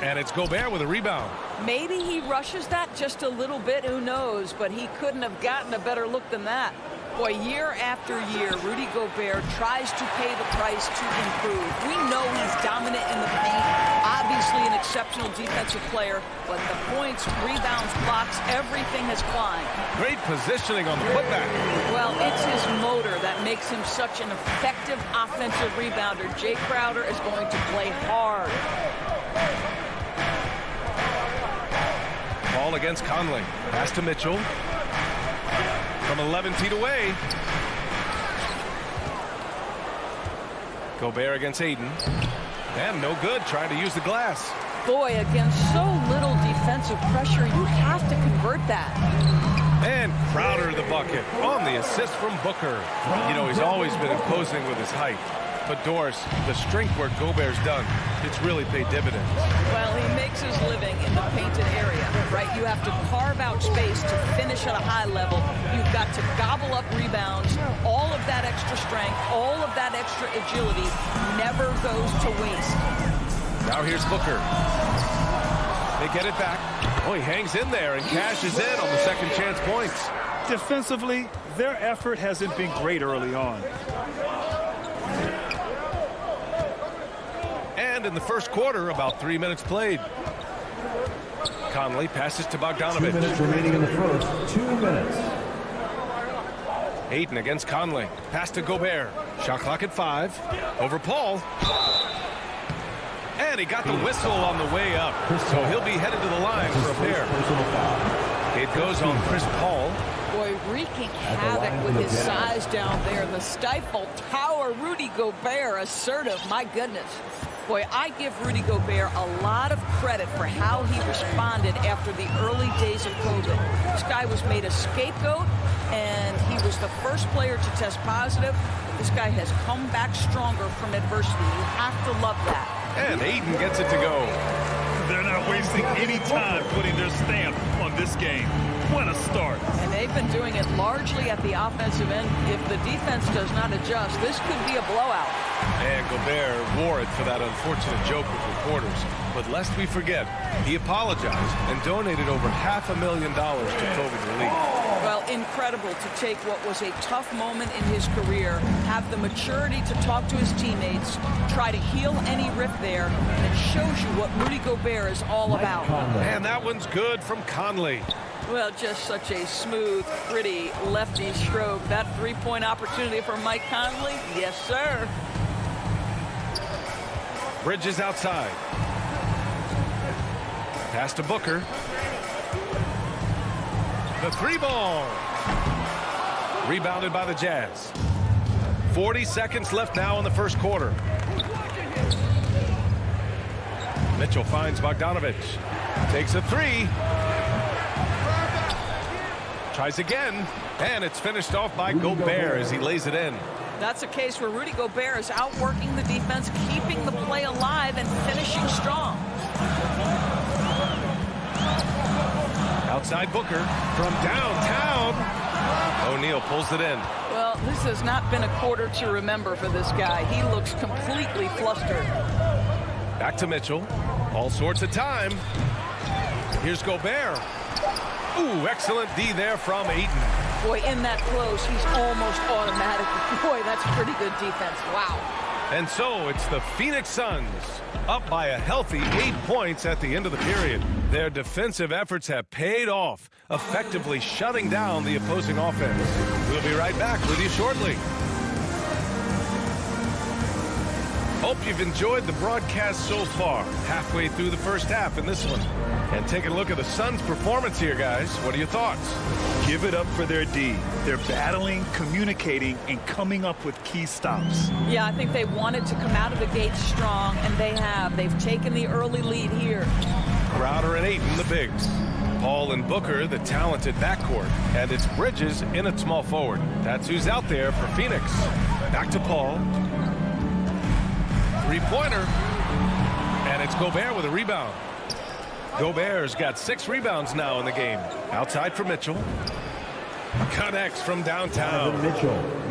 S1: And it's Gobert with a rebound.
S10: Maybe he rushes that just a little bit, who knows, but he couldn't have gotten a better look than that. Boy, year after year, Rudy Gobert tries to pay the price to improve. We know he's dominant in the paint, obviously an exceptional defensive player, but the points, rebounds, blocks, everything has climbed.
S1: Great positioning on the putback.
S10: Well, it's his motor that makes him such an effective offensive rebounder. Jay Crowder is going to play hard.
S1: Ball against Conley. Pass to Mitchell. From 11 feet away. Gobert against Ayton. And no good, trying to use the glass.
S10: Boy, against so little defensive pressure, you have to convert that.
S1: And Crowder the bucket on the assist from Booker. You know, he's always been imposing with his height. But Doris, the strength work Gobert's done, it's really paid dividends.
S10: Well, he makes his living in the painted area, right? You have to carve out space to finish at a high level. You've got to gobble up rebounds. All of that extra strength, all of that extra agility never goes to waste.
S1: Now here's Booker. They get it back. Oh, he hangs in there and cashes in on the second chance points.
S2: Defensively, their effort hasn't been great early on.
S1: And in the first quarter, about 3 minutes played. Conley passes to Bogdanovic.
S4: 2 minutes remaining in the first. 2 minutes.
S1: Ayton against Conley. Pass to Gobert. Shot clock at 5. Over Paul. And he got the whistle on the way up. So he'll be headed to the line for a pair. It goes on Chris Paul.
S10: Boy, wreaking havoc with his size down there. The stifle tower. Rudy Gobert, assertive. My goodness. Boy, I give Rudy Gobert a lot of credit for how he responded after the early days of COVID. This guy was made a scapegoat, and he was the first player to test positive. But this guy has come back stronger from adversity. You have to love that.
S1: And Ayton gets it to go.
S2: They're not wasting any time putting their stamp on this game. What a start.
S10: And they've been doing it largely at the offensive end. If the defense does not adjust, this could be a blowout.
S1: And Gobert wore it for that unfortunate joke with reporters. But lest we forget, he apologized and donated over $500,000 to COVID relief.
S10: Well, incredible to take what was a tough moment in his career, have the maturity to talk to his teammates, try to heal any rift there, and it shows you what Rudy Gobert is all about.
S1: And that one's good from Conley.
S10: Well, just such a smooth, pretty lefty stroke. That three-point opportunity for Mike Conley? Yes, sir.
S1: Bridges outside. Pass to Booker. The three ball. Rebounded by the Jazz. 40 seconds left now in the first quarter. Mitchell finds Bogdanovich. Takes a three. Tries again. And it's finished off by Gobert as he lays it in.
S10: That's a case where Rudy Gobert is outworking the defense, keeping the play alive, and finishing strong.
S1: Outside Booker from downtown. O'Neal pulls it in.
S10: Well, this has not been a quarter to remember for this guy. He looks completely flustered.
S1: Back to Mitchell. All sorts of time. Here's Gobert. Ooh, excellent D there from Ayton.
S10: Boy, in that close, he's almost automatic. Boy, that's pretty good defense. Wow.
S1: And so it's the Phoenix Suns up by a healthy 8 points at the end of the period. Their defensive efforts have paid off, effectively shutting down the opposing offense. We'll be right back with you shortly. Hope you've enjoyed the broadcast so far. Halfway through the first half in this one. And taking a look at the Suns' performance here, guys. What are your thoughts?
S2: Give it up for their D. They're battling, communicating, and coming up with key stops.
S10: Yeah, I think they wanted to come out of the gate strong, and they have. They've taken the early lead here.
S1: Crowder and Ayton, the bigs. Paul and Booker, the talented backcourt. And it's Bridges in at small forward. That's who's out there for Phoenix. Back to Paul. Three-pointer. And it's Gobert with a rebound. Gobert's got 6 rebounds now in the game. Outside for Mitchell. Connects from downtown.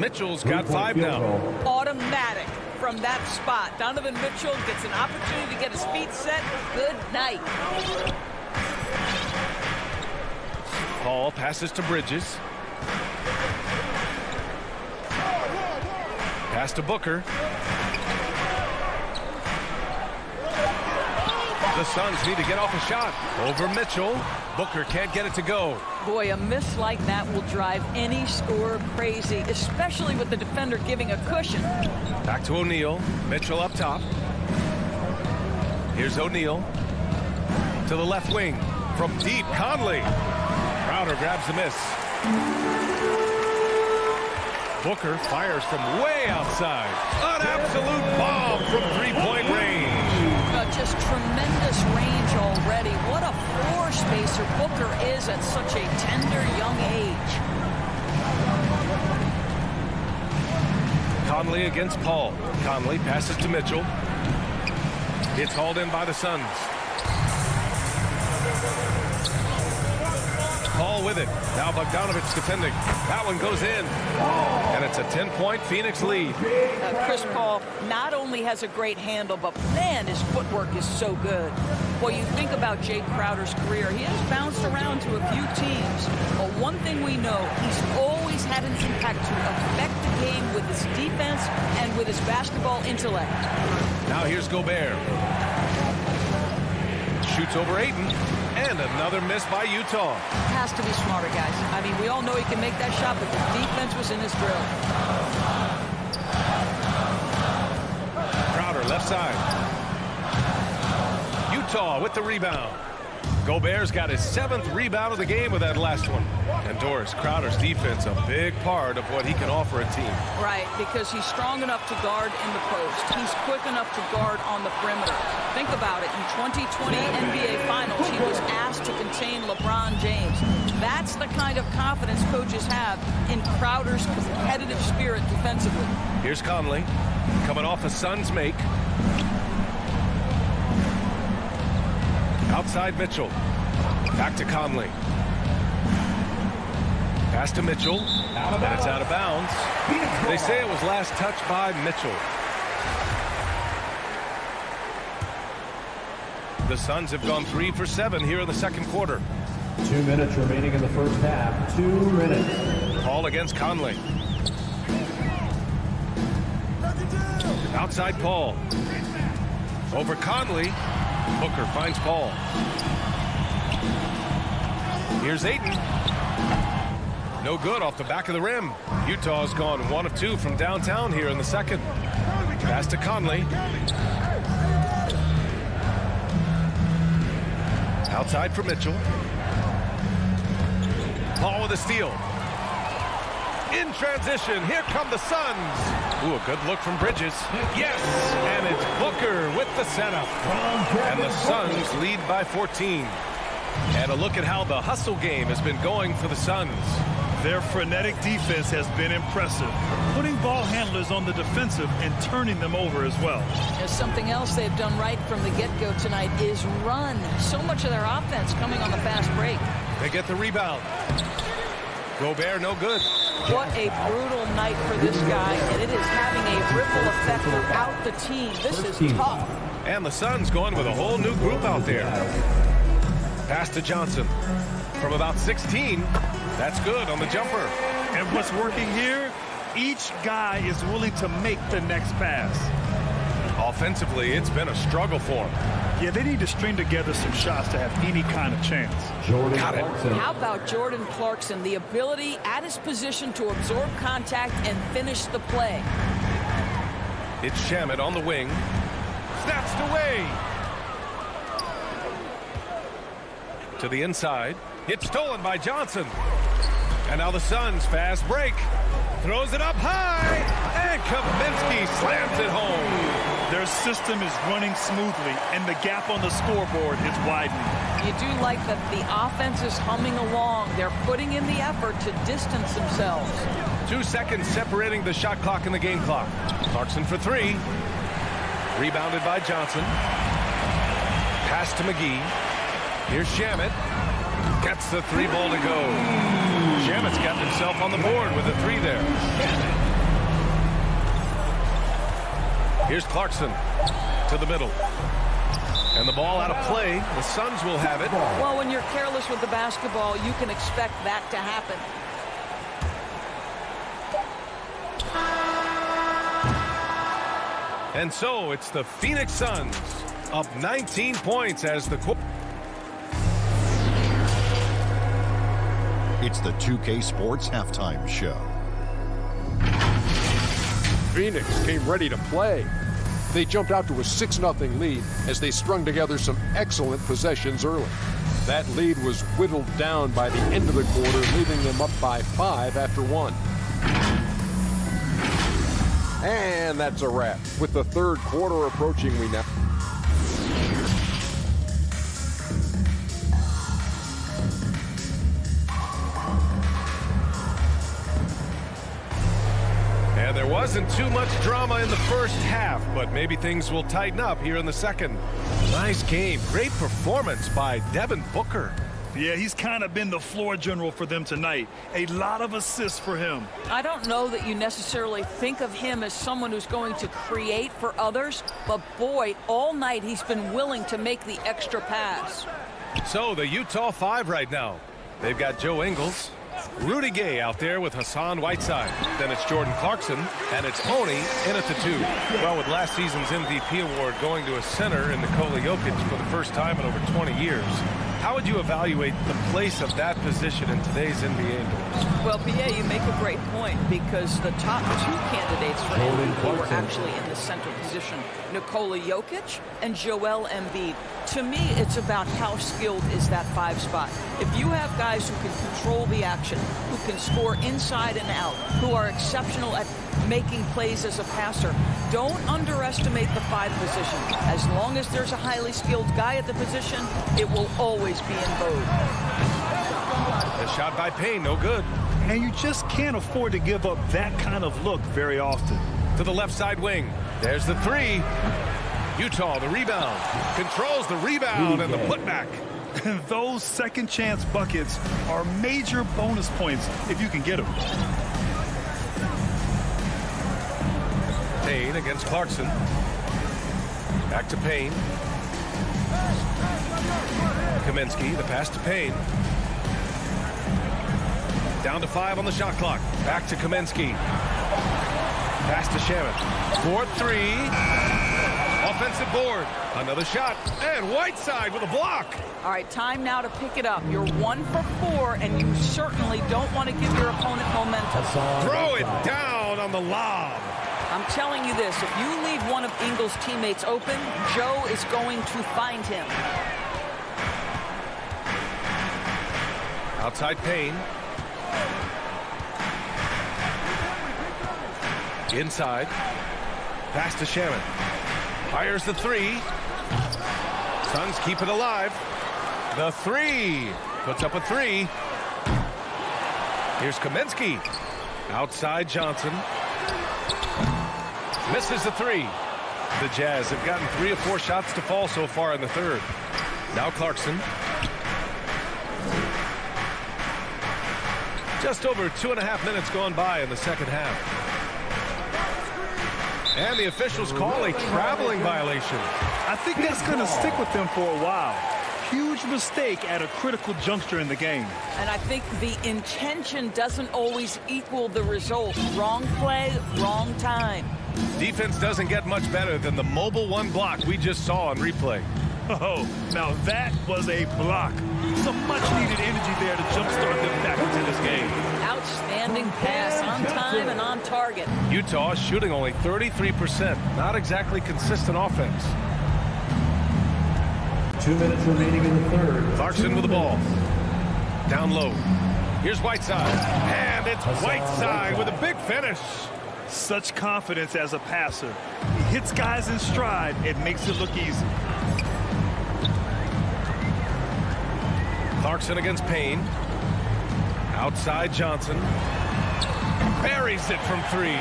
S1: Mitchell's got 5 now.
S10: Automatic from that spot. Donovan Mitchell gets an opportunity to get his feet set. Good night.
S1: Paul passes to Bridges. Pass to Booker. The Suns need to get off a shot. Over Mitchell. Booker can't get it to go.
S10: Boy, a miss like that will drive any scorer crazy, especially with the defender giving a cushion.
S1: Back to O'Neal. Mitchell up top. Here's O'Neal. To the left wing. From deep, Conley. Crowder grabs the miss. Booker fires from way outside. An absolute bomb from three-point range.
S10: Just tremendous range already. What a floor spacer Booker is at such a tender young age.
S1: Conley against Paul. Conley passes to Mitchell. It's hauled in by the Suns. Paul with it. Now Bogdanovich defending. That one goes in. And it's a 10-point Phoenix lead.
S10: Chris Paul not only has a great handle, but man, his footwork is so good. Well, you think about Jay Crowder's career. He has bounced around to a few teams. But one thing we know, he's always had an impact to affect the game with his defense and with his basketball intellect.
S1: Now here's Gobert. Shoots over Ayton. And another miss by Utah.
S10: Has to be smarter, guys. I mean, we all know he can make that shot, but the defense was in his drill.
S1: Crowder left side. Utah with the rebound. Gobert's got his 7th rebound of the game with that last one. And Doris, Crowder's defense, a big part of what he can offer a team.
S10: Right, because he's strong enough to guard in the post. He's quick enough to guard on the perimeter. Think about it. In 2020 NBA Finals, he was asked to contain LeBron James. That's the kind of confidence coaches have in Crowder's competitive spirit defensively.
S1: Here's Conley, coming off a Suns make. Outside Mitchell. Back to Conley. Pass to Mitchell. And it's out of bounds. They say it was last touched by Mitchell. The Suns have gone 3 for 7 here in the second quarter.
S4: 2 minutes remaining in the first half. 2 minutes.
S1: Paul against Conley. Outside Paul. Over Conley. Booker finds Paul. Here's Ayton. No good off the back of the rim. Utah's gone 1 of 2 from downtown here in the second. Pass to Conley. Outside for Mitchell. Paul with a steal. In transition, here come the Suns. Ooh, a good look from Bridges. Yes, and it's Booker with the setup. And the Suns lead by 14. And a look at how the hustle game has been going for the Suns.
S2: Their frenetic defense has been impressive, putting ball handlers on the defensive and turning them over as well.
S10: There's something else they've done right from the get-go tonight is run. So much of their offense coming on the fast break.
S1: They get the rebound. Gobert, no good.
S10: What a brutal night for this guy, and it is having a ripple effect throughout the team. This is tough.
S1: And the Suns going with a whole new group out there. Pass to Johnson. From about 16, that's good on the jumper.
S2: And what's working here, each guy is willing to make the next pass.
S1: Offensively, it's been a struggle for them.
S2: Yeah, they need to string together some shots to have any kind of chance.
S1: Got it.
S10: How about Jordan Clarkson? The ability at his position to absorb contact and finish the play.
S1: It's Shamet on the wing. Snatched away. To the inside. It's stolen by Johnson. And now the Suns fast break. Throws it up high. And Kaminsky slams it home.
S2: Their system is running smoothly, and the gap on the scoreboard is widening.
S10: You do like that the offense is humming along. They're putting in the effort to distance themselves.
S1: 2 seconds separating the shot clock and the game clock. Clarkson for 3. Rebounded by Johnson. Pass to McGee. Here's Shamet. Gets the 3 ball to go. Shamet's got himself on the board with a 3 there. Here's Clarkson to the middle. And the ball out of play. The Suns will have it.
S10: Well, when you're careless with the basketball, you can expect that to happen.
S1: And so it's the Phoenix Suns up 19 points as the...
S5: It's the 2K Sports Halftime Show.
S6: Phoenix came ready to play. They jumped out to a 6-0 lead as they strung together some excellent possessions early. That lead was whittled down by the end of the quarter, leaving them up by 5 after 1. And that's a wrap. With the third quarter approaching, we now...
S1: And there wasn't too much drama in the first half, but maybe things will tighten up here in the second. Nice game. Great performance by Devin Booker.
S2: Yeah, he's kind of been the floor general for them tonight. A lot of assists for him.
S10: I don't know that you necessarily think of him as someone who's going to create for others, but boy, all night he's been willing to make the extra pass.
S1: So the Utah 5 right now. They've got Joe Ingles, Rudy Gay out there with Hassan Whiteside. Then it's Jordan Clarkson, and it's Oni in at the 2. Well, with last season's MVP award going to a center in Nikola Jokic for the first time in over 20 years, how would you evaluate the place of that position in today's NBA?
S10: Well, Pierre, you make a great point because the top 2 candidates for MVP were actually in the center position, Nikola Jokic and Joel Embiid. To me, it's about how skilled is that 5 spot. If you have guys who can control the action, who can score inside and out, who are exceptional at making plays as a passer, don't underestimate the 5 position. As long as there's a highly skilled guy at the position, it will always be in vogue.
S1: The shot by Payne, no good.
S2: And you just can't afford to give up that kind of look very often.
S1: To the left side wing. There's the 3. Utah, the rebound. Controls the rebound and the putback.
S2: Those second chance buckets are major bonus points if you can get them.
S1: Payne against Clarkson. Back to Payne. Kaminsky, the pass to Payne. Down to 5 on the shot clock. Back to Kaminsky. Pass to Shamet. 4-3. Offensive board. Another shot. And Whiteside with a block.
S10: All right, time now to pick it up. You're 1 for 4, and you certainly don't want to give your opponent momentum.
S1: Throw it down on the lob.
S10: I'm telling you this, if you leave one of Ingles' teammates open, Joe is going to find him.
S1: Outside Payne. Inside. Pass to Shaman. Fires the three. Suns keep it alive. The three. Puts up a three. Here's Kaminsky. Outside Johnson. Misses the three. The Jazz have gotten 3 or 4 shots to fall so far in the third. Now Clarkson. Just over 2.5 minutes gone by in the second half. And the officials call a traveling violation.
S2: I think that's going to stick with them for a while. Huge mistake at a critical juncture in the game.
S10: And I think the intention doesn't always equal the result. Wrong play, wrong time.
S1: Defense doesn't get much better than the mobile one block we just saw on replay.
S2: Oh, now that was a block. Some much-needed energy there to jumpstart them back into this game.
S10: Outstanding pass on time and on target.
S1: Utah shooting only 33%. Not exactly consistent offense.
S4: 2 minutes remaining in the third.
S1: Clarkson with the ball. Down low. Here's Whiteside. And it's Whiteside with a big finish.
S2: Such confidence as a passer. He hits guys in stride and makes it look easy.
S1: Clarkson against Payne. Outside Johnson. Buries it from 3.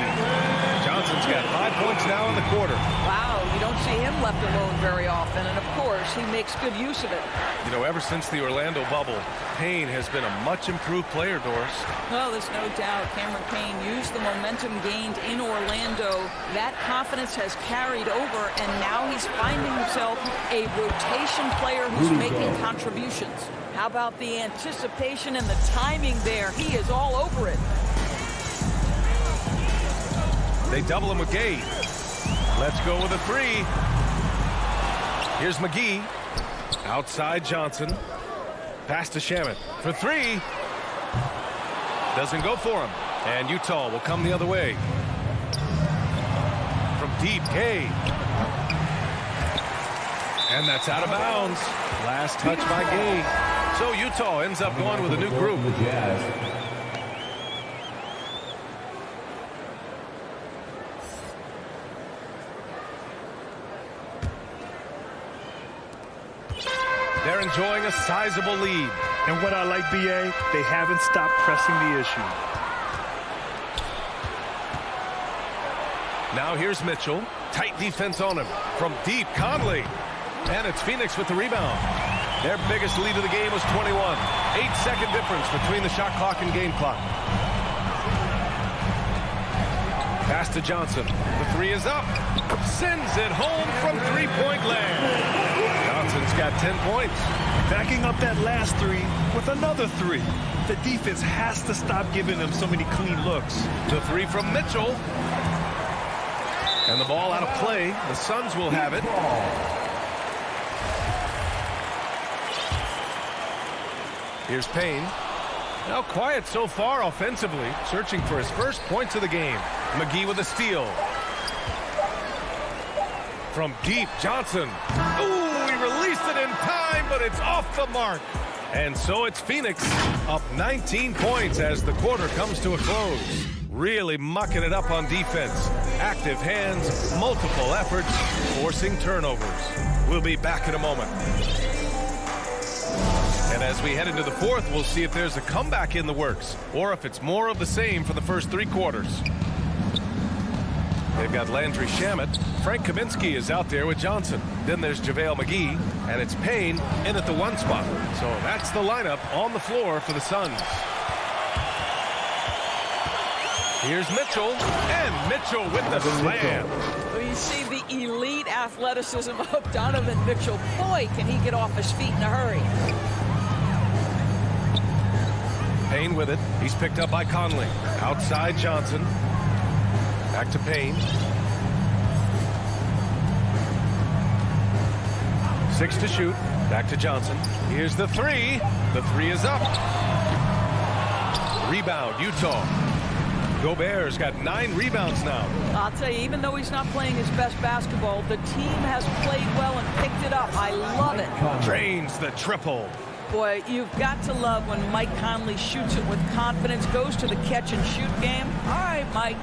S1: Johnson's got 5 points now in the quarter.
S10: Wow, you don't see him left alone very often. And, of course, he makes good use of it.
S1: You know, ever since the Orlando bubble, Payne has been a much-improved player, Doris.
S10: Well, there's no doubt Cameron Payne used the momentum gained in Orlando. That confidence has carried over, and now he's finding himself a rotation player who's making contributions. How about the anticipation and the timing there? He is all over it.
S1: They double him with Gay. Let's go with a 3. Here's McGee. Outside Johnson. Pass to Shaman for 3. Doesn't go for him. And Utah will come the other way. From deep, Gay. And that's out of bounds. Last touch by Gay. So Utah ends up going with a new group.
S4: The Jazz.
S1: They're enjoying a sizable lead.
S2: And what I like, BA, they haven't stopped pressing the issue.
S1: Now here's Mitchell. Tight defense on him. From deep, Conley. And it's Phoenix with the rebound. Their biggest lead of the game was 21. 8-second difference between the shot clock and game clock. Pass to Johnson. The 3 is up. Sends it home from three-point land. Johnson's got 10 points.
S2: Backing up that last 3 with another 3. The defense has to stop giving them so many clean looks.
S1: The 3 from Mitchell. And the ball out of play. The Suns will have it. Here's Payne. Now quiet so far offensively. Searching for his first points of the game. McGee with a steal. From deep, Johnson. Ooh, he released it in time, but it's off the mark. And so it's Phoenix up 19 points as the quarter comes to a close. Really mucking it up on defense. Active hands, multiple efforts, forcing turnovers. We'll be back in a moment. And as we head into the fourth, we'll see if there's a comeback in the works or if it's more of the same for the first 3 quarters. They've got Landry Shamet. Frank Kaminsky is out there with Johnson. Then there's JaVale McGee, and it's Payne in at the 1 spot. So that's the lineup on the floor for the Suns. Here's Mitchell, and Mitchell with the slam.
S10: Well, you see the elite athleticism of Donovan Mitchell. Boy, can he get off his feet in a hurry.
S1: Payne with it. He's picked up by Conley. Outside Johnson. Back to Payne. 6 to shoot. Back to Johnson. Here's the 3. The 3 is up. Rebound, Utah. Gobert's got 9 rebounds now.
S10: I'll tell you, even though he's not playing his best basketball, the team has played well and picked it up. I love it.
S1: Drains the triple.
S10: Boy, you've got to love when Mike Conley shoots it with confidence, goes to the catch-and-shoot game. All right, Mike.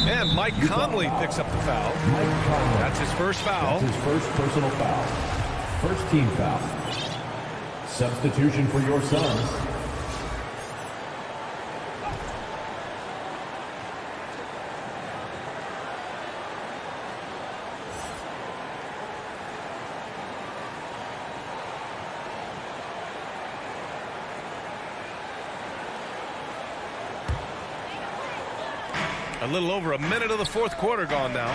S1: And Mike Conley picks up the foul. That's his first foul.
S4: That's his first personal foul. First team foul. Substitution for your Suns.
S1: A little over a minute of the fourth quarter gone now.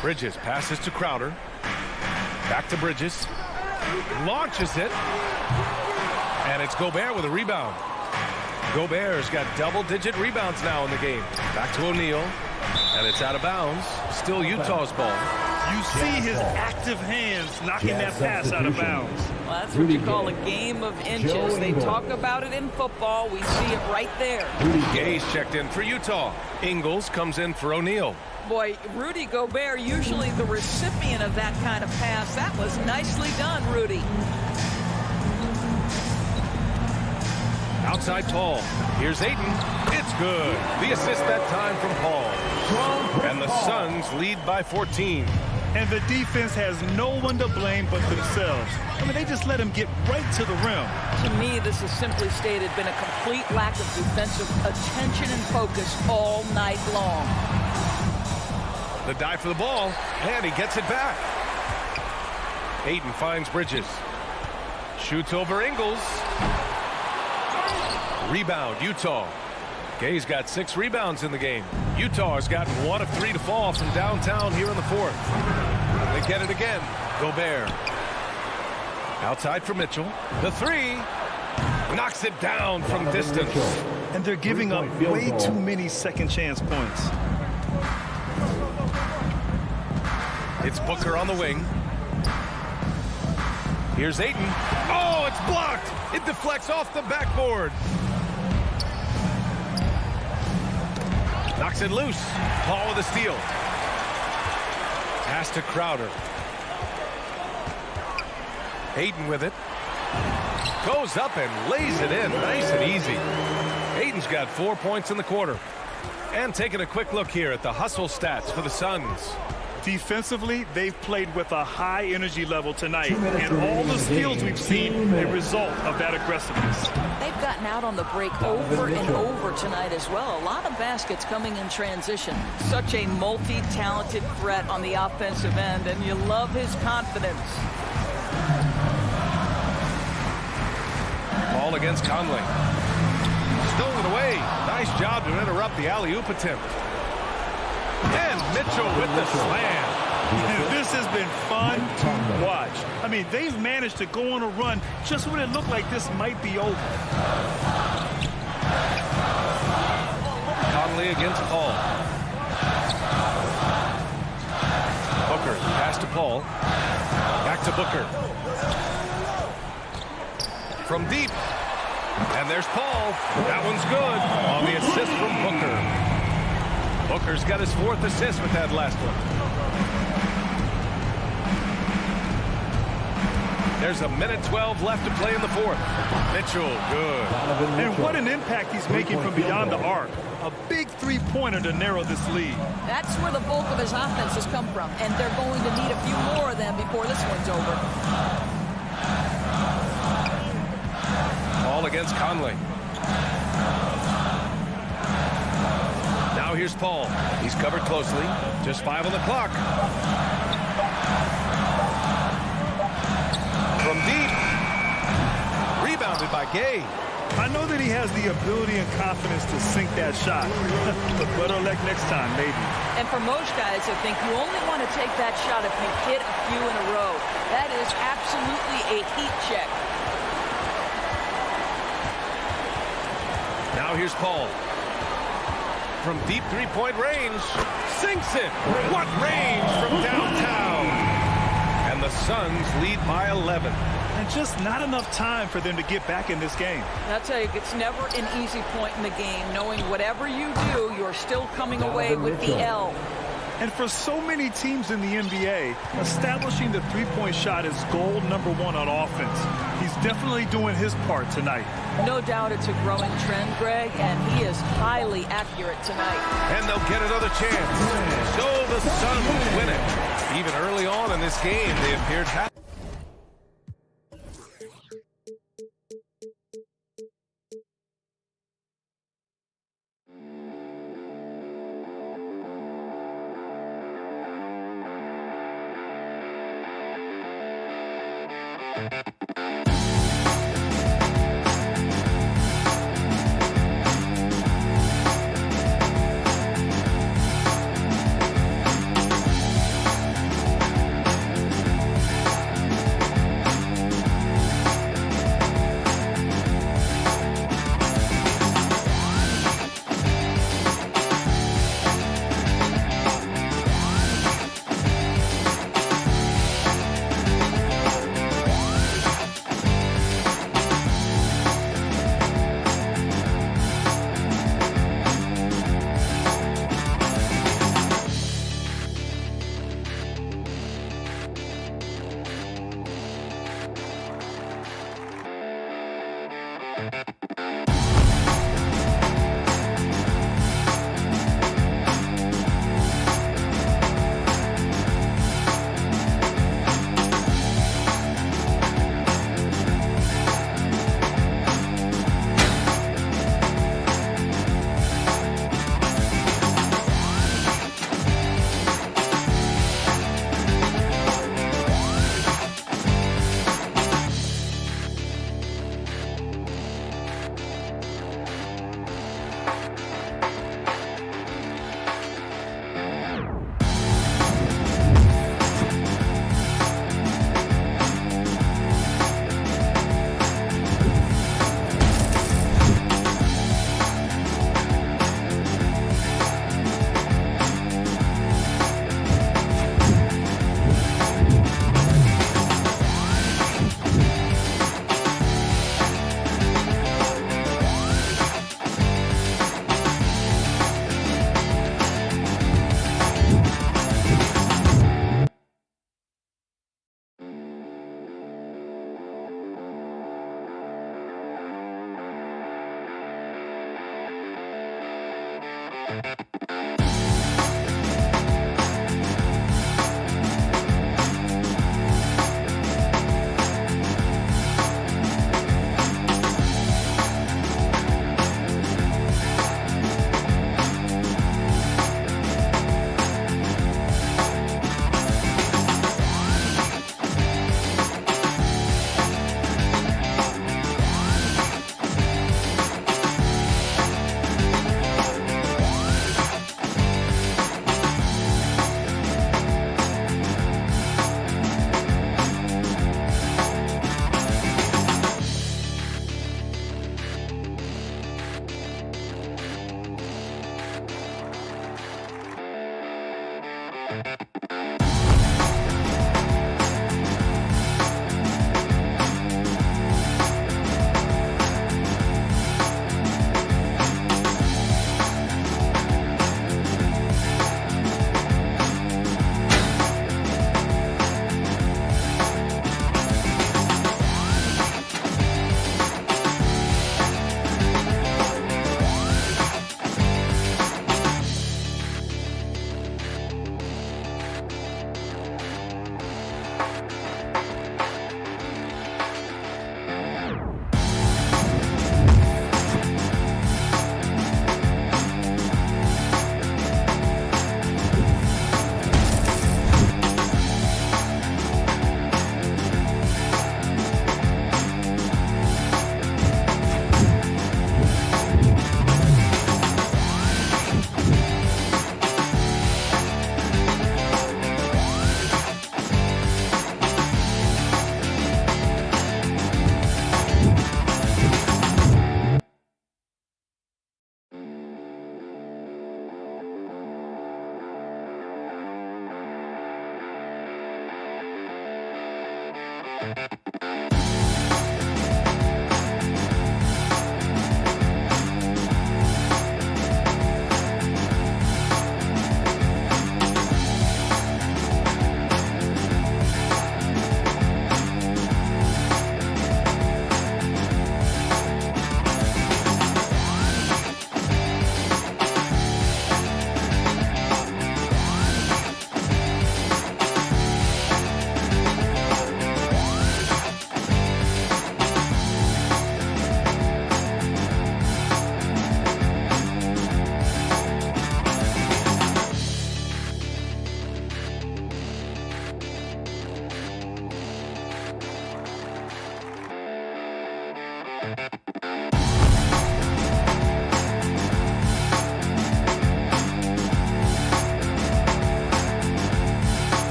S1: Bridges passes to Crowder. Back to Bridges. Launches it. And it's Gobert with a rebound. Gobert's got double-digit rebounds now in the game. Back to O'Neal. And it's out of bounds. Still Utah's ball.
S2: You see his active hands knocking that pass out of bounds.
S10: Well, that's what you call a game of inches. They talk about it in football. We see it right there.
S1: Gay's checked in for Utah. Ingles comes in for O'Neal.
S10: Boy, Rudy Gobert, usually the recipient of that kind of pass. That was nicely done, Rudy.
S1: Outside Paul. Here's Ayton. It's good. The assist that time from Paul. And the Suns lead by 14.
S2: And the defense has no one to blame but themselves. I mean, they just let him get right to the rim.
S10: To me, this has simply stated been a complete lack of defensive attention and focus all night long.
S1: The dive for the ball, and he gets it back. Ayton finds Bridges. Shoots over Ingles. Rebound, Utah. Gay's got 6 rebounds in the game. Utah has gotten 1 of 3 to fall from downtown here in the fourth. They get it again. Gobert. Outside for Mitchell. The 3. Knocks it down from distance.
S2: And they're giving up way too many second chance points.
S1: It's Booker on the wing. Here's Ayton. Oh, it's blocked. It deflects off the backboard. Knocks it loose. Paul with a steal. Pass to Crowder. Ayton with it. Goes up and lays it in. Nice and easy. Ayton's got 4 points in the quarter. And taking a quick look here at the hustle stats for the Suns.
S2: Defensively, they've played with a high energy level tonight, and all the skills we've seen a result of that aggressiveness.
S10: They've gotten out on the break over and over tonight as well. A lot of baskets coming in transition. Such a multi-talented threat on the offensive end, and you love his confidence.
S1: Ball against Conley. Stolen away. Nice job to interrupt the alley-oop attempt. And Mitchell with the slam.
S2: This has been fun to watch. I mean, they've managed to go on a run just when it looked like this might be over.
S1: Conley against Paul. Booker, pass to Paul. Back to Booker. From deep. And there's Paul. That one's good on the assist from Booker. Booker's got his 4th assist with that last one. There's a minute 12 left to play in the fourth. Mitchell, good.
S2: And what an impact he's making from beyond the arc. A big three-pointer to narrow this lead.
S10: That's where the bulk of his offense has come from, and they're going to need a few more of them before this one's over.
S1: Paul against Conley. Now here's Paul. He's covered closely. Just 5 on the clock. From deep. Rebounded by Gay.
S2: I know that he has the ability and confidence to sink that shot. But better luck next time, maybe.
S10: And for most guys, I think you only want to take that shot if you hit a few in a row. That is absolutely a heat check.
S1: Now here's Paul. From deep three-point range. Sinks it. What range from downtown. And the Suns lead by 11.
S2: And just not enough time for them to get back in this game.
S10: I'll tell you, it's never an easy point in the game, knowing whatever you do, you're still coming away with the L.
S2: And for so many teams in the NBA, establishing the three-point shot is goal number one on offense. He's definitely doing his part tonight.
S10: No doubt it's a growing trend, Greg, and he is highly accurate tonight.
S1: And they'll get another chance. So the Suns win it. Even early on in this game, they appeared happy.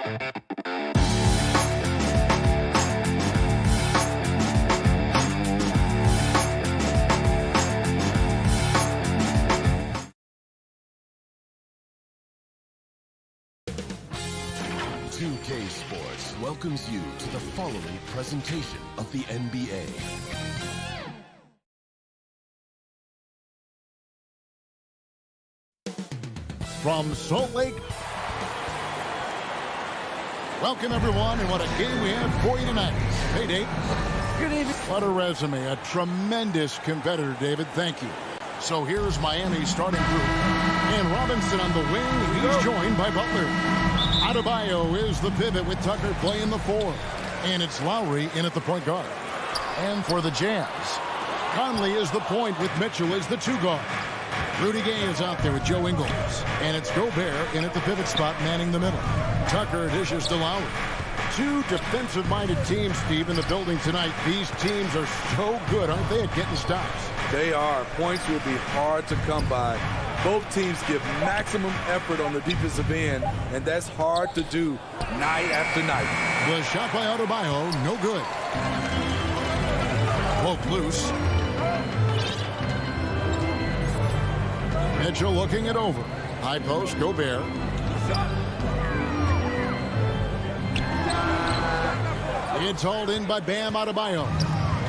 S7: 2K Sports welcomes you to the following presentation of the NBA.
S8: From Salt Lake, welcome everyone, and what a game we have for you tonight. Hey, Dave.
S11: Good evening.
S8: What a resume. A tremendous competitor, David. Thank you. So here's Miami's starting group. And Robinson on the wing. He's joined by Butler. Adebayo is the pivot with Tucker playing the 4. And it's Lowry in at the point guard. And for the Jazz, Conley is the point with Mitchell as the 2 guard. Rudy Gay is out there with Joe Ingles. And it's Gobert in at the pivot spot manning the middle. Tucker dishes to Lowry. 2 defensive-minded teams, Steve, in the building tonight. These teams are so good, aren't they, at getting stops?
S12: They are. Points will be hard to come by. Both teams give maximum effort on the defensive end, and that's hard to do night after night.
S8: The shot by Adebayo, no good. Poke loose. Mitchell looking it over. High post, Gobert. It's hauled in by Bam Adebayo.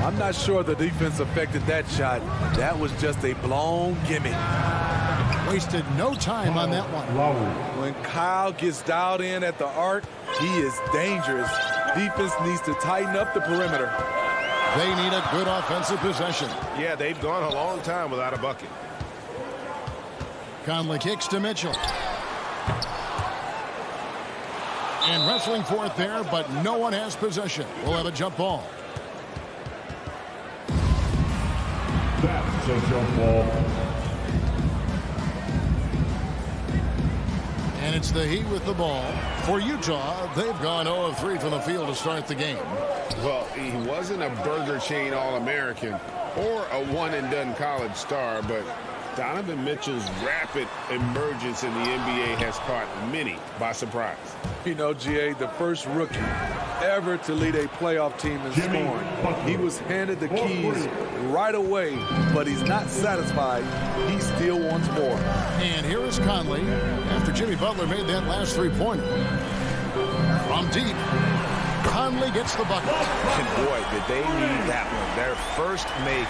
S12: I'm not sure the defense affected that shot. That was just a blown gimme.
S8: Wasted no time on that one.
S12: When Kyle gets dialed in at the arc, he is dangerous. Defense needs to tighten up the perimeter.
S8: They need a good offensive possession.
S9: Yeah, they've gone a long time without a bucket.
S8: Conley kicks to Mitchell. And wrestling for it there, but no one has possession. We'll have a jump ball.
S4: That's a jump ball.
S8: And it's the Heat with the ball. For Utah, they've gone 0 of 3 from the field to start the game.
S13: Well, he wasn't a Burger Chain All-American or a one-and-done college star, but Donovan Mitchell's rapid emergence in the NBA has caught many by surprise.
S12: You know, GA, the first rookie ever to lead a playoff team in scoring. He was handed the keys right away, but he's not satisfied. He still wants more.
S8: And here is Conley after Jimmy Butler made that last 3-pointer. From deep, Conley gets the bucket.
S9: And boy, did they need that one. Their first make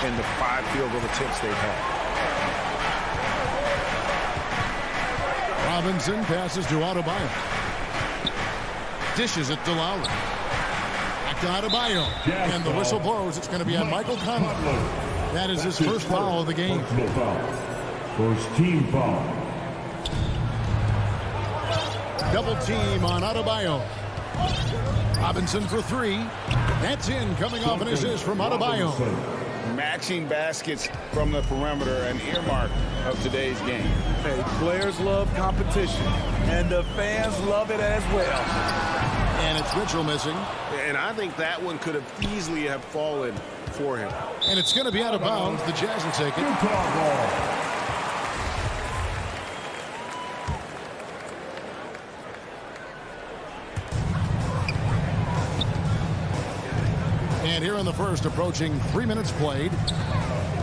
S9: in the 5 field goal attempts they've had.
S8: Robinson passes to Adebayo. Dishes it to Lowry. Back to Adebayo. And the whistle blows. It's going to be on Michael Conley. That is his first foul of the game.
S4: First team foul.
S8: Double team on Adebayo. Robinson for 3. That's in, coming off an assist from Adebayo.
S13: Matching baskets from the perimeter, an earmark of today's game.
S12: Hey, players love competition, and the fans love it as well.
S8: And it's Mitchell missing.
S9: And I think that one could have easily have fallen for him.
S8: And it's going to be out of bounds. The Jazz will take it. And here in the first, approaching 3 minutes played.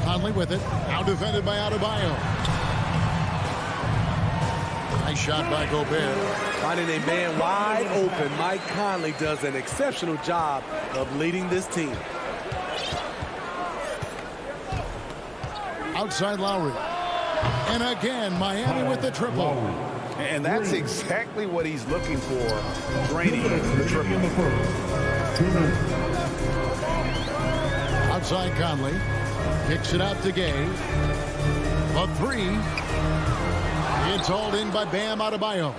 S8: Conley with it. Now defended by Adebayo. Nice shot by Gobert.
S12: Finding a man wide open, Mike Conley does an exceptional job of leading this team.
S8: Outside Lowry. And again, Miami with the triple.
S9: And that's exactly what he's looking for, draining the triple.
S8: Outside Conley. Kicks it out to Gay. A 3. It's hauled in by Bam Adebayo.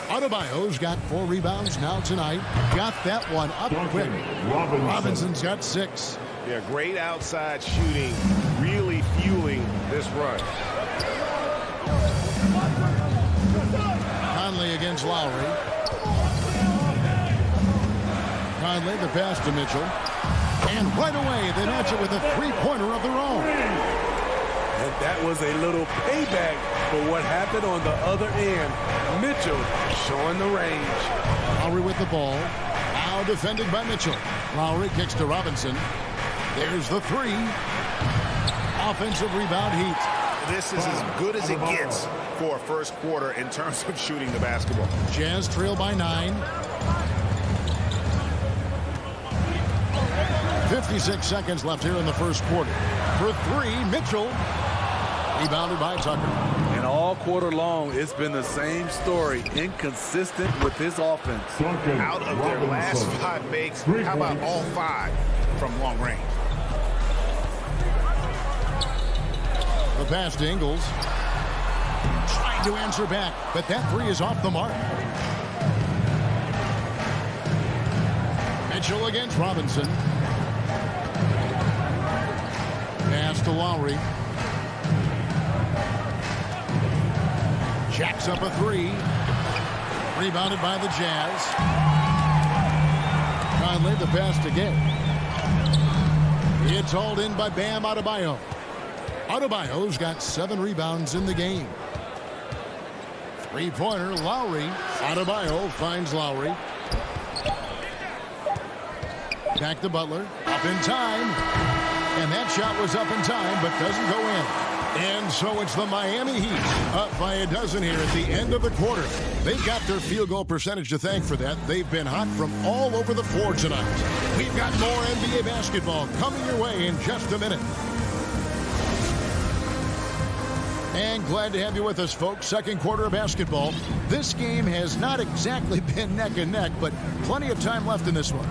S8: Adebayo's got 4 rebounds now tonight. Got that one up quick. Robinson's got 6.
S9: Yeah, great outside shooting, really fueling this run.
S8: Conley against Lowry. Conley, the pass to Mitchell. And right away, they match it with a 3-pointer of their own.
S12: And that was a little payback for what happened on the other end. Mitchell showing the range.
S8: Lowry with the ball. Now defended by Mitchell. Lowry kicks to Robinson. There's the three. Offensive rebound Heat.
S9: This is as good as it gets for a first quarter in terms of shooting the basketball.
S8: Jazz trail by 9. 56 seconds left here in the first quarter. For three, Mitchell. Rebounded by Tucker.
S12: And all quarter long, it's been the same story. Inconsistent with his offense.
S9: Out of their last 5 makes, how about all 5 from long range?
S8: The pass to Ingles. Trying to answer back, but that three is off the mark. Mitchell against Robinson. Pass to Lowry. Jacks up a three. Rebounded by the Jazz. Conley the pass to Gay. It's hauled in by Bam Adebayo. Adebayo's got 7 rebounds in the game. Three-pointer, Lowry. Adebayo finds Lowry. Back to Butler. Up in time. And that shot was up in time, but doesn't go in. And so it's the Miami Heat up by a dozen here at the end of the quarter. They've got their field goal percentage to thank for that. They've been hot from all over the floor tonight. We've got more NBA basketball coming your way in just a minute. And glad to have you with us, folks. Second quarter of basketball. This game has not exactly been neck and neck, but plenty of time left in this one.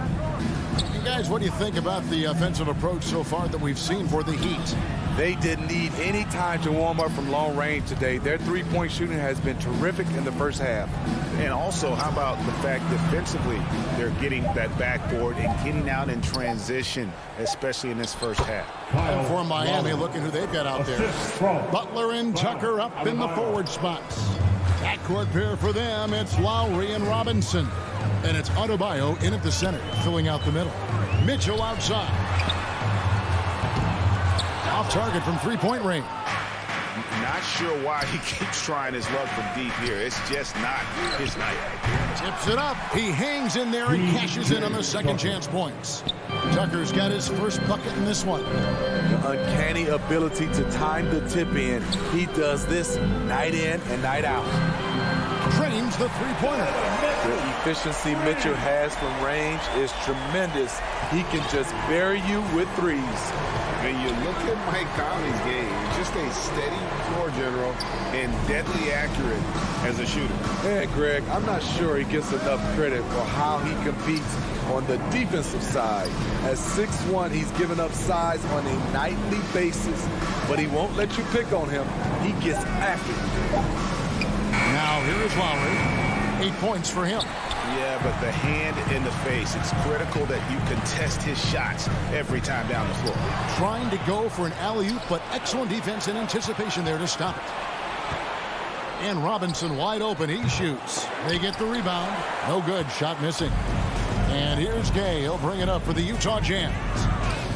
S8: And guys, what do you think about the offensive approach so far that we've seen for the Heat?
S12: They didn't need any time to warm up from long range today. Their three-point shooting has been terrific in the first half.
S9: And also, how about the fact defensively they're getting that backboard and getting out in transition, especially in this first half.
S8: And for Miami, look at who they've got out there. Butler and Tucker up in the forward spots. Backcourt pair for them, it's Lowry and Robinson. And it's Adebayo in at the center, filling out the middle. Mitchell outside. Off target from three-point range.
S9: Not sure why he keeps trying his luck from deep here. It's just not his night.
S8: Tips it up. He hangs in there and cashes in on the second chance points. Tucker's got his first bucket in this one.
S12: The uncanny ability to time the tip in. He does this night in and night out.
S8: Drains the three-pointer.
S12: The efficiency Mitchell has from range is tremendous. He can just bury you with threes.
S13: When you look at Mike Conley's game, just a steady floor general and deadly accurate as a shooter.
S12: And Greg, I'm not sure he gets enough credit for how he competes on the defensive side. At 6'1", he's given up size on a nightly basis, but he won't let you pick on him. He gets after it.
S8: Now here is Lowry. 8 points for him.
S9: Yeah, but the hand in the face, it's critical that you contest his shots every time down the floor.
S8: Trying to go for an alley-oop, but excellent defense and anticipation there to stop it. And Robinson wide open. He shoots. They get the rebound. No good. Shot missing. And here's Gay. He'll bring it up for the Utah Jazz.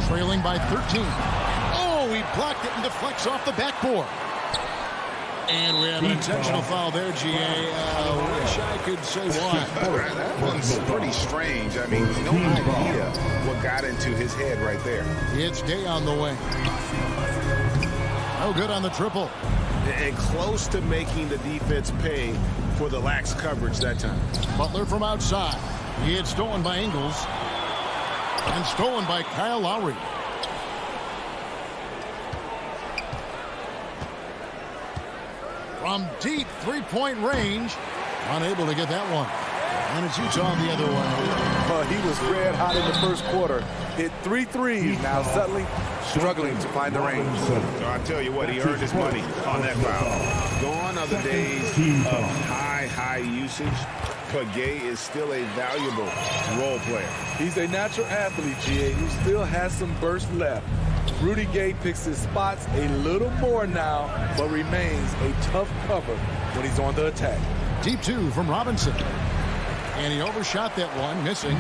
S8: Trailing by 13. Oh, he blocked it and deflects off the backboard. And we have an intentional foul there, GA. Wish I could say why.
S9: That one's pretty strange. I mean, no idea what got into his head right there.
S8: It's Gay on the wing. No good on the triple.
S9: And close to making the defense pay for the lax coverage that time.
S8: Butler from outside. He had stolen by Ingles. And stolen by Kyle Lowry. From deep three-point range. Unable to get that one. And it's Utah the other way.
S12: He was red hot in the first quarter. Hit 3 threes. Now struggling to find the range.
S9: So I tell you what, he earned his money on that foul. Gone are the days of high usage. But Gay is still a valuable role player.
S12: He's a natural athlete, GA, who still has some burst left. Rudy Gay picks his spots a little more now, but remains a tough cover when he's on the attack.
S8: Deep 2 from Robinson. And he overshot that one, missing.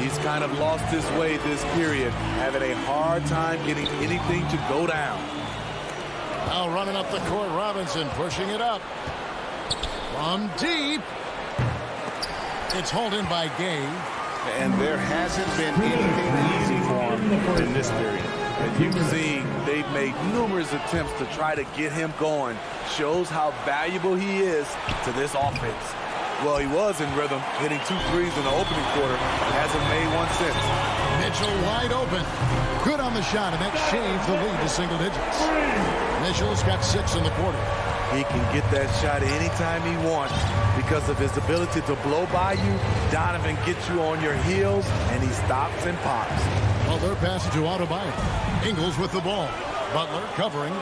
S12: He's kind of lost his way this period, having a hard time getting anything to go down.
S8: Now running up the court, Robinson pushing it up. From deep. It's hauled in by Gay.
S9: And there hasn't been anything easy for him in this period.
S12: As you can see, they've made numerous attempts to try to get him going. Shows how valuable he is to this offense. Well, he was in rhythm, hitting 2 threes in the opening quarter. Hasn't made one since.
S8: Mitchell wide open. Good on the shot, and that shaves the lead to single digits. Mitchell's got 6 in the quarter.
S12: He can get that shot anytime he wants because of his ability to blow by you. Donovan gets you on your heels, and he stops and pops.
S8: Well, they're passing to Adebayo. Ingles with the ball. Butler covering.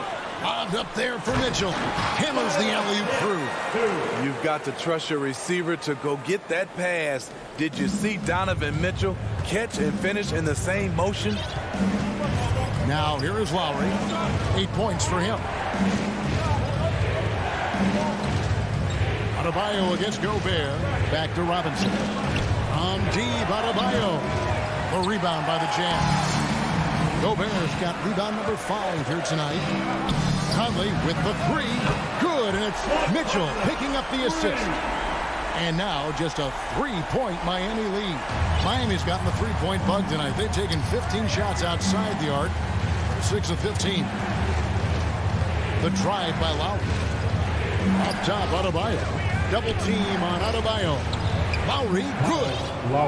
S8: Lobbed up there for Mitchell. Hammers the alley-oop through.
S12: You've got to trust your receiver to go get that pass. Did you see Donovan Mitchell catch and finish in the same motion?
S8: Now here is Lowry. 8 points for him. Adebayo against Gobert. Back to Robinson. On deep, Adebayo. The rebound by the Jazz. Gobert's got rebound number 5 here tonight. Conley with the 3. Good, and it's Mitchell picking up the assist. And now just a 3-point Miami lead. Miami's gotten the 3-point bug tonight. They've taken 15 shots outside the arc. 6 of 15. The drive by Lowry. Up top, Adebayo. Double team on Adebayo. Lowry, good.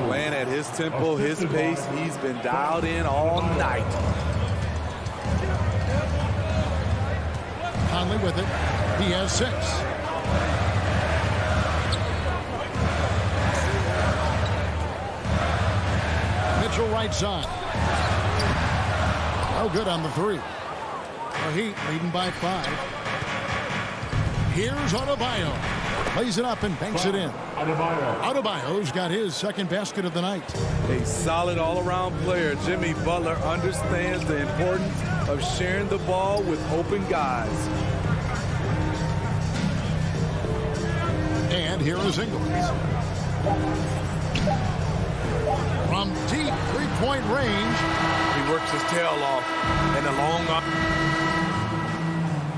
S12: Playing at his tempo, his pace. He's been dialed in all night.
S8: Conley with it. He has 6. Mitchell right side. Oh, good on the 3. The Heat leading by 5. Here's Adebayo. Plays it up and banks it in. Adebayo's got his second basket of the night.
S12: A solid all-around player. Jimmy Butler understands the importance of sharing the ball with open guys.
S8: And here is Ingles. From deep 3-point range.
S12: He works his tail off and the long...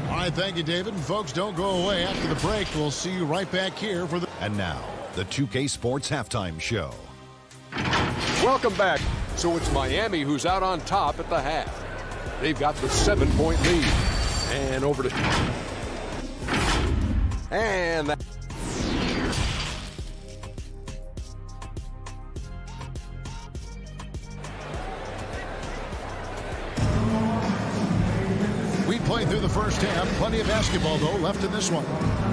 S8: All right, thank you, David. And folks, don't go away. After the break, we'll see you right back here for the...
S5: And now, the 2K Sports Halftime Show.
S6: Welcome back. So it's Miami who's out on top at the half. They've got the 7-point lead. And over to... And that...
S8: Played through the first half. Plenty of basketball, though, left in this one.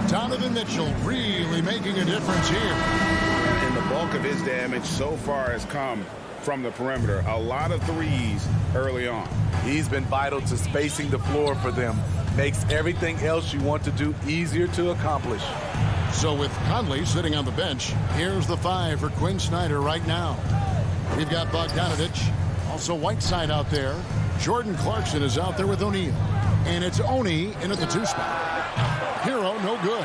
S8: Donovan Mitchell really making a difference here.
S9: And the bulk of his damage so far has come from the perimeter. A lot of threes early on.
S12: He's been vital to spacing the floor for them. Makes everything else you want to do easier to accomplish.
S8: So with Conley sitting on the bench, here's the 5 for Quinn Snyder right now. We've got Bogdanovich. Also Whiteside out there. Jordan Clarkson is out there with O'Neal. And it's Oni in at the 2 spot. Hero, no good.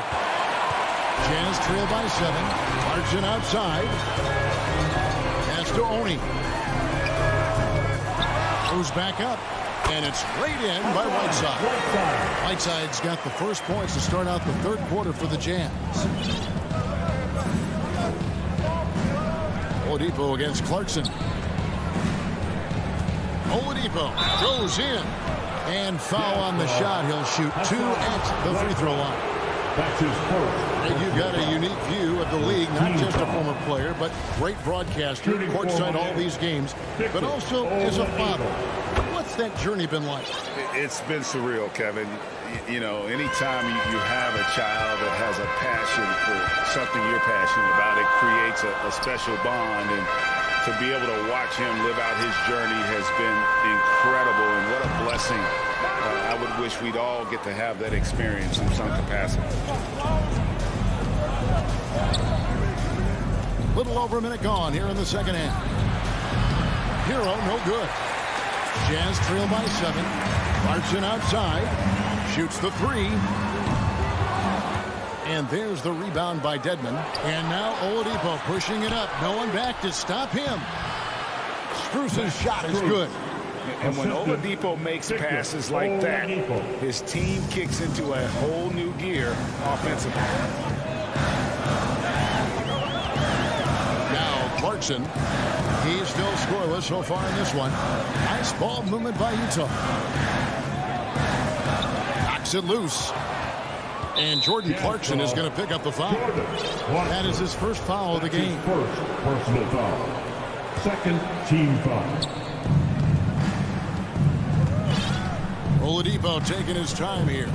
S8: Jazz trail by 7. Clarkson outside. Pass to Oni. Goes back up. And it's laid in by Whiteside. Whiteside's got the first points to start out the 3rd quarter for the Jazz. Oladipo against Clarkson. Oladipo goes in. And foul on the shot. He'll shoot 2 at the free throw line. And you've got a unique view of the league, not just a former player, but great broadcaster, courtside all these games, but also as a father. What's that journey been like?
S9: It's been surreal, Kevin. You know, anytime you have a child that has a passion for something you're passionate about, it creates a special bond. And to be able to watch him live out his journey has been incredible, and what a blessing. I would wish we'd all get to have that experience in some capacity.
S8: Little over a minute gone here in the second half. Hero, no good. Jazz trail by 7. Clarkson outside. Shoots the 3. And there's the rebound by Dedmon. And now Oladipo pushing it up. No one back to stop him. Spruce's shot is good.
S9: And when Oladipo makes passes like that, his team kicks into a whole new gear offensively.
S8: Now Clarkson. He's still scoreless so far in this one. Nice ball movement by Utah. Knocks it loose. And Jordan Clarkson is going to pick up the foul. That is his first foul of the game.
S4: First personal foul. Second team foul.
S8: Oladipo taking his time here.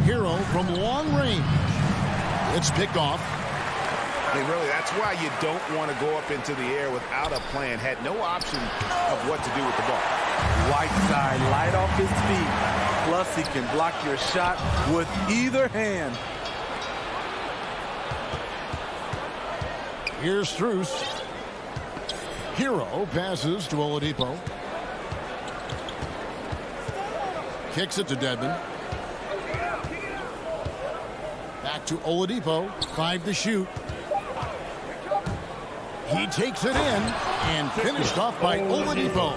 S8: Hero from long range. It's picked off.
S9: Really, that's why you don't want to go up into the air without a plan. Had no option of what to do with the ball.
S12: Whiteside light off his feet. Plus, he can block your shot with either hand.
S8: Here's Strus. Hero passes to Oladipo. Kicks it to Dedmon. Back to Oladipo. 5 to shoot. He takes it in and finished off by Oladipo.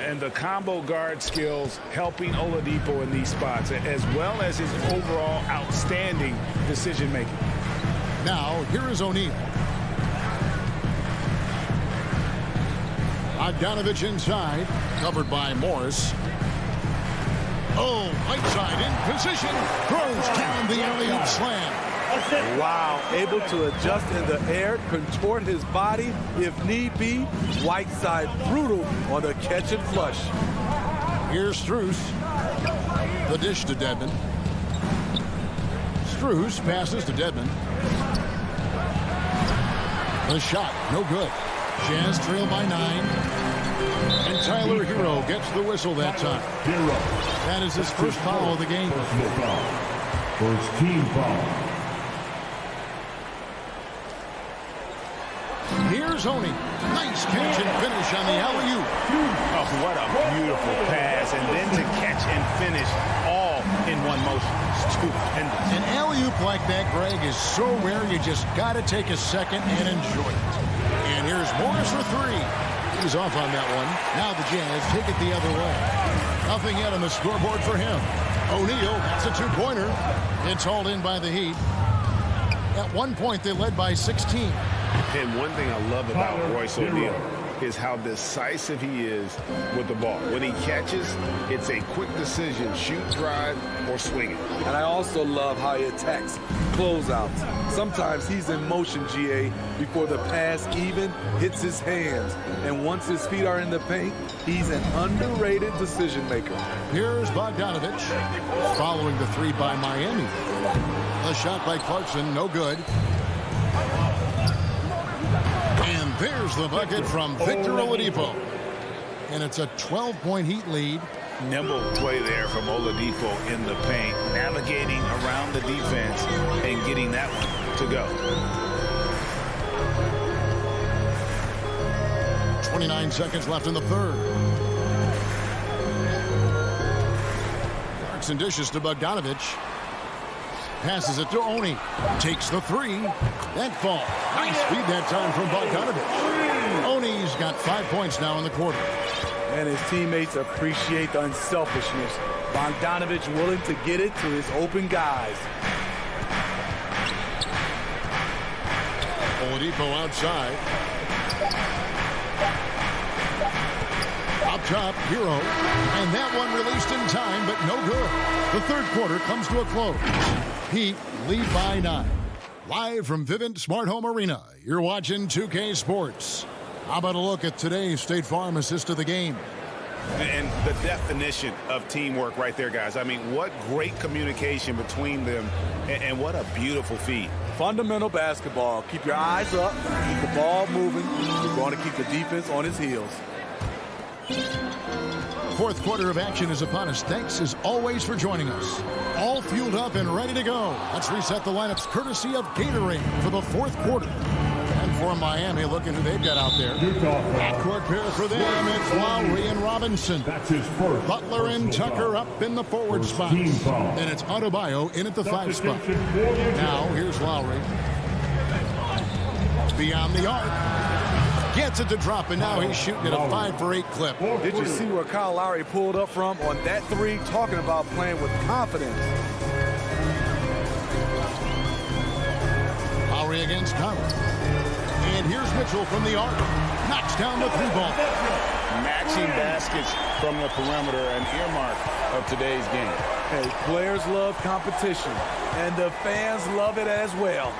S9: And the combo guard skills helping Oladipo in these spots, as well as his overall outstanding decision making.
S8: Now, here is O'Neal. Bogdanovich inside, covered by Morris. Oh, Whiteside in position, throws down the alley-oop slam.
S12: Wow, able to adjust in the air, contort his body if need be. Whiteside brutal on the catch and flush.
S8: Here's Strus. The dish to Dedmon. Strus passes to Dedmon. The shot, no good. Jazz trail by 9. And Tyler Hero gets the whistle that time. That is his first foul of the game.
S4: First team foul.
S8: Here's Oni. Nice catch and finish on the alley-oop.
S9: Oh, what a beautiful pass. And then to catch and finish all in one motion. Stupendous.
S8: An alley-oop like that, Greg, is so rare you just got to take a second and enjoy it. And here's Morris for 3. He's off on that one. Now the Jazz take it the other way. Nothing yet on the scoreboard for him. O'Neal, that's a 2-pointer. It's hauled in by the Heat. At one point, they led by 16.
S9: And one thing I love about Royce O'Neal is how decisive he is with the ball. When he catches, it's a quick decision, shoot, drive, or swing it.
S12: And I also love how he attacks closeouts. Sometimes he's in motion, GA, before the pass even hits his hands. And once his feet are in the paint, he's an underrated decision maker.
S8: Here's Bogdanovich following the 3 by Miami. The shot by Clarkson, no good. And there's the bucket from Victor Oladipo. And it's a 12-point Heat lead.
S9: Nimble play there from Oladipo in the paint, navigating around the defense and getting that one to go.
S8: 29 seconds left in the third. Clarkson dishes to Bogdanovich. Passes it to Oni. Takes the 3. That fall. Nice feed that time from Bogdanovich. Oni's got 5 points now in the quarter.
S12: And his teammates appreciate the unselfishness. Bogdanovich willing to get it to his open guys.
S8: Oladipo outside. Up top, Hero. And that one released in time, but no good. The third quarter comes to a close. Heat lead by 9. Live from Vivint Smart Home Arena, you're watching 2K Sports. How about a look at today's State Farm assist of the game?
S9: And the definition of teamwork right there, guys. I mean, what great communication between them, and what a beautiful feed.
S12: Fundamental basketball. Keep your eyes up, keep the ball moving. You're going to keep the defense on his heels.
S8: Fourth quarter of action is upon us. Thanks as always for joining us. All fueled up and ready to go. Let's reset the lineups courtesy of Gatorade for the fourth quarter. And for Miami, look at who they've got out there. Backcourt pair for them. It's Lowry and Robinson.
S4: That's his first.
S8: Butler and Tucker up in the forward spots. And it's Adebayo in at the 5 spot. Now here's Lowry. Beyond the arc. Gets it to drop, and now he's shooting at a 5-for-8 clip.
S12: Did you see where Kyle Lowry pulled up from on that three? Talking about playing with confidence.
S8: Lowry against Conley. And here's Mitchell from the arc. Knocks down the 3-ball.
S9: Matching baskets from the perimeter, an earmark of today's game.
S12: Hey, players love competition, and the fans love it as well.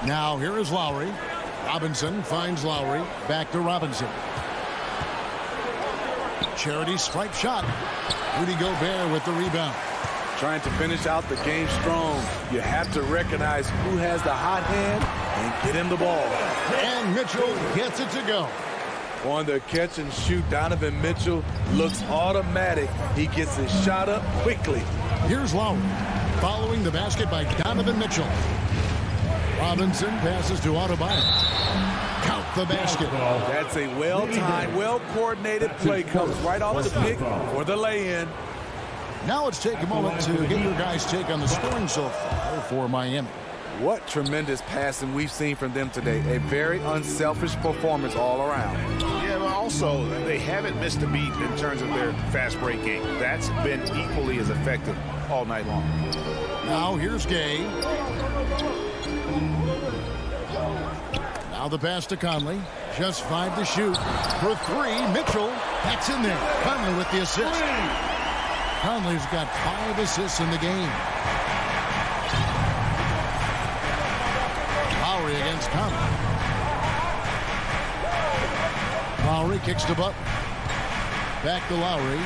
S8: Now here is Lowry. Robinson finds Lowry. Back to Robinson. Charity stripe shot. Rudy Gobert with the rebound.
S12: Trying to finish out the game strong. You have to recognize who has the hot hand and get him the ball.
S8: And Mitchell gets it to go.
S12: On the catch and shoot, Donovan Mitchell looks automatic. He gets his shot up quickly.
S8: Here's Lowry. Following the basket by Donovan Mitchell. Robinson passes to Adebayo. Count the basket.
S12: That's a well-timed, well-coordinated play. Comes right off the pick for the lay-in.
S8: Now let's take a moment to get your guys' take on the scoring so far for Miami.
S12: What tremendous passing we've seen from them today. A very unselfish performance all around.
S9: Yeah, but also they haven't missed a beat in terms of their fast break game. That's been equally as effective all night long.
S8: Now here's Gay. Now the pass to Conley. Just 5 to shoot. For 3, Mitchell. That's in there. Conley with the assist. Conley's got 5 assists in the game. Lowry against Conley. Lowry kicks to Butler. Back to Lowry.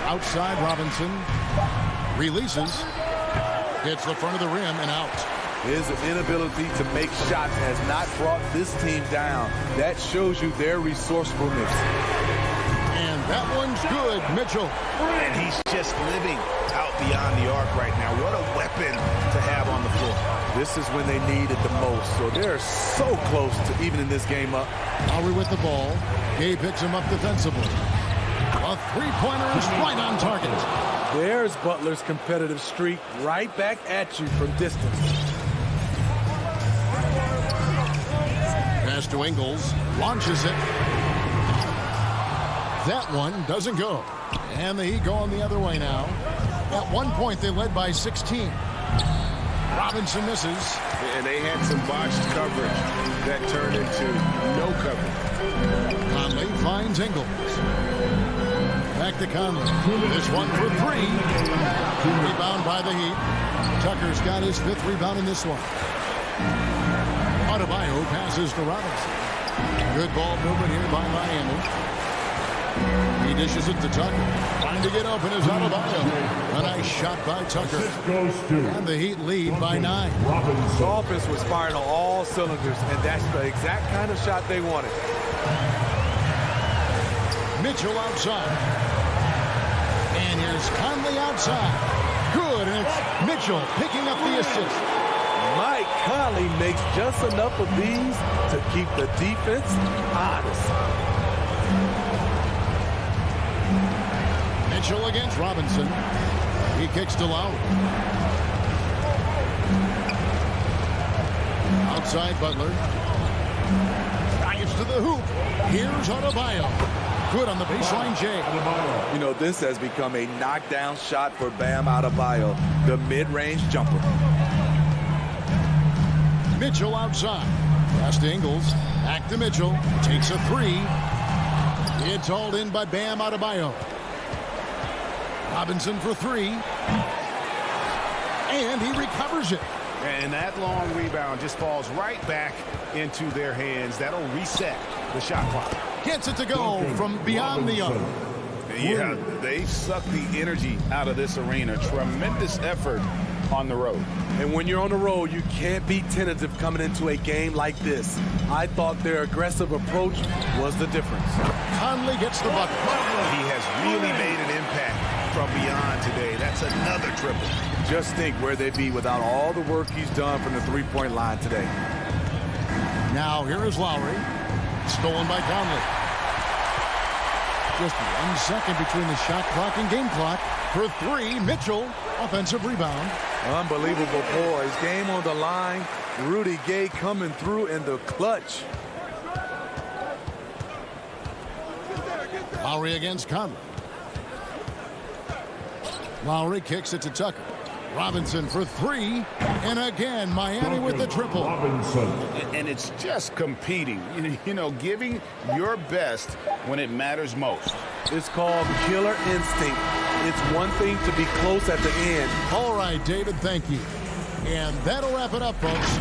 S8: Outside Robinson. Releases. Hits the front of the rim and out.
S12: His inability to make shots has not brought this team down. That shows you their resourcefulness.
S8: And that one's good, Mitchell.
S9: And he's just living out beyond the arc right now. What a weapon to have on the floor.
S12: This is when they need it the most. So they're so close to evening this game up.
S8: Lowry with the ball. Gay picks him up defensively. A 3-pointer is right on target.
S12: There's Butler's competitive streak right back at you from distance.
S8: Pass to Ingles. Launches it. That one doesn't go. And the Heat going the other way now. At one point, they led by 16. Robinson misses.
S9: And they had some botched coverage that turned into no coverage.
S8: Conley finds Ingles. Back to Conley. This one for 3. Rebound by the Heat. Tucker's got his 5th rebound in this one. Adebayo passes to Robinson. Good ball movement here by Miami. He dishes it to Tucker. Trying to get open is Adebayo. A nice shot by Tucker. And the Heat lead by 9.
S12: The offense was firing on all cylinders, and that's the exact kind of shot they wanted.
S8: Mitchell outside. And here's Conley outside. Good, and it's Mitchell picking up the assist.
S12: Mike Conley makes just enough of these to keep the defense honest.
S8: Mitchell against Robinson. He kicks to Lowry. Outside Butler. Drives to the hoop. Here's Adebayo. Good on the baseline, Jay.
S12: You know, this has become a knockdown shot for Bam Adebayo, the mid-range jumper.
S8: Mitchell outside. Pass to Ingles. Back to Mitchell. Takes a 3. It's hauled in by Bam Adebayo. Robinson for 3. And he recovers it.
S9: And that long rebound just falls right back into their hands. That'll reset the shot clock.
S8: Gets it to go from beyond the arc.
S9: Yeah, they sucked the energy out of this arena. Tremendous effort on the road.
S12: And when you're on the road, you can't be tentative coming into a game like this. I thought their aggressive approach was the difference.
S8: Conley gets the bucket.
S9: He has really made an impact from beyond today. That's another triple.
S12: Just think where they'd be without all the work he's done from the three-point line today.
S8: Now here is Lowry. Stolen by Conley. Just 1 second between the shot clock and game clock. For 3, Mitchell. Offensive rebound.
S12: Unbelievable poise. Game on the line. Rudy Gay coming through in the clutch.
S8: Lowry against Conley. Lowry kicks it to Tucker. Robinson for three. And again, Miami with the triple.
S9: And it's just competing, you know, giving your best when it matters most.
S12: It's called killer instinct. It's one thing to be close at the end.
S8: All right, David, thank you. And that'll wrap it up, folks.